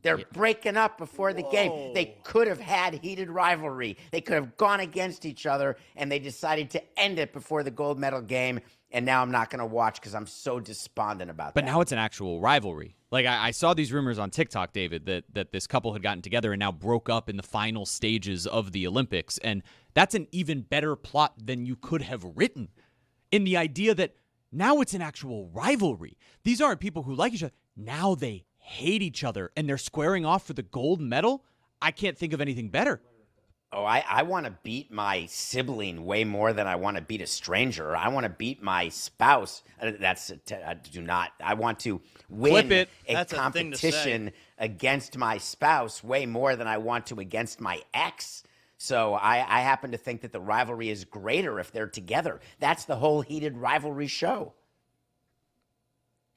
They're breaking up before the game. They could have had heated rivalry. They could have gone against each other, and they decided to end it before the gold medal game. And now I'm not going to watch because I'm so despondent about that. But now it's an actual rivalry. Like, I saw these rumors on TikTok, David, that this couple had gotten together and now broke up in the final stages of the Olympics. And that's an even better plot than you could have written, in the idea that now it's an actual rivalry. These aren't people who like each other. Now they hate each other, and they're squaring off for the gold medal. I can't think of anything better. Oh, I want to beat my sibling way more than I want to beat a stranger. I want to beat my spouse. I want to win a competition against my spouse way more than I want to against my ex. So I happen to think that the rivalry is greater if they're together. That's the whole heated rivalry show.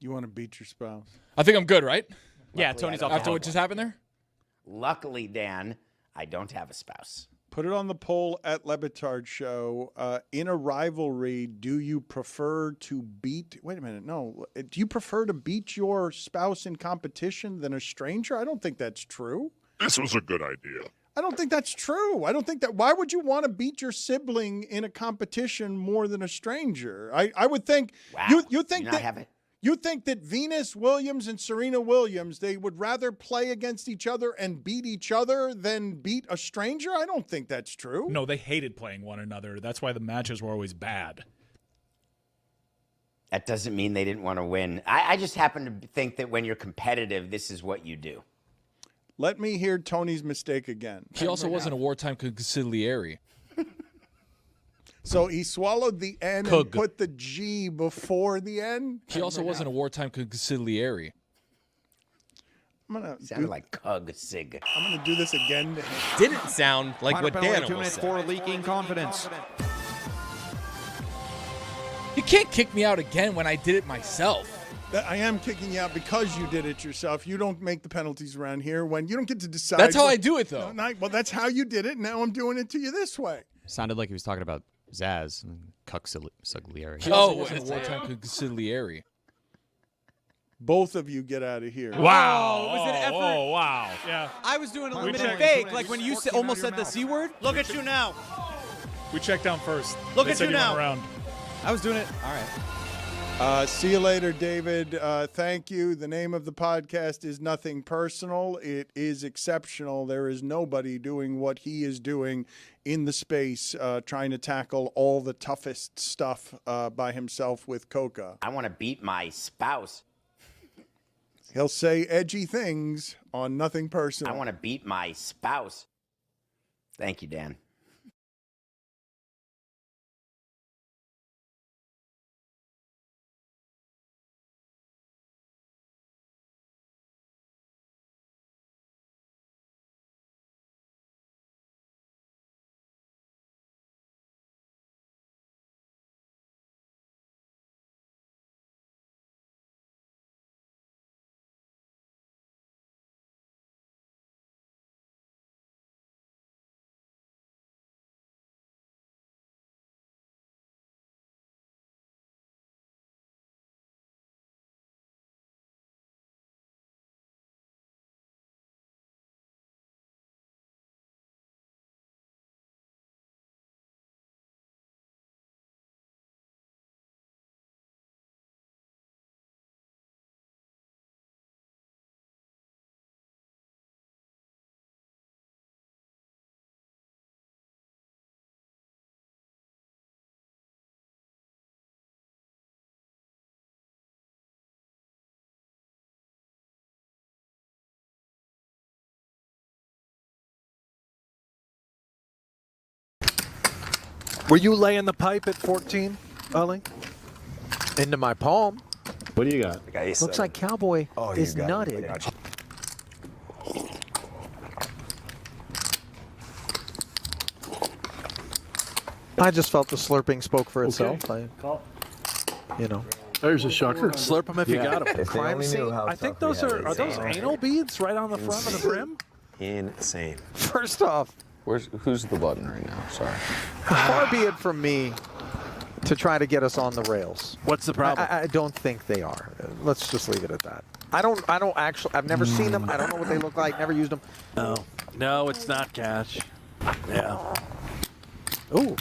You want to beat your spouse? I think I'm good, right? Yeah, Tony's off. After what just happened there? Luckily, Dan, I don't have a spouse. Put it on the poll at Le Batard Show. In a rivalry, do you prefer to beat... Wait a minute. No. Do you prefer to beat your spouse in competition than a stranger? I don't think that's true. This was a good idea. I don't think that's true. I don't think that... Why would you want to beat your sibling in a competition more than a stranger? I would think... Wow. You think that... You think that Venus Williams and Serena Williams, they would rather play against each other and beat each other than beat a stranger? I don't think that's true. No, they hated playing one another. That's why the matches were always bad. That doesn't mean they didn't want to win. I just happen to think that when you're competitive, this is what you do. Let me hear Tony's mistake again. He also wasn't a wartime consigliere. So he swallowed the N and put the G before the N? He also wasn't a wartime consigliere. Sounded like Cug Sig. I'm going to do this again to him. Didn't sound like what Dan 2 minutes said. for leaking confidence. You can't kick me out again when I did it myself. I am kicking you out because you did it yourself. You don't make the penalties around here. When you don't get to decide. That's how I do it, though. Well, that's how you did it. Now I'm doing it to you this way. Sounded like he was talking about Zaz and Cuxiliary. He also wasn't a wartime consigliere. Both of you get out of here. Wow. It was an effort. Oh, wow. Yeah. I was doing a limited fake, like when you almost said the C word. Look at you now. We checked down first. Look They at said you now. went around. I was doing it. All right. See you later, David. Thank you. The name of the podcast is Nothing Personal. It is exceptional. There is nobody doing what he is doing in the space, trying to tackle all the toughest stuff by himself with Coca. I want to beat my spouse. He'll say edgy things on Nothing Personal. I want to beat my spouse. Thank you, Dan. Were you laying the pipe at 14, Ollie? Into my palm. What do you got? Looks like Cowboy is nutted. I just felt the slurping spoke for itself. There's a shocker. Slurp them if you got them. Crime scene. I think those are those anal beads right on the front of the brim? Insane. First off, who's the button right now? Sorry. Far be it from me to try to get us on the rails. What's the problem? I don't think they are. Let's just leave it at that. I don't actually. I've never seen them. I don't know what they look like. Never used them. No, it's not cash. Yeah. Ooh.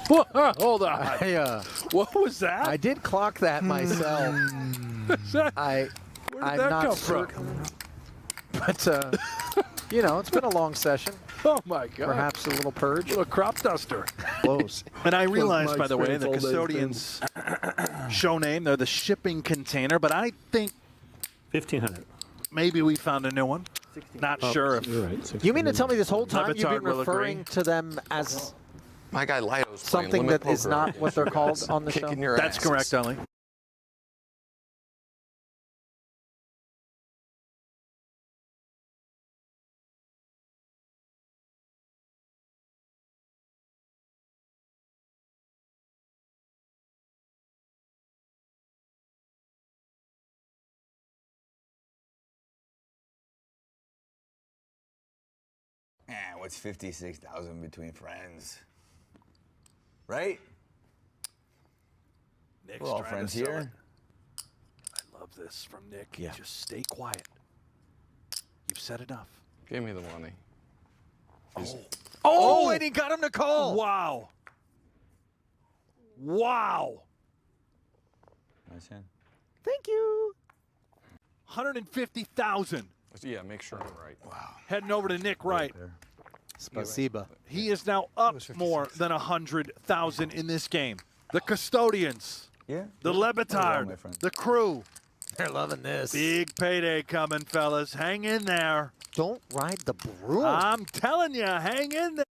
Hold on. What was that? I did clock that myself. Where did I'm that not come certain. But it's been a long session. Oh my God. Perhaps a little purge. A little crop duster. Close. And I realized, by the way, the custodian's show name, they're the shipping container, but I think 1,500. maybe we found a new one. Not sure if. You're right. You mean to tell me this whole time Le you've been Batard will referring agree. to them as My guy Lido's something that is not what they're called on the show? Kicking your That's ass. correct, Ellie. What's 56,000 between friends? Right? Nick's We're all trying friends to sell here. it. I love this from Nick. Yeah. Just stay quiet. You've said enough. Give me the money. Oh, and he got him to call. Wow. Wow. Nice hand. Thank you. 150,000. Yeah, make sure I'm right. Wow. Heading over to Nick Wright. Spasiba. He is now up more than 100,000 in this game. The custodians. Yeah. The Le Batard. The crew. They're loving this. Big payday coming, fellas. Hang in there. Don't ride the broom. I'm telling you, hang in there.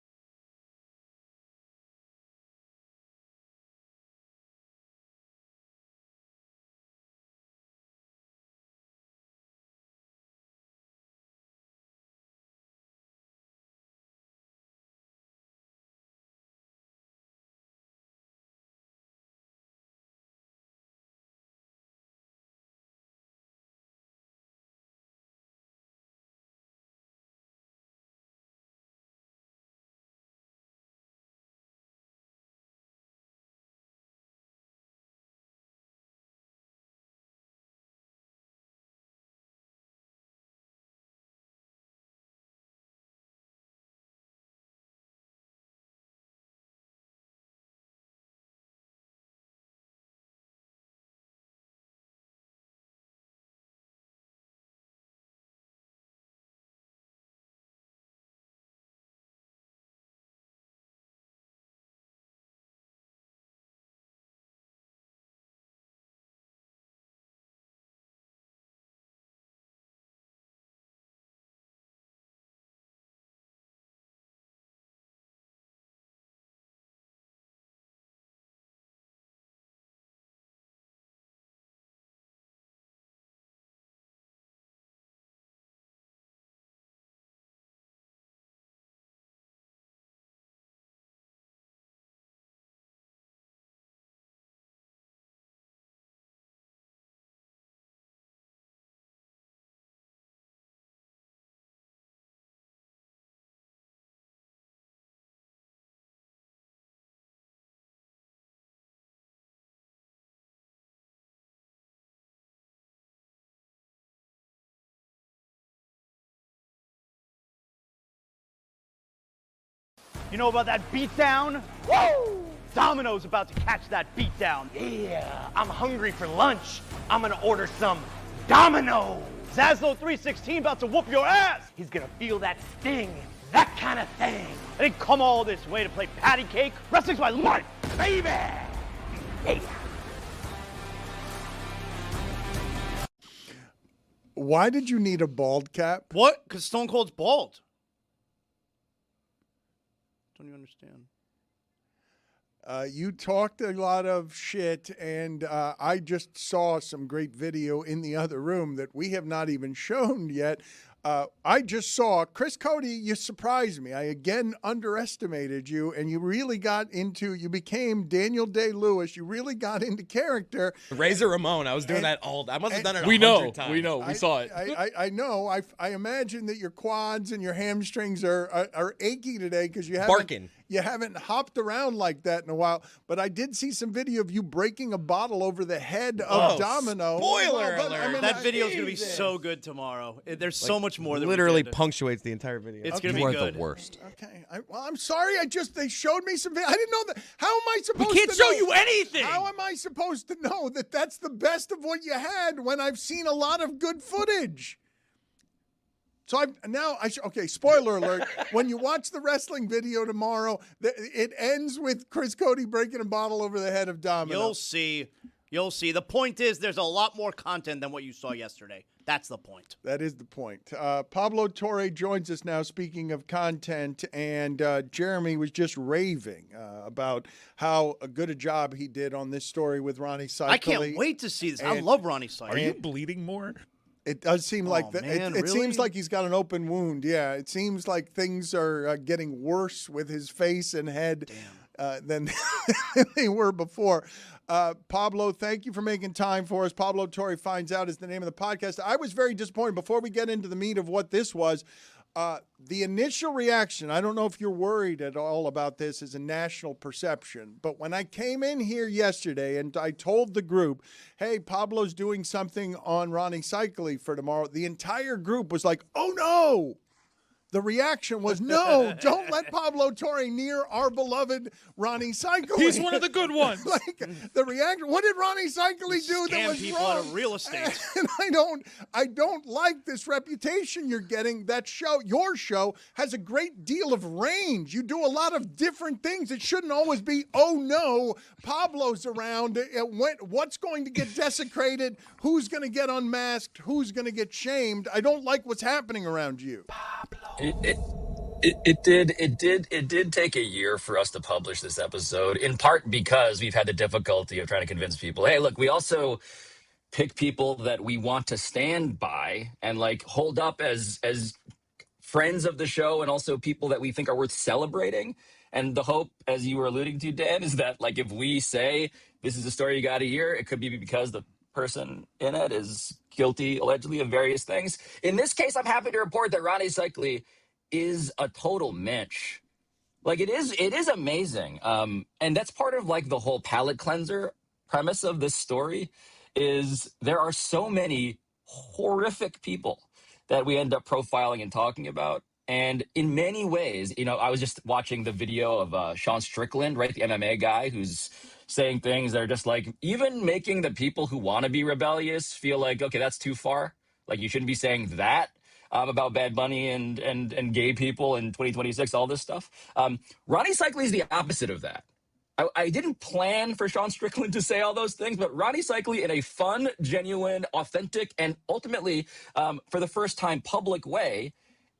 You know about that beatdown? Woo! Domino's about to catch that beatdown. Yeah, I'm hungry for lunch. I'm gonna order some Domino's. Zaslow 316 about to whoop your ass. He's gonna feel that sting, that kind of thing. I didn't come all this way to play patty cake. Wrestling's my life, baby. Yeah. Why did you need a bald cap? What? Because Stone Cold's bald. Don't you understand? You talked a lot of shit, and I just saw some great video in the other room that we have not even shown yet. I just saw Chris Cody. You surprised me. I again underestimated you, and you really you became Daniel Day-Lewis. You really got into character. Razor Ramon. I was doing that I must have done it 100 We know. times. We know. We saw it. I know. I imagine that your quads and your hamstrings are achy today because you haven't hopped around like that in a while. But I did see some video of you breaking a bottle over the head of Domino. Spoiler alert! I mean, that video is going to be so good tomorrow. There's so much more that literally punctuates the entire video. It's going to be good. The worst. Okay. I'm sorry. They showed me some video. I didn't know that. How am I supposed to We can't show you anything. How am I supposed to know that that's the best of what you had when I've seen a lot of good footage? So okay, spoiler alert. When you watch the wrestling video tomorrow, it ends with Chris Cody breaking a bottle over the head of Domino. You'll see. The point is there's a lot more content than what you saw yesterday. That's the point. That is the point. Pablo Torre joins us now, speaking of content, and Jeremy was just raving about how good a job he did on this story with Ronnie Seikaly. I can't wait to see this. I love Ronnie Seikaly. Are you bleeding more? It does seem like that. Man, it really? seems like he's got an open wound. Yeah, it seems like things are getting worse with his face and head than they were before. Pablo, thank you for making time for us. Pablo Torre Finds Out is the name of the podcast. I was very disappointed. Before we get into the meat of what this was, the initial reaction, I don't know if you're worried at all about this as a national perception, but when I came in here yesterday and I told the group, hey, Pablo's doing something on Ronnie Seikaly for tomorrow, the entire group was like, oh, no. The reaction was, no, don't let Pablo Torre near our beloved Ronnie Seikaly. He's one of the good ones. The reaction, what did Ronnie Seikaly do that was people wrong? out of real estate. And I don't like this reputation you're getting. Your show has a great deal of range. You do a lot of different things. It shouldn't always be, oh no, Pablo's around. What's going to get desecrated? Who's going to get unmasked? Who's going to get shamed? I don't like what's happening around you. It did take a year for us to publish this episode, in part because we've had the difficulty of trying to convince people, hey, look, we also pick people that we want to stand by and hold up as friends of the show, and also people that we think are worth celebrating. And the hope, as you were alluding to, Dan, is that if we say this is a story you got to hear, it could be because the person in it is guilty, allegedly, of various things. In this case, I'm happy to report that Ronnie Seikaly is a total mensch. It is amazing. And that's part of the whole palate cleanser premise of this story is there are so many horrific people that we end up profiling and talking about. And in many ways, I was just watching the video of Sean Strickland, right? The MMA guy who's saying things that are just even making the people who want to be rebellious feel okay, that's too far. You shouldn't be saying that about Bad Bunny and gay people in 2026, all this stuff. Ronnie Seikaly is the opposite of that. I didn't plan for Sean Strickland to say all those things, but Ronnie Seikaly, in a fun, genuine, authentic, and ultimately, for the first time, public way,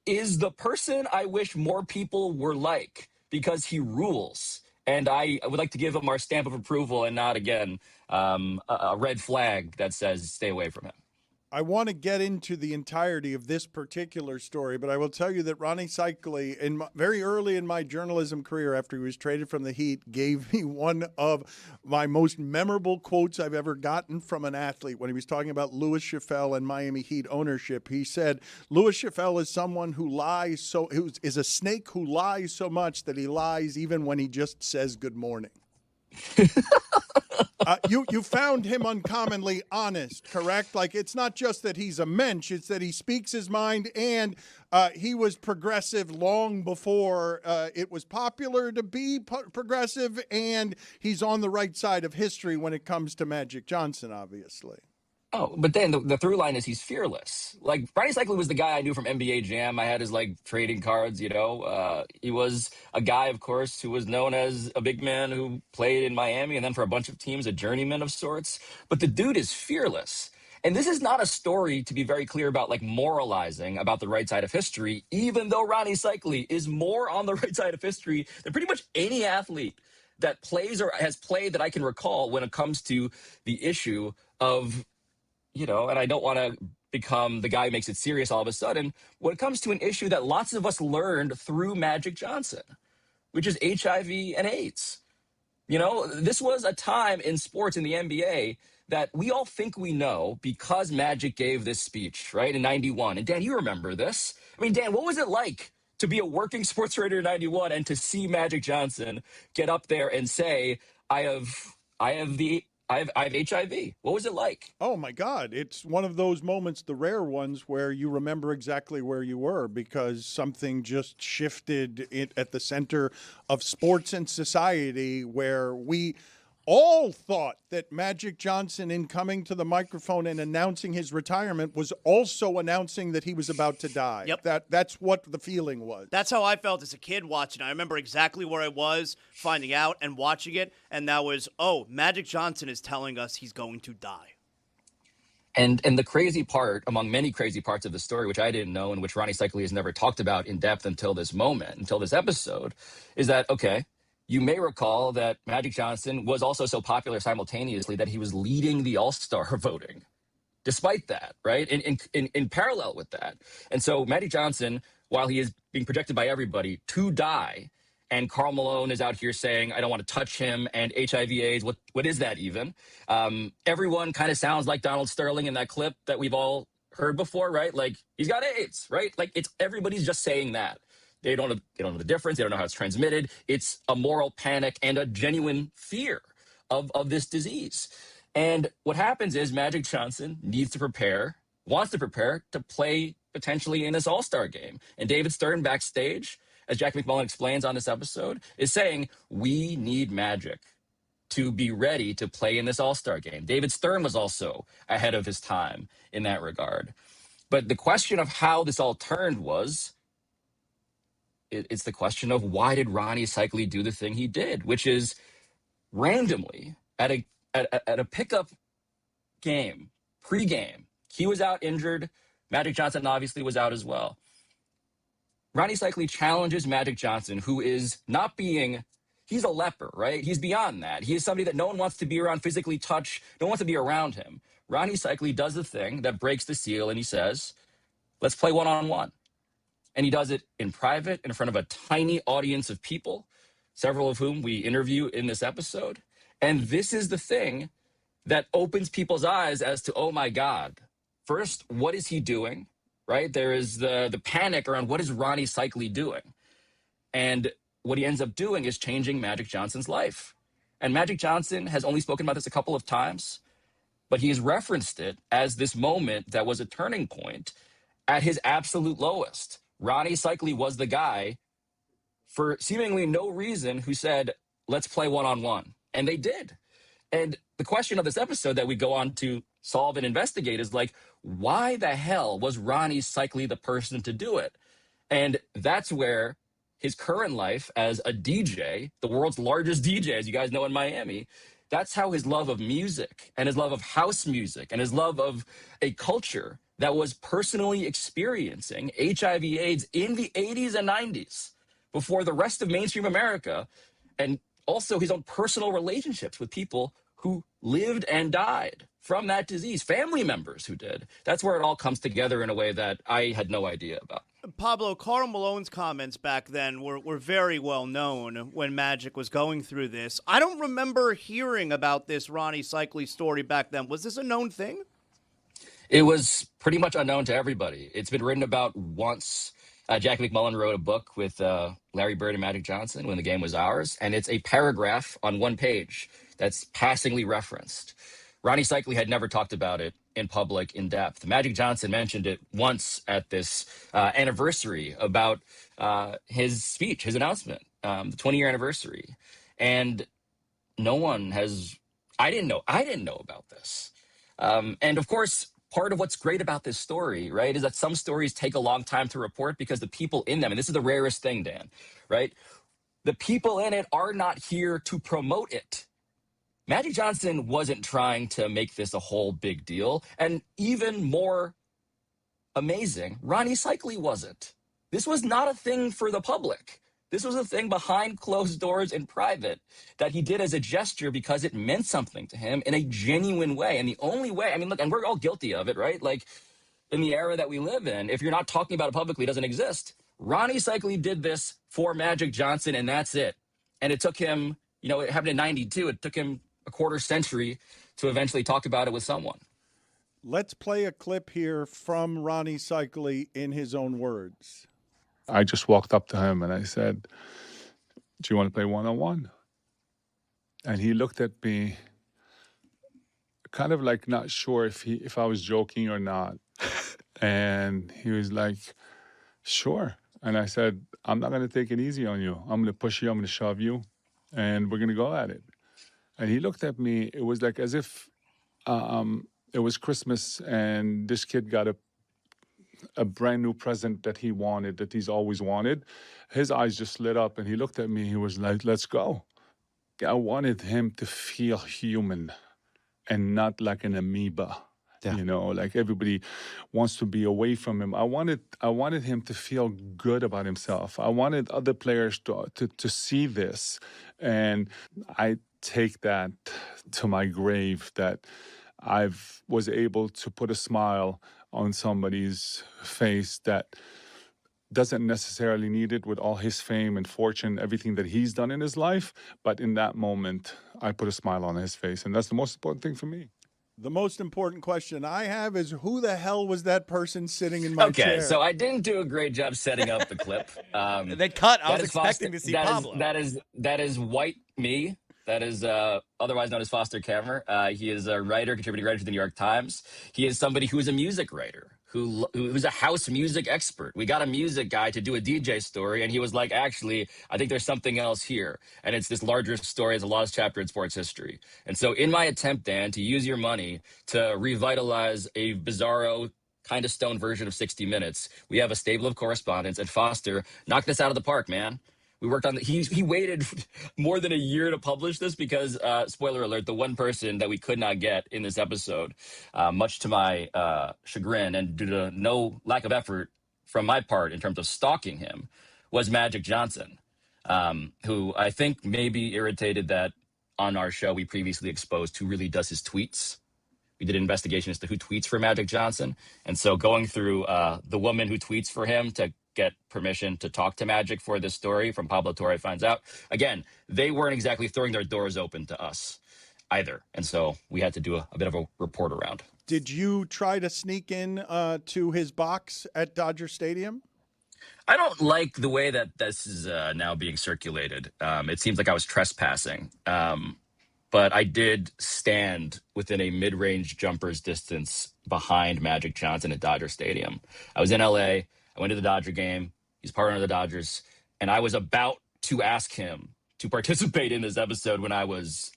is the person I wish more people were like, because he rules. And I would like to give him our stamp of approval and not, again, a red flag that says stay away from him. I want to get into the entirety of this particular story, but I will tell you that Ronnie Seikaly, very early in my journalism career, after he was traded from the Heat, gave me one of my most memorable quotes I've ever gotten from an athlete. When he was talking about Louis Chaffel and Miami Heat ownership, he said, Louis Chaffel is someone who is a snake who lies so much that he lies even when he just says good morning. You found him uncommonly honest, correct? It's not just that he's a mensch, it's that he speaks his mind, and he was progressive long before it was popular to be progressive, and he's on the right side of history when it comes to Magic Johnson, obviously. Oh, but then the through line is he's fearless. Ronnie Seikaly was the guy I knew from NBA Jam. I had his trading cards, He was a guy, of course, who was known as a big man who played in Miami and then for a bunch of teams, a journeyman of sorts. But the dude is fearless. And this is not a story, to be very clear, about moralizing about the right side of history, even though Ronnie Seikaly is more on the right side of history than pretty much any athlete that plays or has played that I can recall when it comes to the issue of, and I don't want to become the guy who makes it serious all of a sudden when it comes to an issue that lots of us learned through Magic Johnson, which is HIV and AIDS. You know, this was a time in sports in the NBA that we all think we know because Magic gave this speech, right, in 91. And Dan, you remember this. I mean, Dan, what was it like to be a working sports writer in 91 and to see Magic Johnson get up there and say, I have HIV. What was it like? Oh, my God. It's one of those moments, the rare ones, where you remember exactly where you were because something just shifted at the center of sports and society where we all thought that Magic Johnson, in coming to the microphone and announcing his retirement, was also announcing that he was about to die. Yep. That's what the feeling was. That's how I felt as a kid watching it. I remember exactly where I was finding out and watching it, and that was, Magic Johnson is telling us he's going to die. And the crazy part, among many crazy parts of the story, which I didn't know and which Ronnie Seikaly has never talked about in depth until this moment, until this episode, is that, okay, you may recall that Magic Johnson was also so popular simultaneously that he was leading the All-Star voting. Despite that, right? In parallel with that. And so Magic Johnson, while he is being projected by everybody to die, and Karl Malone is out here saying, I don't want to touch him, and HIV/AIDS, what is that even? Everyone kind of sounds like Donald Sterling in that clip that we've all heard before, right? Like, he's got AIDS, right? Like, everybody's just saying that. They don't know the difference. They don't know how it's transmitted. It's a moral panic and a genuine fear of this disease. And what happens is Magic Johnson wants to prepare to play potentially in this All-Star game. And David Stern backstage, as Jack McMullen explains on this episode, is saying, we need Magic to be ready to play in this All-Star game. David Stern was also ahead of his time in that regard. But the question of how this all turned was, it's the question of why did Ronnie Seikaly do the thing he did, which is randomly at a pickup game, pregame, he was out injured. Magic Johnson obviously was out as well. Ronnie Seikaly challenges Magic Johnson, who is he's a leper, right? He's beyond that. He is somebody that no one wants to be around, physically touch. No one wants to be around him. Ronnie Seikaly does the thing that breaks the seal, and he says, let's play one-on-one. And he does it in private, in front of a tiny audience of people, several of whom we interview in this episode. And this is the thing that opens people's eyes as to, oh my God, first, what is he doing, right? There is the panic around what is Ronnie Seikaly doing? And what he ends up doing is changing Magic Johnson's life. And Magic Johnson has only spoken about this a couple of times, but he has referenced it as this moment that was a turning point at his absolute lowest. Ronnie Seikaly was the guy, for seemingly no reason, who said, let's play one-on-one. And they did. And the question of this episode that we go on to solve and investigate is like, why the hell was Ronnie Seikaly the person to do it? And that's where his current life as a DJ, the world's largest DJ, as you guys know, in Miami, that's how his love of music and his love of house music and his love of a culture that was personally experiencing HIV/AIDS in the 80s and 90s before the rest of mainstream America, and also his own personal relationships with people who lived and died from that disease, family members who did. That's where it all comes together in a way that I had no idea about. Pablo, Karl Malone's comments back then were very well known when Magic was going through this. I don't remember hearing about this Ronnie Seikaly story back then. Was this a known thing? It was pretty much unknown to everybody. It's been written about once. Jack McMullen wrote a book with Larry Bird and Magic Johnson when the game was ours, and it's a paragraph on one page that's passingly referenced. Ronnie Seikaly had never talked about it in public in depth. Magic Johnson mentioned it once at this anniversary about his speech, his announcement, the 20-year anniversary. And no one has, I didn't know about this. And of course, part of what's great about this story, right, is that some stories take a long time to report because the people in them, and this is the rarest thing, Dan, right? The people in it are not here to promote it. Magic Johnson wasn't trying to make this a whole big deal. And even more amazing, Ronnie Seikaly wasn't. This was not a thing for the public. This was a thing behind closed doors in private that he did as a gesture because it meant something to him in a genuine way. And the only way, I mean, look, and we're all guilty of it, right? Like, in the era that we live in, if you're not talking about it publicly, it doesn't exist. Ronnie Seikaly did this for Magic Johnson, and that's it. And it took him, you know, it happened in 92. It took him a quarter century to eventually talk about it with someone. Let's play a clip here from Ronnie Seikaly in his own words. I just walked up to him and I said, "Do you want to play one-on-one?" And he looked at me kind of like not sure if I was joking or not. And he was like, "Sure." And I said, "I'm not going to take it easy on you. I'm going to push you. I'm going to shove you. And we're going to go at it." And he looked at me. It was like as if it was Christmas and this kid got a brand new present that he wanted, that he's always wanted. His eyes just lit up and he looked at me. He was like, "Let's go." I wanted him to feel human and not like an amoeba. Yeah. You know, like everybody wants to be away from him. I wanted him to feel good about himself. I wanted other players to see this. And I take that to my grave, that I was able to put a smile on somebody's face that doesn't necessarily need it with all his fame and fortune, everything that he's done in his life. But in that moment, I put a smile on his face. And that's the most important thing for me. The most important question I have is, who the hell was that person sitting in my chair? Okay, so I didn't do a great job setting up the clip. They cut. I was expecting to see Pablo. That is white me. That is otherwise known as Foster Kammer. He is a writer, contributing writer to the New York Times. He is somebody who is a music writer, who's a house music expert. We got a music guy to do a DJ story, and he was like, "Actually, I think there's something else here." And it's this larger story. It's a lost chapter in sports history. And so in my attempt, Dan, to use your money to revitalize a bizarro, kind of stone version of 60 Minutes, we have a stable of correspondents, and Foster knocked this out of the park, man. We worked on he waited more than a year to publish this because, spoiler alert, the one person that we could not get in this episode, much to my chagrin and due to no lack of effort from my part in terms of stalking him, was Magic Johnson, who I think may be irritated that on our show we previously exposed who really does his tweets. We did an investigation as to who tweets for Magic Johnson. And so going through the woman who tweets for him to get permission to talk to Magic for this story from Pablo Torre finds out, again, they weren't exactly throwing their doors open to us either. And so we had to do a bit of a report around. Did you try to sneak in to his box at Dodger Stadium? I don't like the way that this is now being circulated. It seems like I was trespassing. But I did stand within a mid-range jumper's distance behind Magic Johnson at Dodger Stadium. I was in LA. I went to the Dodger game. He's partner of the Dodgers. And I was about to ask him to participate in this episode when I was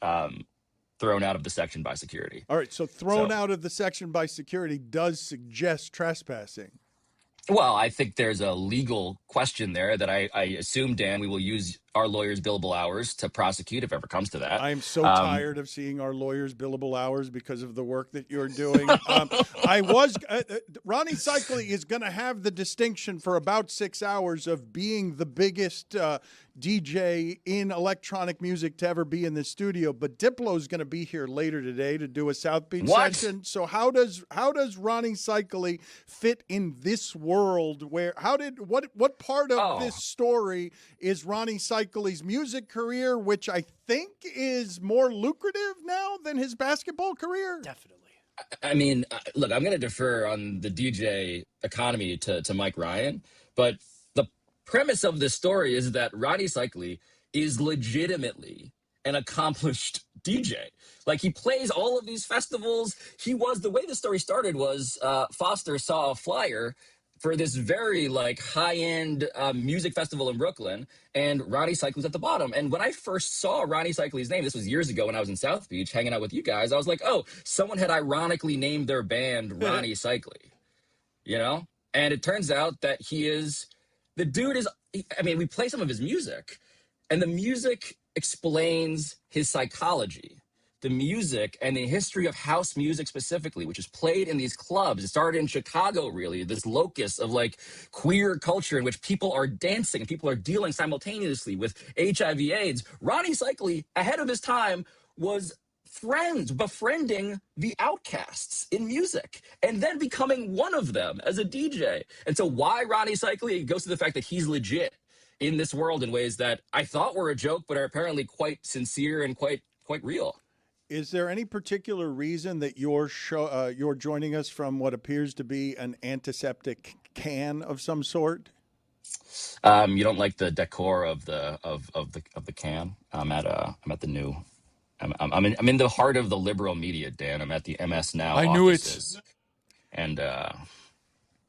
thrown out of the section by security. All right, so thrown out of the section by security does suggest trespassing. Well, I think there's a legal question there that I assume, Dan, we will use our lawyers' billable hours to prosecute if it ever comes to that. I am so tired of seeing our lawyers' billable hours because of the work that you're doing. Ronnie Seikaly is going to have the distinction for about 6 hours of being the biggest DJ in electronic music to ever be in the studio. But Diplo's going to be here later today to do a South Beach session. So how does Ronnie Seikaly fit in this world? What part of this story is Ronnie Seikaly's music career, which I think is more lucrative now than his basketball career? Definitely. I mean, look, I'm going to defer on the DJ economy to Mike Ryan, but the premise of this story is that Ronnie Seikaly is legitimately an accomplished DJ. Like, he plays all of these festivals. The way the story started was Foster saw a flyer for this very high-end music festival in Brooklyn, and Ronnie Seikaly was at the bottom. And when I first saw Ronnie Seikaly's name, this was years ago when I was in South Beach hanging out with you guys, I was like, oh, someone had ironically named their band Ronnie Seikaly, you know? And it turns out that the dude is, we play some of his music, and the music explains his psychology. The music and the history of house music specifically, which is played in these clubs. It started in Chicago, really, this locus of queer culture in which people are dancing, people are dealing simultaneously with HIV/AIDS. Ronnie Seikaly, ahead of his time, was befriending the outcasts in music, and then becoming one of them as a DJ. And so why Ronnie Seikaly? It goes to the fact that he's legit in this world in ways that I thought were a joke, but are apparently quite sincere and quite real. Is there any particular reason that you're joining us from what appears to be an antiseptic can of some sort? You don't like the decor of the can? I'm in the heart of the liberal media, Dan. I'm at the MS Now. I knew offices. And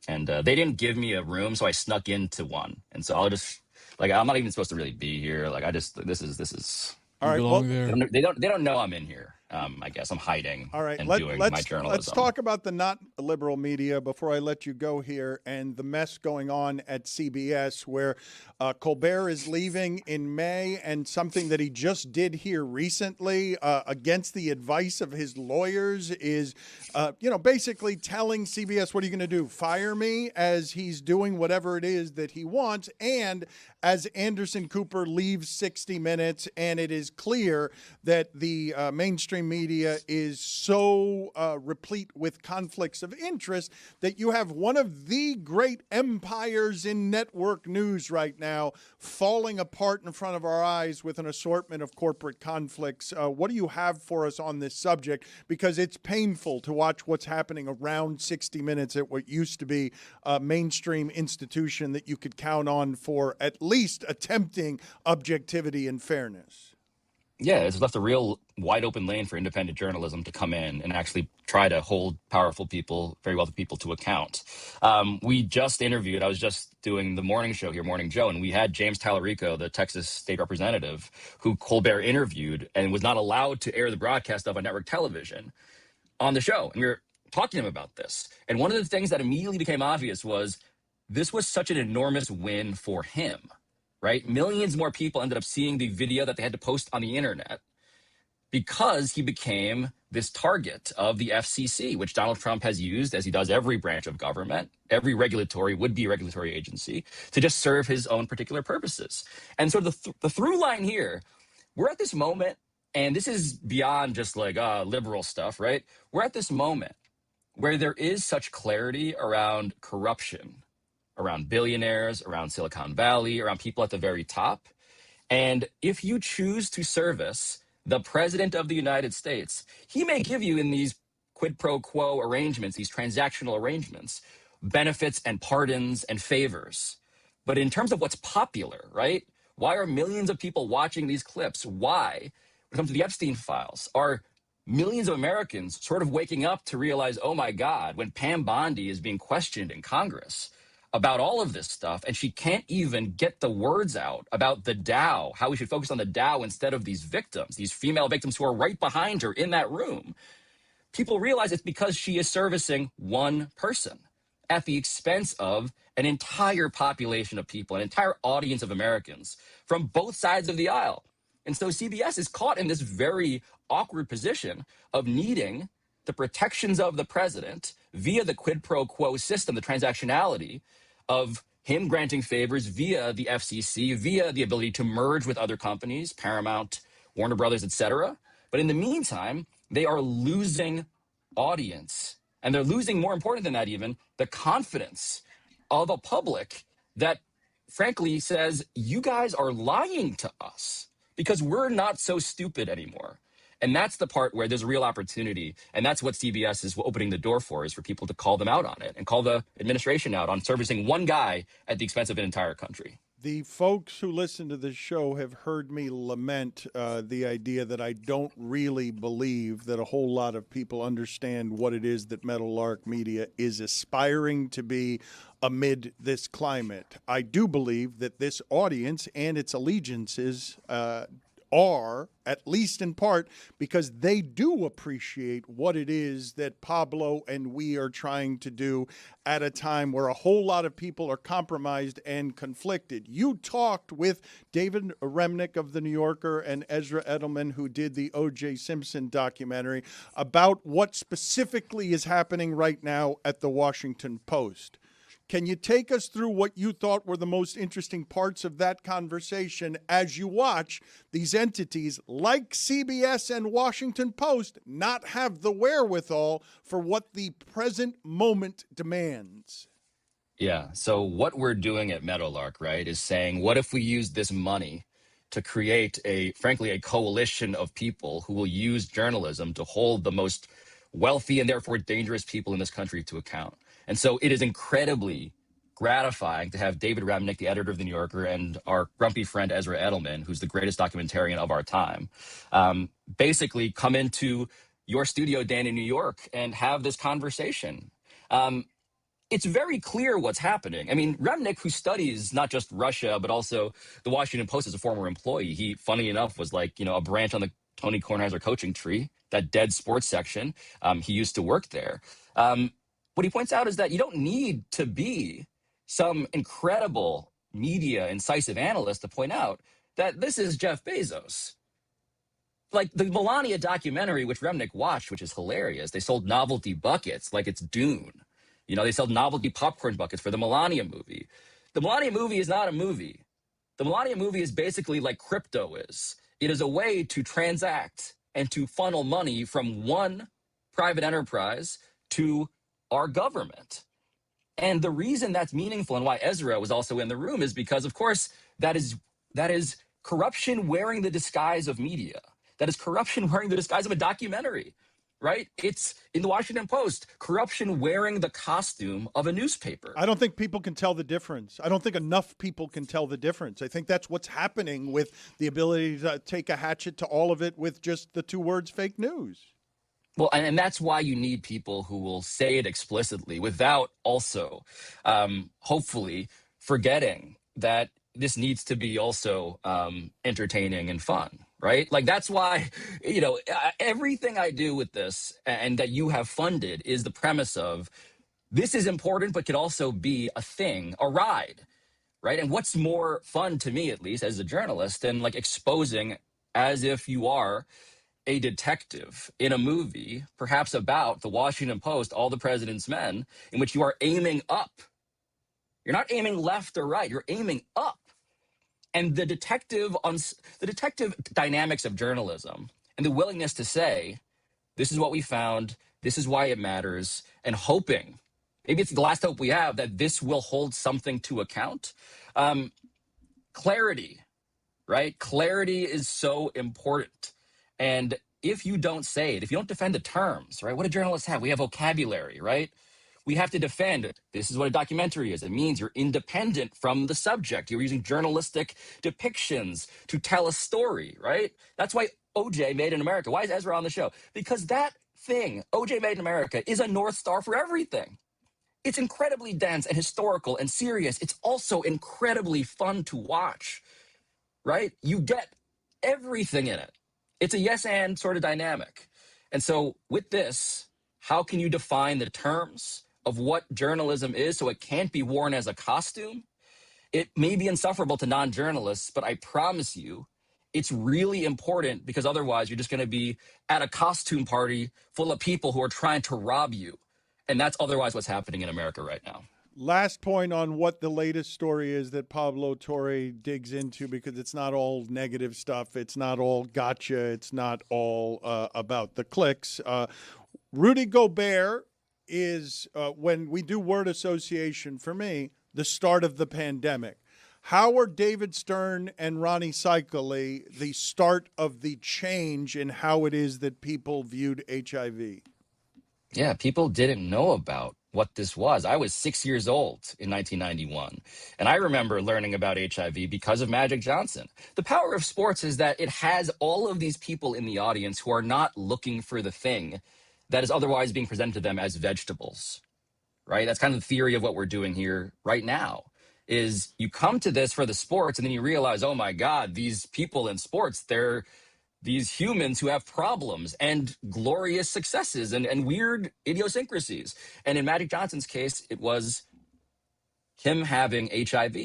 they didn't give me a room, so I snuck into one. And so I'll just I'm not even supposed to really be here. This is. All right. Well, they don't know I'm in here. I guess I'm hiding. All right. And doing my journalism. Let's talk about the not liberal media before I let you go here and the mess going on at CBS, where Colbert is leaving in May, and something that he just did here recently against the advice of his lawyers is, basically telling CBS, "What are you going to do? Fire me?" As he's doing whatever it is that he wants, and as Anderson Cooper leaves 60 Minutes, and it is clear that the mainstream media is so replete with conflicts of interest that you have one of the great empires in network news right now falling apart in front of our eyes with an assortment of corporate conflicts. What do you have for us on this subject? Because it's painful to watch what's happening around 60 Minutes at what used to be a mainstream institution that you could count on for at least attempting objectivity and fairness. Yeah, it's left a real wide open lane for independent journalism to come in and actually try to hold powerful people, very wealthy people, to account. We just interviewed, I was just doing the morning show here, Morning Joe, and we had James Tallarico, the Texas state representative, who Colbert interviewed and was not allowed to air the broadcast of on network television on the show. And we were talking to him about this. And one of the things that immediately became obvious was this was such an enormous win for him. Right? Millions more people ended up seeing the video that they had to post on the internet because he became this target of the FCC, which Donald Trump has used, as he does every branch of government, every would-be regulatory agency, to just serve his own particular purposes. And so the through line here, we're at this moment, and this is beyond just liberal stuff, right? We're at this moment where there is such clarity around corruption, around billionaires, around Silicon Valley, around people at the very top. And if you choose to service the president of the United States, he may give you in these quid pro quo arrangements, these transactional arrangements, benefits and pardons and favors. But in terms of what's popular, right? Why are millions of people watching these clips? Why, when it comes to the Epstein files, are millions of Americans sort of waking up to realize, oh my God, when Pam Bondi is being questioned in Congress about all of this stuff, and she can't even get the words out about the Dow, how we should focus on the Dow instead of these victims, these female victims who are right behind her in that room. People realize it's because she is servicing one person at the expense of an entire population of people, an entire audience of Americans from both sides of the aisle. And so CBS is caught in this very awkward position of needing the protections of the president via the quid pro quo system, the transactionality of him granting favors via the FCC, via the ability to merge with other companies, Paramount, Warner Brothers, etc. But in the meantime, they are losing audience. And they're losing, more important than that even, the confidence of a public that, frankly, says, you guys are lying to us because we're not so stupid anymore. And that's the part where there's a real opportunity. And that's what CBS is opening the door for, is for people to call them out on it and call the administration out on servicing one guy at the expense of an entire country. The folks who listen to this show have heard me lament the idea that I don't really believe that a whole lot of people understand what it is that Meadowlark Media is aspiring to be amid this climate. I do believe that this audience and its allegiances are, at least in part, because they do appreciate what it is that Pablo and we are trying to do at a time where a whole lot of people are compromised and conflicted. You talked with David Remnick of The New Yorker and Ezra Edelman, who did the O.J. Simpson documentary, about what specifically is happening right now at The Washington Post. Can you take us through what you thought were the most interesting parts of that conversation as you watch these entities like CBS and Washington Post not have the wherewithal for what the present moment demands? Yeah. So what we're doing at Meadowlark, right, is saying, what if we use this money to create frankly, a coalition of people who will use journalism to hold the most wealthy and therefore dangerous people in this country to account? And so it is incredibly gratifying to have David Remnick, the editor of The New Yorker, and our grumpy friend Ezra Edelman, who's the greatest documentarian of our time, basically come into your studio, Dan, in New York and have this conversation. It's very clear what's happening. I mean, Remnick, who studies not just Russia, but also the Washington Post as a former employee, he, funny enough, was like, a branch on the Tony Kornheiser coaching tree, that dead sports section. He used to work there. What he points out is that you don't need to be some incredible media incisive analyst to point out that this is Jeff Bezos. Like the Melania documentary, which Remnick watched, which is hilarious. They sold novelty buckets like it's Dune. They sell novelty popcorn buckets for the Melania movie. The Melania movie is not a movie. The Melania movie is basically like crypto is. It is a way to transact and to funnel money from one private enterprise to our government. And the reason that's meaningful and why Ezra was also in the room is because, of course, that is corruption wearing the disguise of media. That is corruption wearing the disguise of a documentary. Right? It's in the Washington Post, corruption wearing the costume of a newspaper. I don't think people can tell the difference. I don't think enough people can tell the difference. I think that's what's happening with the ability to take a hatchet to all of it with just the two words fake news. Well, and that's why you need people who will say it explicitly without also, hopefully, forgetting that this needs to be also entertaining and fun. Right? Like, that's why, everything I do with this and that you have funded is the premise of this is important, but could also be a thing, a ride. Right? And what's more fun to me, at least as a journalist, than like exposing as if you are a detective in a movie, perhaps about the Washington Post, All the President's Men, in which you are aiming up. You're not aiming left or right. You're aiming up. And the detective dynamics of journalism and the willingness to say, this is what we found, this is why it matters, and hoping, maybe it's the last hope we have, that this will hold something to account. Clarity, right? Clarity is so important. And if you don't say it, if you don't defend the terms, right? What do journalists have? We have vocabulary, right? We have to defend it. This is what a documentary is. It means you're independent from the subject. You're using journalistic depictions to tell a story, right? That's why OJ Made in America. Why is Ezra on the show? Because that thing, OJ Made in America, is a North Star for everything. It's incredibly dense and historical and serious. It's also incredibly fun to watch, right? You get everything in it. It's a yes and sort of dynamic. And so with this, how can you define the terms of what journalism is so it can't be worn as a costume? It may be insufferable to non-journalists, but I promise you it's really important, because otherwise you're just going to be at a costume party full of people who are trying to rob you. And that's otherwise what's happening in America right now. Last point on what the latest story is that Pablo Torre digs into, because it's not all negative stuff. It's not all gotcha. It's not all about the clicks. Rudy Gobert is, when we do word association, for me, the start of the pandemic. How are David Stern and Ronnie Seikaly the start of the change in how it is that people viewed HIV? Yeah, people didn't know about what this was. I was 6 years old in 1991, and I remember learning about HIV because of Magic Johnson. The power of sports is that it has all of these people in the audience who are not looking for the thing that is otherwise being presented to them as vegetables, right? That's kind of the theory of what we're doing here right now, is you come to this for the sports, and then you realize, oh my God, these people in sports, they're these humans who have problems and glorious successes and weird idiosyncrasies. And in Magic Johnson's case, it was him having HIV.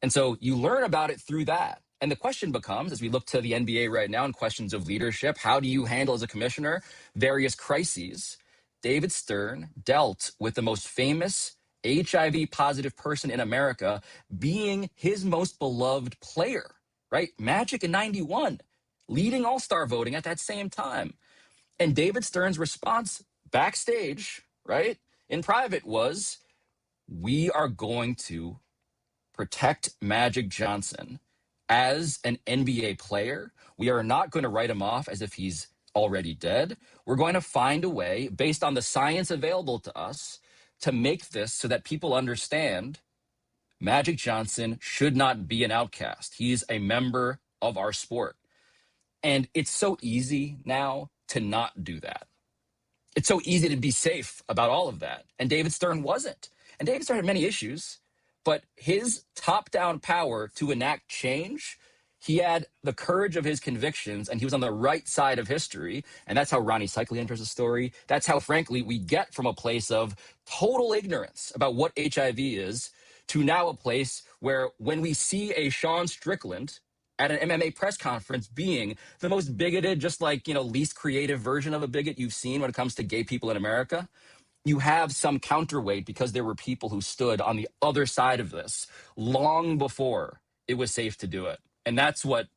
And so you learn about it through that. And the question becomes, as we look to the NBA right now and questions of leadership, how do you handle as a commissioner various crises? David Stern dealt with the most famous HIV positive person in America being his most beloved player, right? Magic in 91, leading all-star voting at that same time. And David Stern's response backstage, right, in private was, we are going to protect Magic Johnson as an NBA player. We are not going to write him off as if he's already dead. We're going to find a way, based on the science available to us, to make this so that people understand Magic Johnson should not be an outcast. He's a member of our sport. And it's so easy now to not do that. It's so easy to be safe about all of that. And David Stern wasn't. And David Stern had many issues, but his top-down power to enact change, he had the courage of his convictions, and he was on the right side of history. And that's how Ronnie Seikaly enters the story. That's how, frankly, we get from a place of total ignorance about what HIV is to now a place where when we see a Sean Strickland at an MMA press conference being the most bigoted, just like, least creative version of a bigot you've seen when it comes to gay people in America, you have some counterweight because there were people who stood on the other side of this long before it was safe to do it. And that's what,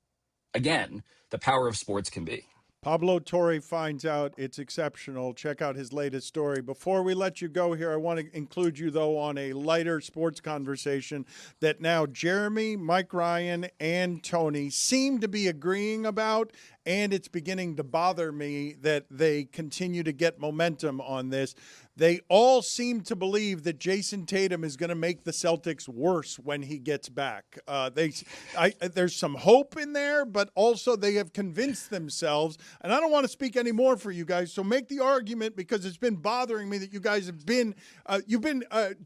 again, the power of sports can be. Pablo Torre finds out it's exceptional. Check out his latest story. Before we let you go here, I want to include you, though, on a lighter sports conversation that now Jeremy, Mike Ryan, and Tony seem to be agreeing about, and it's beginning to bother me that they continue to get momentum on this. They all seem to believe that Jason Tatum is going to make the Celtics worse when he gets back. There's some hope in there, but also they have convinced themselves, and I don't want to speak any more for you guys, so make the argument, because it's been bothering me that you guys have been,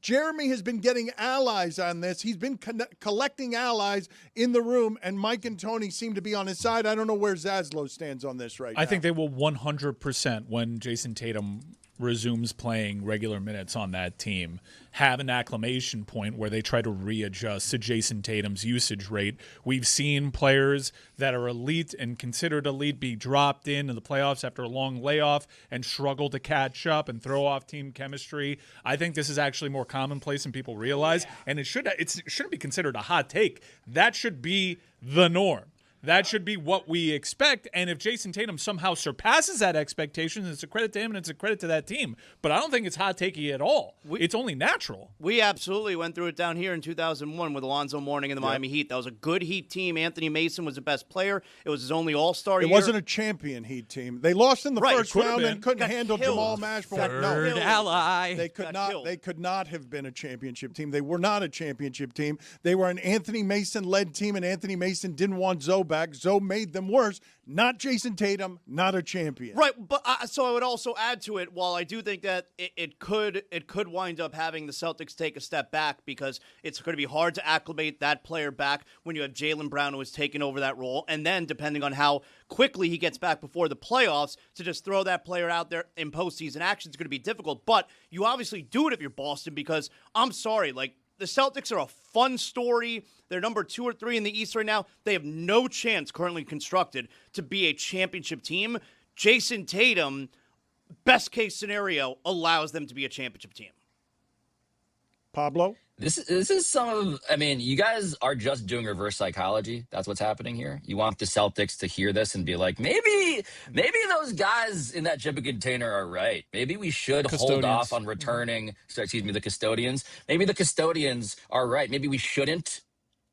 Jeremy has been getting allies on this. He's been collecting allies in the room, and Mike and Tony seem to be on his side. I don't know where Zaslow stands on this right now. I think they will 100% when Jason Tatum resumes playing regular minutes on that team, have an acclimation point where they try to readjust to Jason Tatum's usage rate. We've seen players that are elite and considered elite be dropped into the playoffs after a long layoff and struggle to catch up and throw off team chemistry. I think this is actually more commonplace than people realize, and it shouldn't be considered a hot take. That should be the norm. That should be what we expect. And if Jason Tatum somehow surpasses that expectation, it's a credit to him and it's a credit to that team. But I don't think it's hot takey at all. It's only natural. We absolutely went through it down here in 2001 with Alonzo Mourning and the Miami Heat. That was a good Heat team. Anthony Mason was the best player. It was his only all-star year. It wasn't a champion Heat team. They lost in the first round and couldn't handle Jamal Mashburn. Third ally. They could not have been a championship team. They were not a championship team. They were an Anthony Mason-led team, and Anthony Mason didn't want Zoe back. Zoe made them worse. Not Jason Tatum, not a champion. Right, but so I would also add to it, while I do think that it could wind up having the Celtics take a step back, because it's going to be hard to acclimate that player back when you have Jaylen Brown, who has taken over that role, and then depending on how quickly he gets back before the playoffs, to just throw that player out there in postseason action is going to be difficult. But you obviously do it if you're Boston, because I'm sorry, the Celtics are a fun story. They're number 2 or 3 in the East right now. They have no chance, currently constructed, to be a championship team. Jason Tatum, best case scenario, allows them to be a championship team. Pablo? This is some of, you guys are just doing reverse psychology. That's what's happening here. You want the Celtics to hear this and be like, maybe those guys in that shipping container are right. Maybe we should hold off on returning, the custodians. Maybe the custodians are right. Maybe we shouldn't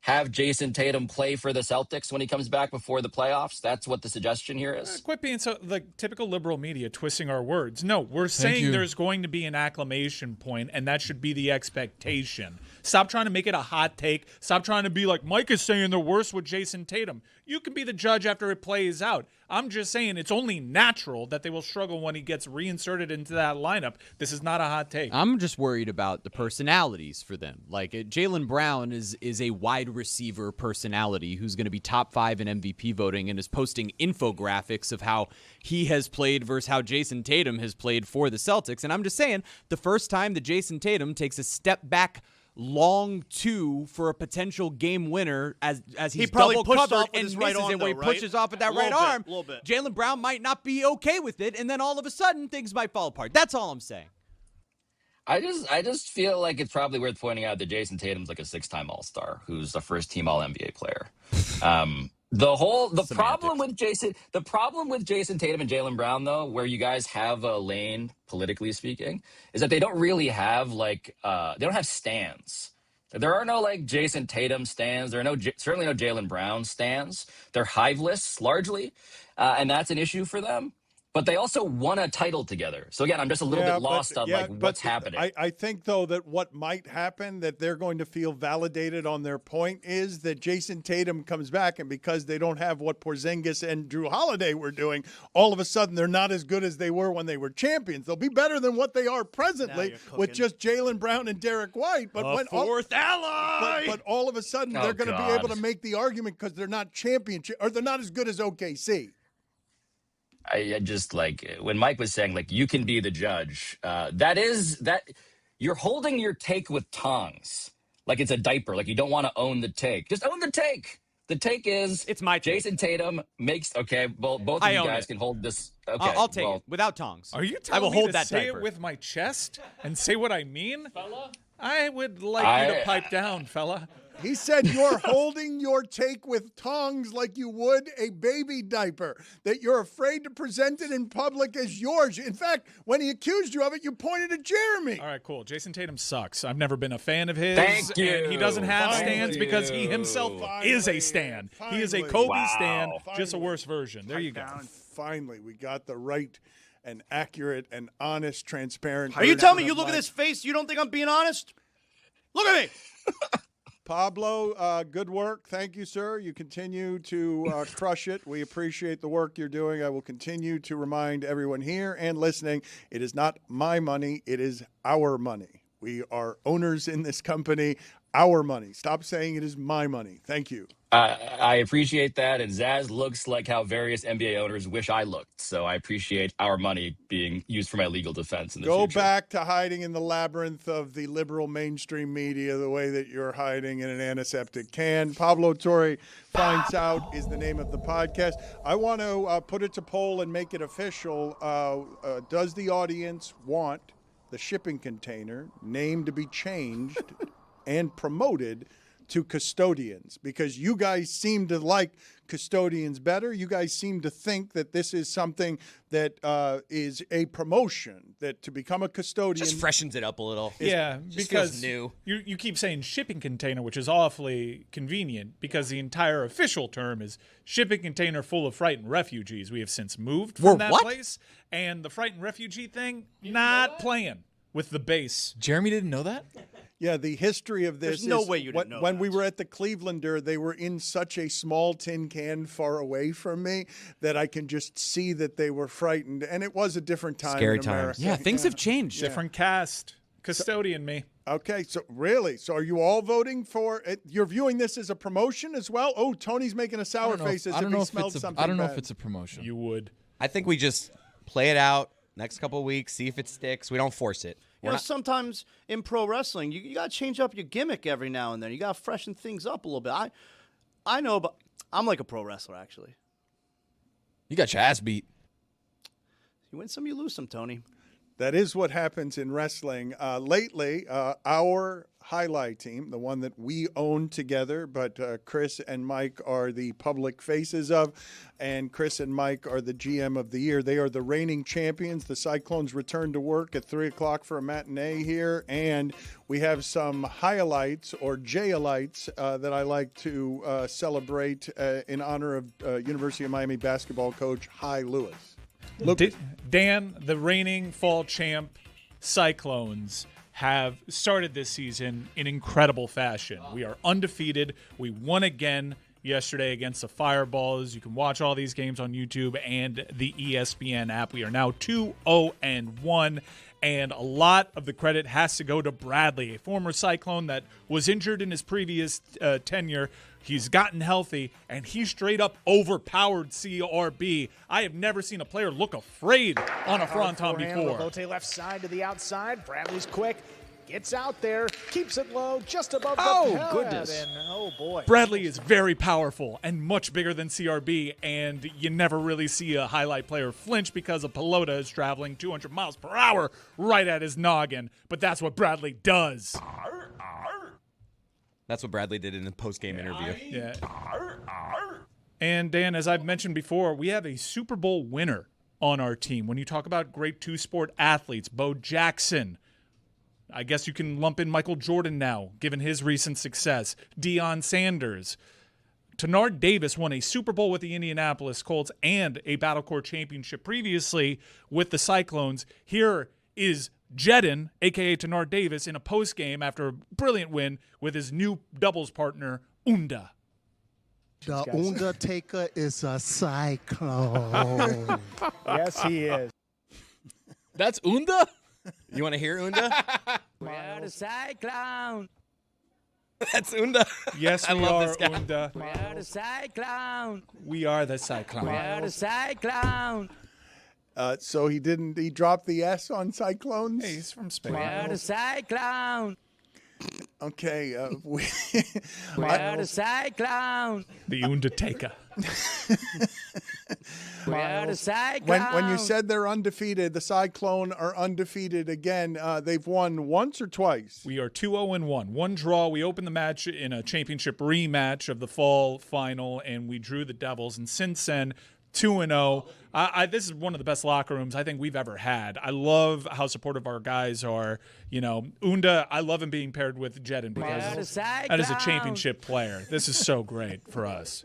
have Jason Tatum play for the Celtics when he comes back before the playoffs. That's what the suggestion here is. Quit being so typical liberal media twisting our words. No, we're saying there's going to be an acclimation point, and that should be the expectation. Stop trying to make it a hot take. Stop trying to be like Mike is saying they're worse with Jason Tatum. You can be the judge after it plays out. I'm just saying it's only natural that they will struggle when he gets reinserted into that lineup. This is not a hot take. I'm just worried about the personalities for them. Jaylen Brown is a wide receiver personality who's going to be top 5 in MVP voting and is posting infographics of how he has played versus how Jason Tatum has played for the Celtics. And I'm just saying, the first time that Jason Tatum takes a step back long 2 for a potential game winner as he's double covered and misses it where he pushes off with that right arm, Jaylen Brown might not be okay with it, and then all of a sudden things might fall apart. That's all I'm saying. I just feel like it's probably worth pointing out that Jason Tatum's like a 6-time All-Star, who's a first-team All-NBA player. The problem with Jason Tatum and Jaylen Brown, though, where you guys have a lane, politically speaking, is that they don't really have they don't have stands. There are no like Jason Tatum stands. There are certainly no Jaylen Brown stands. They're hiveless largely, and that's an issue for them. But they also won a title together. So again, I'm just a little bit lost on what's happening. I think, though, that what might happen, that they're going to feel validated on their point, is that Jason Tatum comes back, and because they don't have what Porzingis and Drew Holiday were doing, all of a sudden they're not as good as they were when they were champions. They'll be better than what they are presently with just Jaylen Brown and Derek White. But fourth ally! But all of a sudden they're going to be able to make the argument because they're not championship, or they're not as good as OKC. I just when Mike was saying you can be the judge, that you're holding your take with tongs like it's a diaper, like you don't want to own the take. Just own the take. The take is it's my take. Jason Tatum makes well, both of you guys can hold this. Okay, I'll take it without tongs. Are you telling me to say it with my chest and say what I mean, fella? I would like you to pipe down, fella. He said you're holding your take with tongs like you would a baby diaper, that you're afraid to present it in public as yours. In fact, when he accused you of it, you pointed at Jeremy. All right, cool. Jason Tatum sucks. I've never been a fan of his. Thank you. And he doesn't have stands because he himself is a stan. He is a Kobe stan, just a worse version. There you go. Finally, we got the right and accurate and honest, transparent. Are you telling me you look at this face, you don't think I'm being honest? Look at me. Pablo, good work. Thank you, sir. You continue to crush it. We appreciate the work you're doing. I will continue to remind everyone here and listening, it is not my money. It is our money. We are owners in this company. Our money. Stop saying it is my money. Thank you. I appreciate that. And Zaz looks like how various NBA owners wish I looked. So I appreciate our money being used for my legal defense in the future. Go back to hiding in the labyrinth of the liberal mainstream media the way that you're hiding in an antiseptic can. Pablo Torre Finds Out is the name of the podcast. I want to put it to poll and make it official. Does the audience want the shipping container name to be changed and promoted to Custodians? Because you guys seem to like Custodians better. You guys seem to think that this is something that is a promotion, that to become a custodian just freshens it up a little. Yeah, because new. You keep saying shipping container, which is awfully convenient because the entire official term is shipping container full of frightened refugees. We have since moved from that place, and the frightened refugee thing, not playing with the base. Jeremy didn't know that? Yeah, the history of this There's no way you didn't know when that. we were at the Clevelander, they were in such a small tin can far away from me that I can just see that they were frightened. And it was a different time Scary in America. times. Yeah, things have changed. Different cast. Custodian me. Okay, so really? So are you all voting for it? You're viewing this as a promotion as well? Oh, Tony's making a sour face as if he smelled something I don't know bad. if it's a promotion. You would. I think we just play it out next couple of weeks, see if it sticks. We don't force it. You know, sometimes in pro wrestling, you got to change up your gimmick every now and then. You got to freshen things up a little bit. I know, but I'm like a pro wrestler, actually. You got your ass beat. You win some, you lose some, Tony. That is what happens in wrestling. Lately, our highlight team, the one that we own together, but Chris and Mike are the public faces of, and Chris and Mike are the GM of the year. They are the reigning champions. The Cyclones return to work at 3 o'clock for a matinee here, and we have some highlights or J-alites that I like to celebrate in honor of University of Miami basketball coach Hy Lewis. Look, Dan, the reigning fall champ Cyclones have started this season in incredible fashion. We are undefeated. We won again yesterday against the Fireballs. You can watch all these games on YouTube and the ESPN app. We are now 2-0-1, and a lot of the credit has to go to Bradley, a former Cyclone that was injured in his previous tenure. He's gotten healthy, and he straight up overpowered CRB. I have never seen a player look afraid on a fronton before. Lote left side to the outside. Bradley's quick. Gets out there, keeps it low, just above the pad. Goodness. And, oh, boy. Bradley is very powerful and much bigger than CRB, and you never really see a highlight player flinch because a Pelota is traveling 200 miles per hour right at his noggin. But that's what Bradley does. That's what Bradley did in the post-game interview. Yeah. And Dan, as I've mentioned before, we have a Super Bowl winner on our team. When you talk about great two-sport athletes, Bo Jackson, I guess you can lump in Michael Jordan now, given his recent success. Deion Sanders. Tenard Davis won a Super Bowl with the Indianapolis Colts and a Battle Corps championship previously with the Cyclones. Here is Jedin, a.k.a. Tenard Davis, in a postgame after a brilliant win with his new doubles partner, Unda. The Undertaker is a cyclone. Yes, he is. That's Unda? You want to hear Unda? We are the Cyclone. That's Unda. Yes, I we love are this guy. Unda. We are the Cyclone. We are the Cyclone. We are the Cyclone. So he dropped the S on Cyclones? Hey, he's from Spain. We are the Cyclone. Okay. We are the Cyclone. The Undertaker. We are the Cyclone. When you said they're undefeated, the Cyclone are undefeated again. They've won once or twice? We are 2-0-1. One draw. We opened the match in a championship rematch of the fall final, and we drew the Devils. And since then, 2-0. This is one of the best locker rooms I think we've ever had. I love how supportive our guys are. You know, Unda, I love him being paired with Jedin because that is a championship player. This is so great for us.